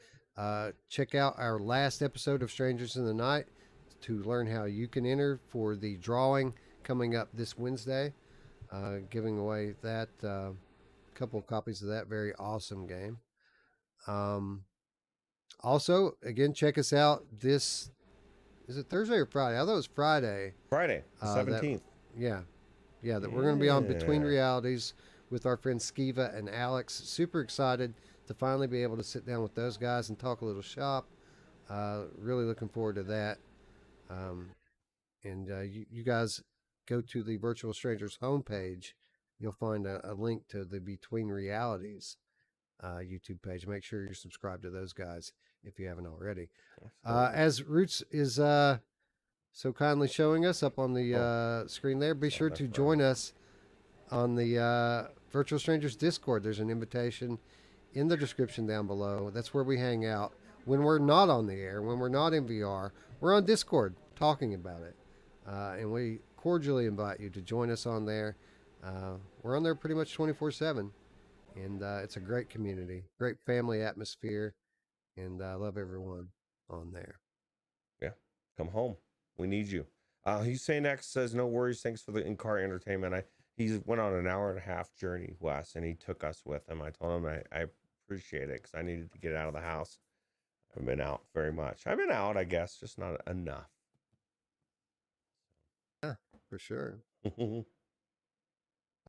check out our last episode of Strangers in the Night to learn how you can enter for the drawing coming up this Wednesday. Giving away that couple of copies of that very awesome game. Also, again, check us out. Is it Thursday or Friday? I thought it was Friday.
Friday, the 17th.
That we're going to be on Between Realities with our friends Skiva and Alex. Super excited to finally be able to sit down with those guys and talk a little shop. Really looking forward to that. You guys go to the Virtual Strangers homepage. You'll find a link to the Between Realities YouTube page. Make sure you're subscribed to those guys if you haven't already. As Roots is so kindly showing us up on the screen there, be sure to join us on the Virtual Strangers Discord. There's an invitation in the description down below. That's where we hang out when we're not on the air, when we're not in VR. We're on Discord talking about it. And we cordially invite you to join us on there. We're on there pretty much 24/7. And it's a great community, great family atmosphere. And I love everyone on there.
Yeah. Come home. We need you. He's saying next says, no worries. Thanks for the in-car entertainment. He went on an 1.5-hour journey, Wes, and he took us with him. I told him I appreciate it because I needed to get out of the house. I haven't been out very much. I've been out, I guess, just not enough.
Yeah, for sure.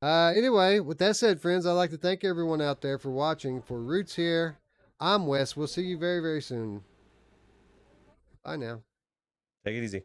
Anyway, with that said, friends, I'd like to thank everyone out there for watching. For Roots here, I'm Wes. We'll see you very, very soon. Bye now.
Take it easy.